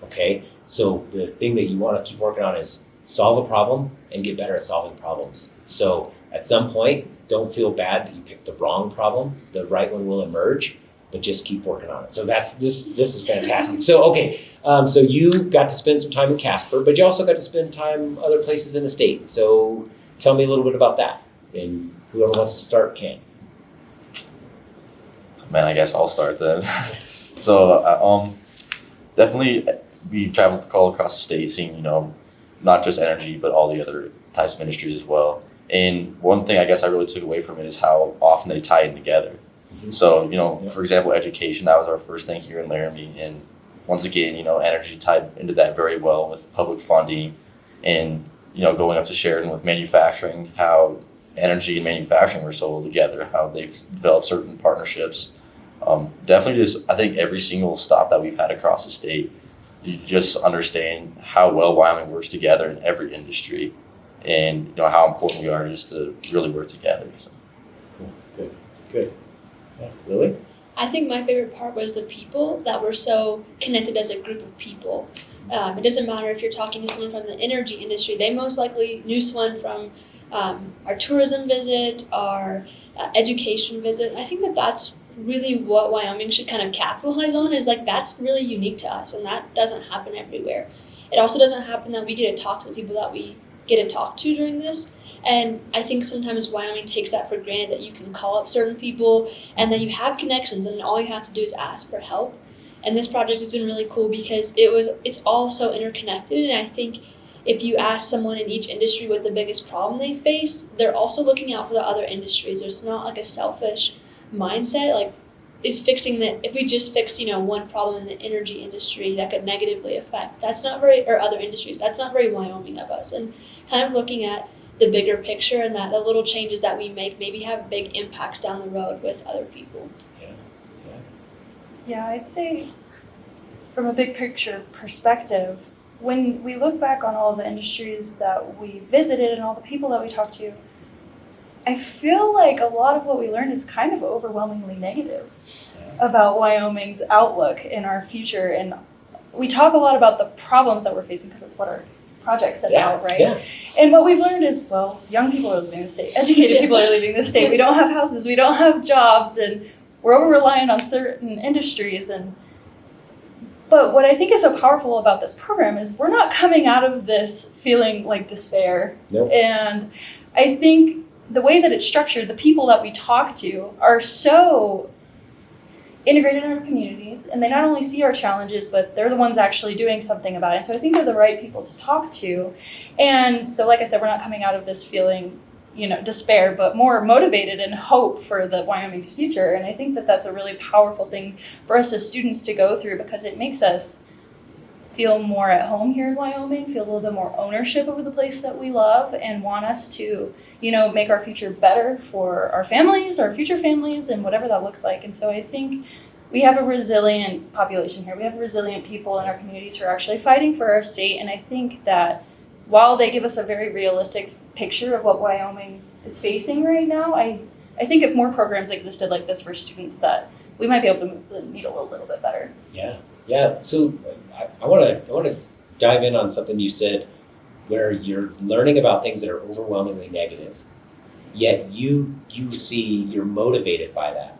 Okay? So the thing that you want to keep working on is solve a problem and get better at solving problems. So at some point, don't feel bad that you picked the wrong problem. The right one will emerge, but just keep working on it. So this is fantastic. So okay, so you got to spend some time in Casper, but you also got to spend time other places in the state. So tell me a little bit about that. And whoever wants to start can. Man, I guess I'll start then. So definitely we traveled all across the state, seeing not just energy, but all the other types of industries as well. And one thing I guess I really took away from it is how often they tie in together. Mm-hmm. So, for example, education, that was our first thing here in Laramie. And once again, energy tied into that very well with public funding and, going up to Sheridan with manufacturing, how energy and manufacturing were sold together, how they've developed certain partnerships. Definitely just, I think every single stop that we've had across the state, you just understand how well Wyoming works together in every industry and how important we are just to really work together. So. Good. Yeah. Lily? I think my favorite part was the people that were so connected as a group of people. It doesn't matter if you're talking to someone from the energy industry, they most likely knew someone from our tourism visit, our education visit. I think that's really what Wyoming should kind of capitalize on, is like that's really unique to us, and that doesn't happen everywhere. It also doesn't happen that we get to talk to the people that we get to talk to during this. And I think sometimes Wyoming takes that for granted, that you can call up certain people and that you have connections and all you have to do is ask for help. And this project has been really cool because it's all so interconnected, and I think if you ask someone in each industry what the biggest problem they face, they're also looking out for the other industries. There's not like a selfish mindset, like is fixing that. If we just fix, one problem in the energy industry that could negatively affect, or other industries, that's not very Wyoming of us. And kind of looking at the bigger picture and that the little changes that we make maybe have big impacts down the road with other people. Yeah, I'd say from a big picture perspective, when we look back on all the industries that we visited and all the people that we talked to, I feel like a lot of what we learned is kind of overwhelmingly negative about Wyoming's outlook in our future. And we talk a lot about the problems that we're facing because that's what our project set out, right? Yeah. And what we've learned is, well, young people are leaving the state, educated people are leaving the state, we don't have houses, we don't have jobs, and we're over-reliant on certain industries. But what I think is so powerful about this program is we're not coming out of this feeling like despair. Nope. And I think the way that it's structured, the people that we talk to are so integrated in our communities, and they not only see our challenges, but they're the ones actually doing something about it. So I think they're the right people to talk to. And so, like I said, we're not coming out of this feeling, despair, but more motivated and hope for the Wyoming's future. And I think that that's a really powerful thing for us as students to go through, because it makes us feel more at home here in Wyoming, feel a little bit more ownership over the place that we love, and want us to, make our future better for our families, our future families, and whatever that looks like. And so I think we have a resilient population here. We have resilient people in our communities who are actually fighting for our state. And I think that while they give us a very realistic picture of what Wyoming is facing right now, I think if more programs existed like this for students, that we might be able to move the needle a little bit better. Yeah. So I want to dive in on something you said, where you're learning about things that are overwhelmingly negative, yet you see you're motivated by that.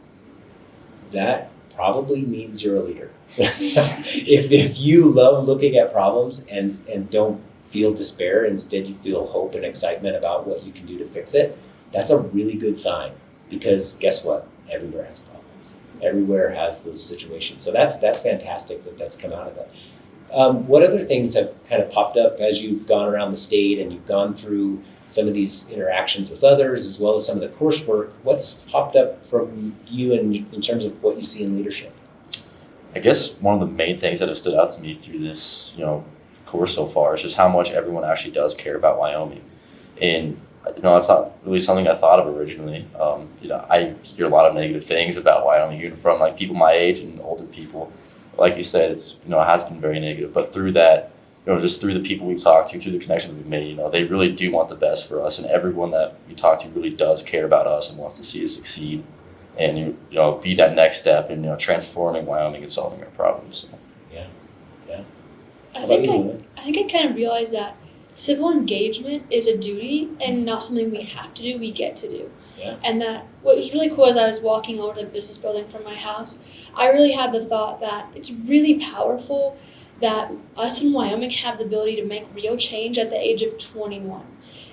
That probably means you're a leader. if you love looking at problems and don't feel despair, instead you feel hope and excitement about what you can do to fix it, that's a really good sign, because guess what? Everywhere has problems. Everywhere has those situations. So that's fantastic that's come out of it. What other things have kind of popped up as you've gone around the state and you've gone through some of these interactions with others, as well as some of the coursework, what's popped up from you in terms of what you see in leadership? I guess one of the main things that have stood out to me through this, course so far is just how much everyone actually does care about Wyoming. And it's not really something I thought of originally. I hear a lot of negative things about Wyoming, even from like people my age and older people. Like you said, it has been very negative. But through that, just through the people we've talked to, through the connections we've made, they really do want the best for us, and everyone that we talk to really does care about us and wants to see us succeed, and be that next step in transforming Wyoming and solving our problems. So. I think I kind of realized that civil engagement is a duty and not something we have to do, we get to do. Yeah. And that what was really cool as I was walking over to the business building from my house, I really had the thought that it's really powerful that us in Wyoming have the ability to make real change at the age of 21.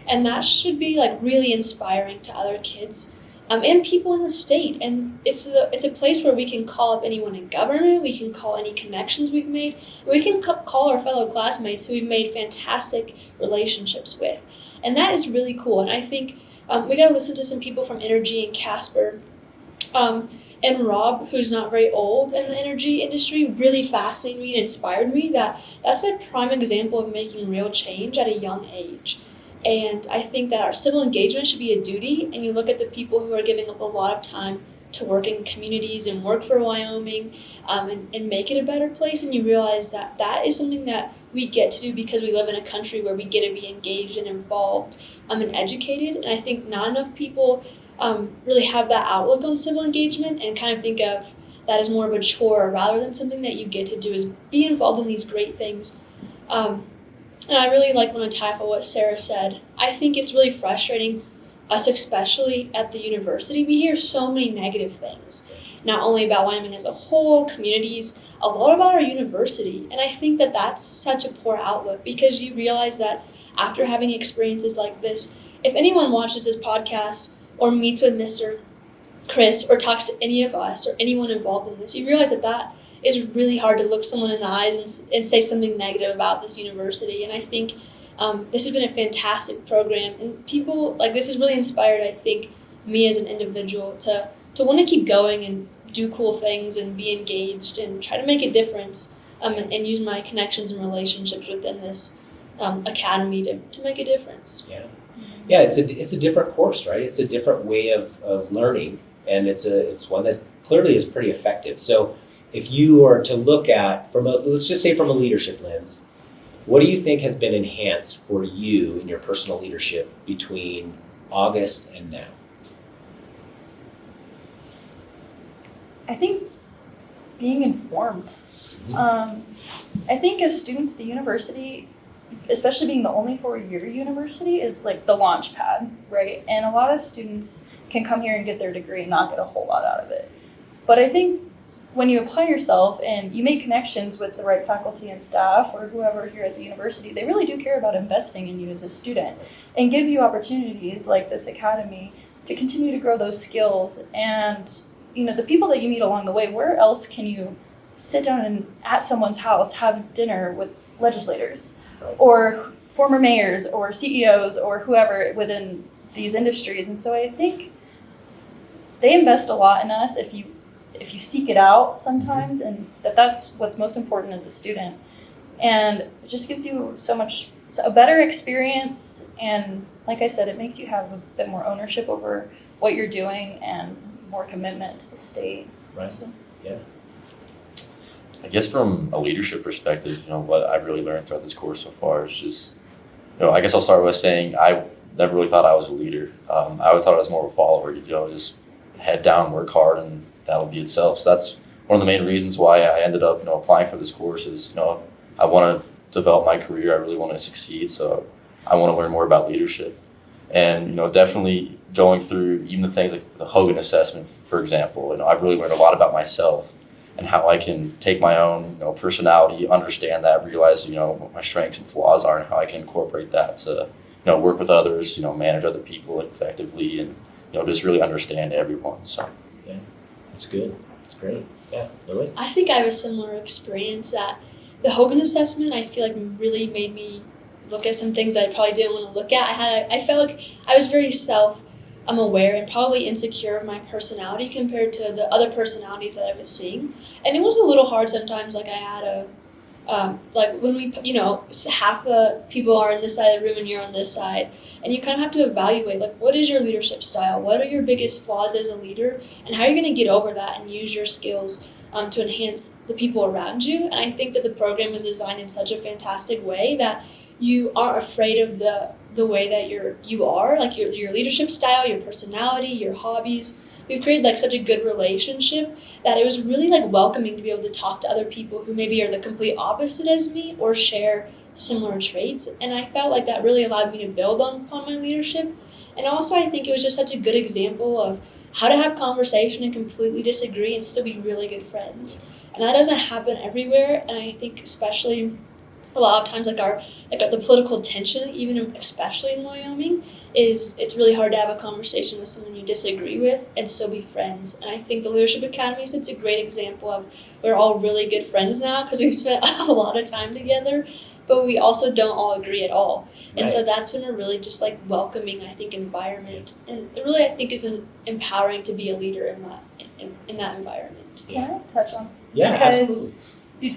And that should be like really inspiring to other kids and people in the state. And it's a place where we can call up anyone in government, we can call any connections we've made, we can call our fellow classmates who we've made fantastic relationships with. And that is really cool. And I think we got to listen to some people from Energy and Casper. And Rob, who's not very old in the energy industry, really fascinated me and inspired me. That's a prime example of making real change at a young age. And I think that our civil engagement should be a duty, and you look at the people who are giving up a lot of time to work in communities and work for Wyoming and make it a better place, and you realize that that is something that we get to do because we live in a country where we get to be engaged and involved and educated. And I think not enough people really have that outlook on civil engagement and kind of think of that as more of a chore rather than something that you get to do is be involved in these great things. And I really like when I tackle what Sarah said. I think it's really frustrating, us especially at the university. We hear so many negative things, not only about Wyoming as a whole, communities, a lot about our university. And I think that that's such a poor outlook because you realize that after having experiences like this, if anyone watches this podcast or meets with Mr. Chris or talks to any of us or anyone involved in this, you realize that is really hard to look someone in the eyes and say something negative about this university. And I think this has been a fantastic program, and people like this has really inspired, I think, me as an individual to want to keep going and do cool things and be engaged and try to make a difference and use my connections and relationships within this academy to make a difference. Yeah, it's a different course, right? It's a different way of learning, and it's one that clearly is pretty effective. So if you are to look at let's just say from a leadership lens, what do you think has been enhanced for you in your personal leadership between August and now? I think being informed. I think as students, the university, especially being the only 4-year university, is like the launch pad, right? And a lot of students can come here and get their degree and not get a whole lot out of it. But I think when you apply yourself and you make connections with the right faculty and staff or whoever here at the university, they really do care about investing in you as a student and give you opportunities like this academy to continue to grow those skills. And the people that you meet along the way, where else can you sit down and at someone's house have dinner with legislators or former mayors or CEOs or whoever within these industries? And so I think they invest a lot in us if you seek it out sometimes, and that's what's most important as a student. And it just gives you a better experience, and like I said, it makes you have a bit more ownership over what you're doing and more commitment to the state. Right. So. Yeah. I guess from a leadership perspective, what I've really learned throughout this course so far is just, I guess I'll start with saying I never really thought I was a leader. I always thought I was more of a follower, just head down, work hard, and that'll be itself. So that's one of the main reasons why I ended up, applying for this course is, I want to develop my career. I really want to succeed. So I want to learn more about leadership. And, definitely going through even the things like the Hogan assessment, for example, I've really learned a lot about myself and how I can take my own, personality, understand that, realize, what my strengths and flaws are and how I can incorporate that to, work with others, manage other people effectively and, just really understand everyone. So. Yeah, that's good. That's great. Yeah, Lily? I think I have a similar experience that the Hogan assessment, I feel like really made me look at some things that I probably didn't want to look at. I felt like I was very aware and probably insecure of my personality compared to the other personalities that I was seeing. And it was a little hard sometimes. Like I had like when we, half the people are on this side of the room and you're on this side, and you kind of have to evaluate, like, what is your leadership style? What are your biggest flaws as a leader? And how are you going to get over that and use your skills to enhance the people around you? And I think that the program was designed in such a fantastic way that you aren't afraid of the way that you are, like your leadership style, your personality, your hobbies. We've created like such a good relationship that it was really like welcoming to be able to talk to other people who maybe are the complete opposite as me or share similar traits. And I felt like that really allowed me to build upon my leadership. And also I think it was just such a good example of how to have conversation and completely disagree and still be really good friends. And that doesn't happen everywhere. And I think especially a lot of times the political tension, even especially in Wyoming, it's really hard to have a conversation with someone you disagree with and still be friends. And I think the Leadership Academy is a great example of we're all really good friends now because we've spent a lot of time together, but we also don't all agree at all. And Right. so that's been a really just like welcoming, I think, environment. And it really, I think, is empowering to be a leader in that environment. Can I touch on? Yeah, Because absolutely.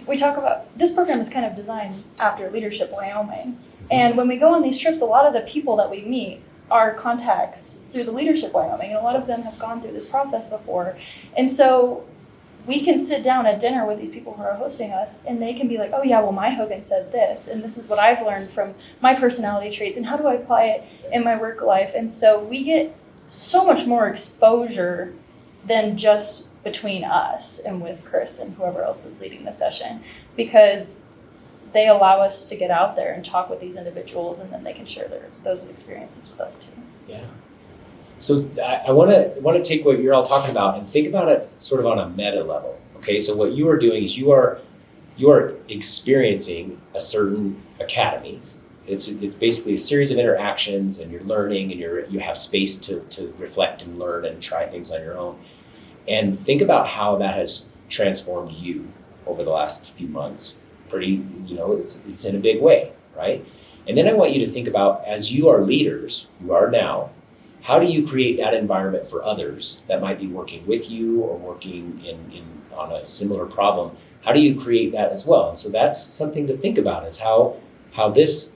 we talk about this program is kind of designed after Leadership Wyoming, and when we go on these trips, a lot of the people that we meet are contacts through the Leadership Wyoming, and a lot of them have gone through this process before, and so we can sit down at dinner with these people who are hosting us, and they can be like, oh yeah, well my Hogan said this, and this is what I've learned from my personality traits, and how do I apply it in my work life? And so we get so much more exposure than just between us and with Chris and whoever else is leading the session, because they allow us to get out there and talk with these individuals, and then they can share those experiences with us too. Yeah. So I want to take what you're all talking about and think about it sort of on a meta level. Okay, so what you are doing is you are experiencing a certain academy. It's basically a series of interactions, and you're learning, and you have space to reflect and learn and try things on your own. And think about how that has transformed you over the last few months. It's in a big way, right? And then I want you to think about, as you are leaders, you are now, how do you create that environment for others that might be working with you or working on a similar problem? How do you create that as well? And so that's something to think about, is how this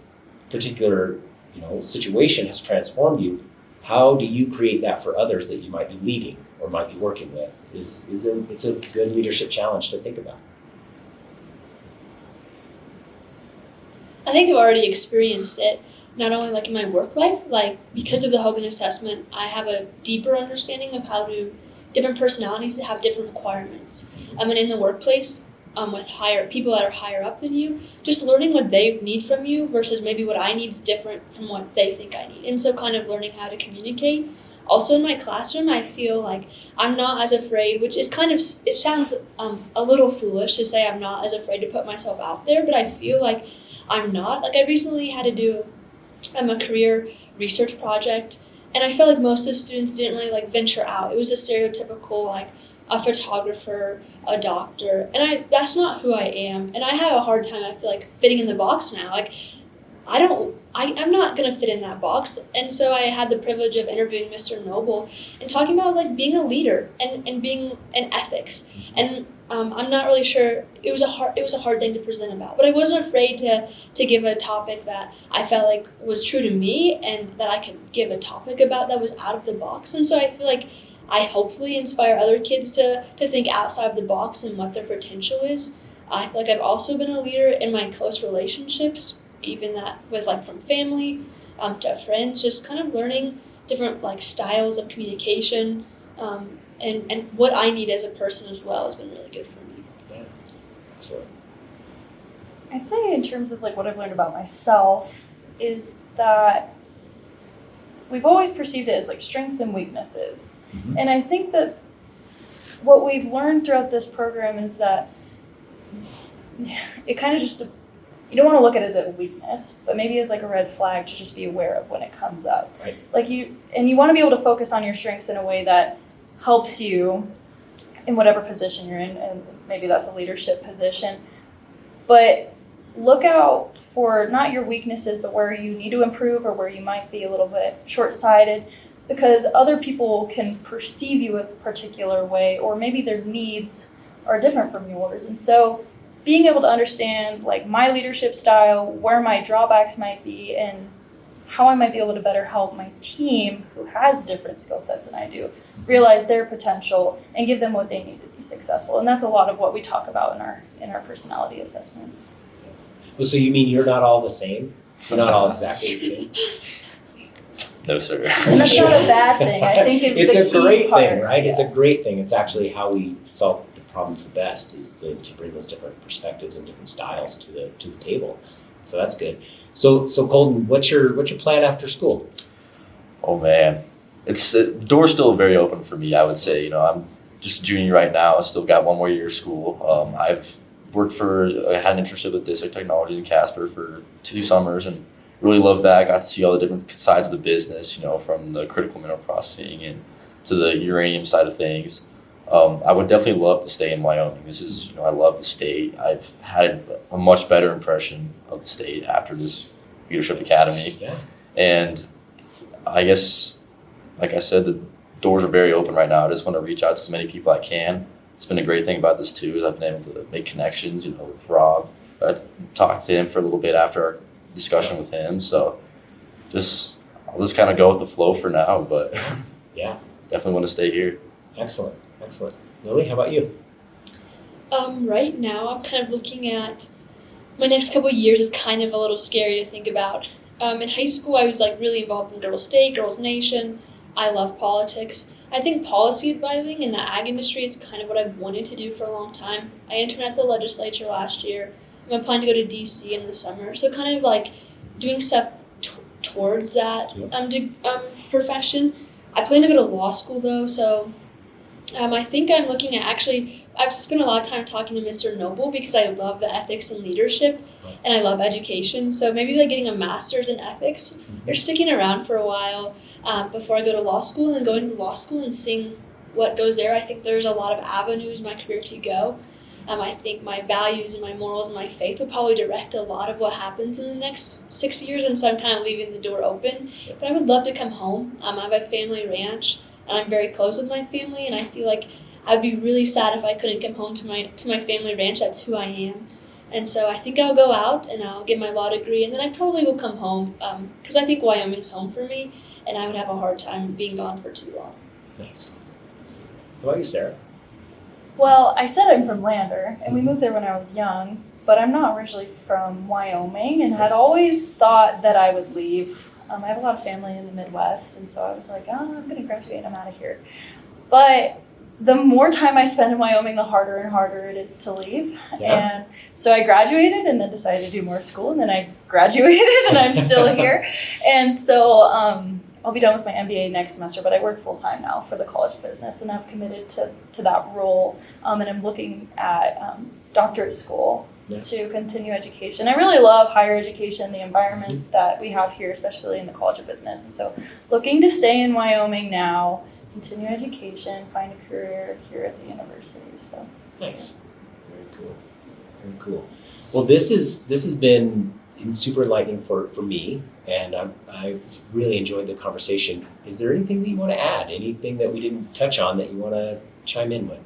particular situation has transformed you. How do you create that for others that you might be leading or might be working with? It's a good leadership challenge to think about. I think I've already experienced it, not only like in my work life, like because of the Hogan assessment, I have a deeper understanding of how different personalities have different requirements. And in the workplace, with people that are higher up than you, just learning what they need from you versus maybe what I need is different from what they think I need. And so kind of learning how to communicate. Also in my classroom, I feel like I'm not as afraid, which is it sounds a little foolish to say I'm not as afraid to put myself out there, but I feel like I'm not. Like I recently had to do a career research project, and I felt like most of the students didn't really like venture out. It was a stereotypical like a photographer, a doctor, and that's not who I am. And I have a hard time, I feel like, fitting in the box now. Like I'm not gonna fit in that box. And so I had the privilege of interviewing Mr. Noble and talking about like being a leader and being in ethics. And I'm not really sure. It was a hard thing to present about, but I wasn't afraid to give a topic that I felt like was true to me and that I could give a topic about that was out of the box. And so I feel like I hopefully inspire other kids to think outside of the box and what their potential is. I feel like I've also been a leader in my close relationships, even that with like from family to friends, just kind of learning different like styles of communication. And what I need as a person as well has been really good for me. Yeah. Excellent. I'd say in terms of like what I've learned about myself is that we've always perceived it as like strengths and weaknesses. Mm-hmm. And I think that what we've learned throughout this program is that it kind of just, you don't want to look at it as a weakness, but maybe as like a red flag to just be aware of when it comes up. Right. Like you want to be able to focus on your strengths in a way that helps you in whatever position you're in, and maybe that's a leadership position. But look out for not your weaknesses, but where you need to improve or where you might be a little bit short-sighted, because other people can perceive you a particular way, or maybe their needs are different from yours. And so being able to understand like my leadership style, where my drawbacks might be, and how I might be able to better help my team who has different skill sets than I do, realize their potential and give them what they need to be successful. And that's a lot of what we talk about in our personality assessments. Well, so you mean you're not all the same? You're not all exactly the same? No, sir. And that's not a bad thing. I think is it's the a key great part. thing, right? Yeah. It's a great thing. It's actually how we solve the problems the best, is to bring those different perspectives and different styles to the table. So that's good. So Colton, what's your plan after school? Oh man, the door's still very open for me. I would say, I'm just a junior right now. I still got one more year of school. I've I had an internship with District Technology in Casper for 2 summers and really loved that. I got to see all the different sides of the business, from the critical mineral processing and to the uranium side of things. I would definitely love to stay in Wyoming. I love the state. I've had a much better impression of the state after this Leadership Academy. Yeah. And I guess, like I said, the doors are very open right now. I just want to reach out to as many people I can. It's been a great thing about this too, is I've been able to make connections, with Rob. I talked to him for a little bit after our discussion with him. So I'll just kind of go with the flow for now, but yeah, definitely want to stay here. Excellent. Lily, how about you? Right now, I'm kind of looking at my next couple of years is kind of a little scary to think about. In high school, I was really involved in Girls State, Girls Nation. I love politics. I think policy advising in the ag industry is kind of what I've wanted to do for a long time. I interned at the legislature last year. I'm applying to go to DC in the summer. So kind of doing stuff towards that profession. I plan to go to law school though, so I think I'm looking at I've spent a lot of time talking to Mr. Noble because I love the ethics and leadership and I love education. So maybe getting a master's in ethics or sticking around for a while before I go to law school, and then going to law school and seeing what goes there. I think there's a lot of avenues my career could go. I think my values and my morals and my faith will probably direct a lot of what happens in the next 6 years, and so I'm kind of leaving the door open. But I would love to come home. I have a family ranch, and I'm very close with my family, and I feel like I'd be really sad if I couldn't come home to my family ranch. That's who I am. And so I think I'll go out and I'll get my law degree, and then I probably will come home because I think Wyoming's home for me, and I would have a hard time being gone for too long. Nice. How about you, Sarah? Well, I said I'm from Lander, and we moved there when I was young, but I'm not originally from Wyoming, and had always thought that I would leave. I have a lot of family in the Midwest, and so I was like, I'm going to graduate and I'm out of here. But the more time I spend in Wyoming, the harder and harder it is to leave. Yeah. And so I graduated and then decided to do more school, and then I graduated and I'm still here. And so I'll be done with my MBA next semester, but I work full-time now for the College of Business, and I've committed to that role. And I'm looking at doctorate school to continue education. I really love higher education, the environment that we have here, especially in the College of Business. And so looking to stay in Wyoming now, continue education, find a career here at the university. So nice. Very cool. Well, this has been super enlightening for me, and I've really enjoyed the conversation. Is there anything that you want to add? Anything that we didn't touch on that you want to chime in with?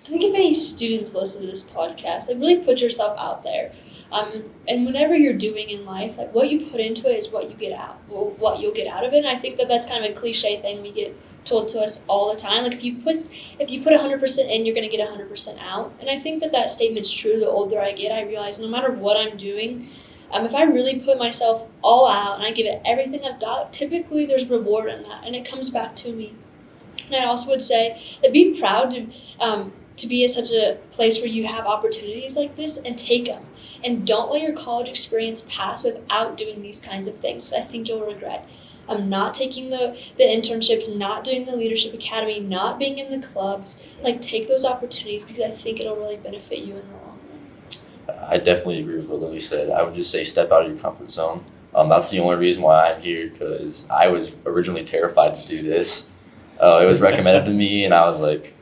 I think if any students listen to this podcast, really put yourself out there. And whatever you're doing in life, what you put into it is what you get out. Well, what you'll get out of it. And I think that's kind of a cliche thing we get told to us all the time. If you put 100% in, you're going to get 100% out. And I think that statement's true. The older I get, I realize no matter what I'm doing, if I really put myself all out and I give it everything I've got, typically there's reward in that, and it comes back to me. And I also would say that be proud to be at such a place where you have opportunities like this and take them. And don't let your college experience pass without doing these kinds of things. I think you'll regret. Not taking the internships, not doing the Leadership Academy, not being in the clubs. Take those opportunities because I think it'll really benefit you in the long run. I definitely agree with what Lily said. I would just say step out of your comfort zone. That's the only reason why I'm here, because I was originally terrified to do this. It was recommended to me, and I was like,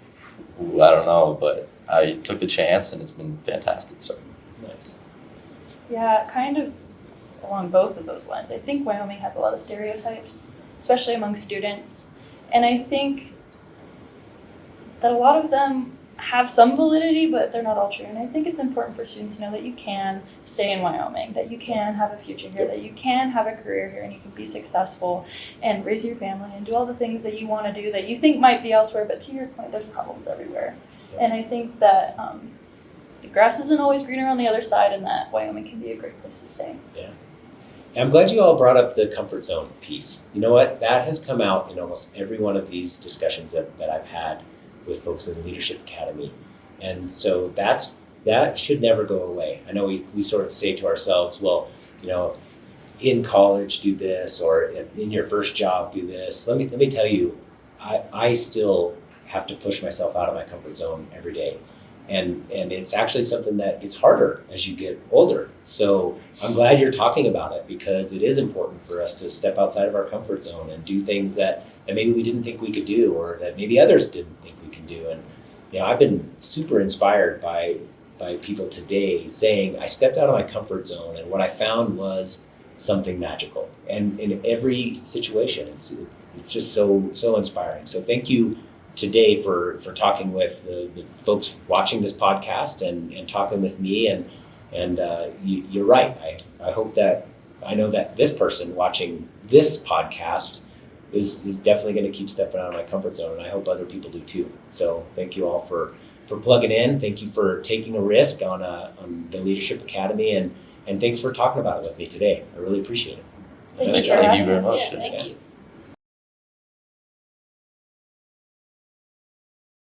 ooh, I don't know, but I took the chance, and it's been fantastic. So Nice. Yeah, kind of along both of those lines. I think Wyoming has a lot of stereotypes, especially among students. And I think that a lot of them have some validity, but they're not all true. And I think it's important for students to know that you can stay in Wyoming, that you can have a future here, that you can have a career here, and you can be successful and raise your family and do all the things that you want to do that you think might be elsewhere. But to your point, there's problems everywhere. And I think that the grass isn't always greener on the other side, and that Wyoming can be a great place to stay. Yeah. I'm glad you all brought up the comfort zone piece. You know what? That has come out in almost every one of these discussions that I've had with folks in the Leadership Academy. And so that should never go away. I know we sort of say to ourselves, well, you know, in college do this, or in your first job do this. Let me tell you, I still have to push myself out of my comfort zone every day. And it's actually something that gets harder as you get older. So I'm glad you're talking about it, because it is important for us to step outside of our comfort zone and do things that maybe we didn't think we could do, or that maybe others didn't think we could do. And you know, I've been super inspired by people today saying, I stepped out of my comfort zone, and what I found was something magical. And in every situation, it's just so inspiring. So thank you today for talking with the folks watching this podcast and talking with me, and you're right. I hope that I know that this person watching this podcast is definitely going to keep stepping out of my comfort zone, and I hope other people do too. So thank you all for plugging in. Thank you for taking a risk on the Leadership Academy, and thanks for talking about it with me today. I really appreciate it. Thank you very for much. Yeah, thank you.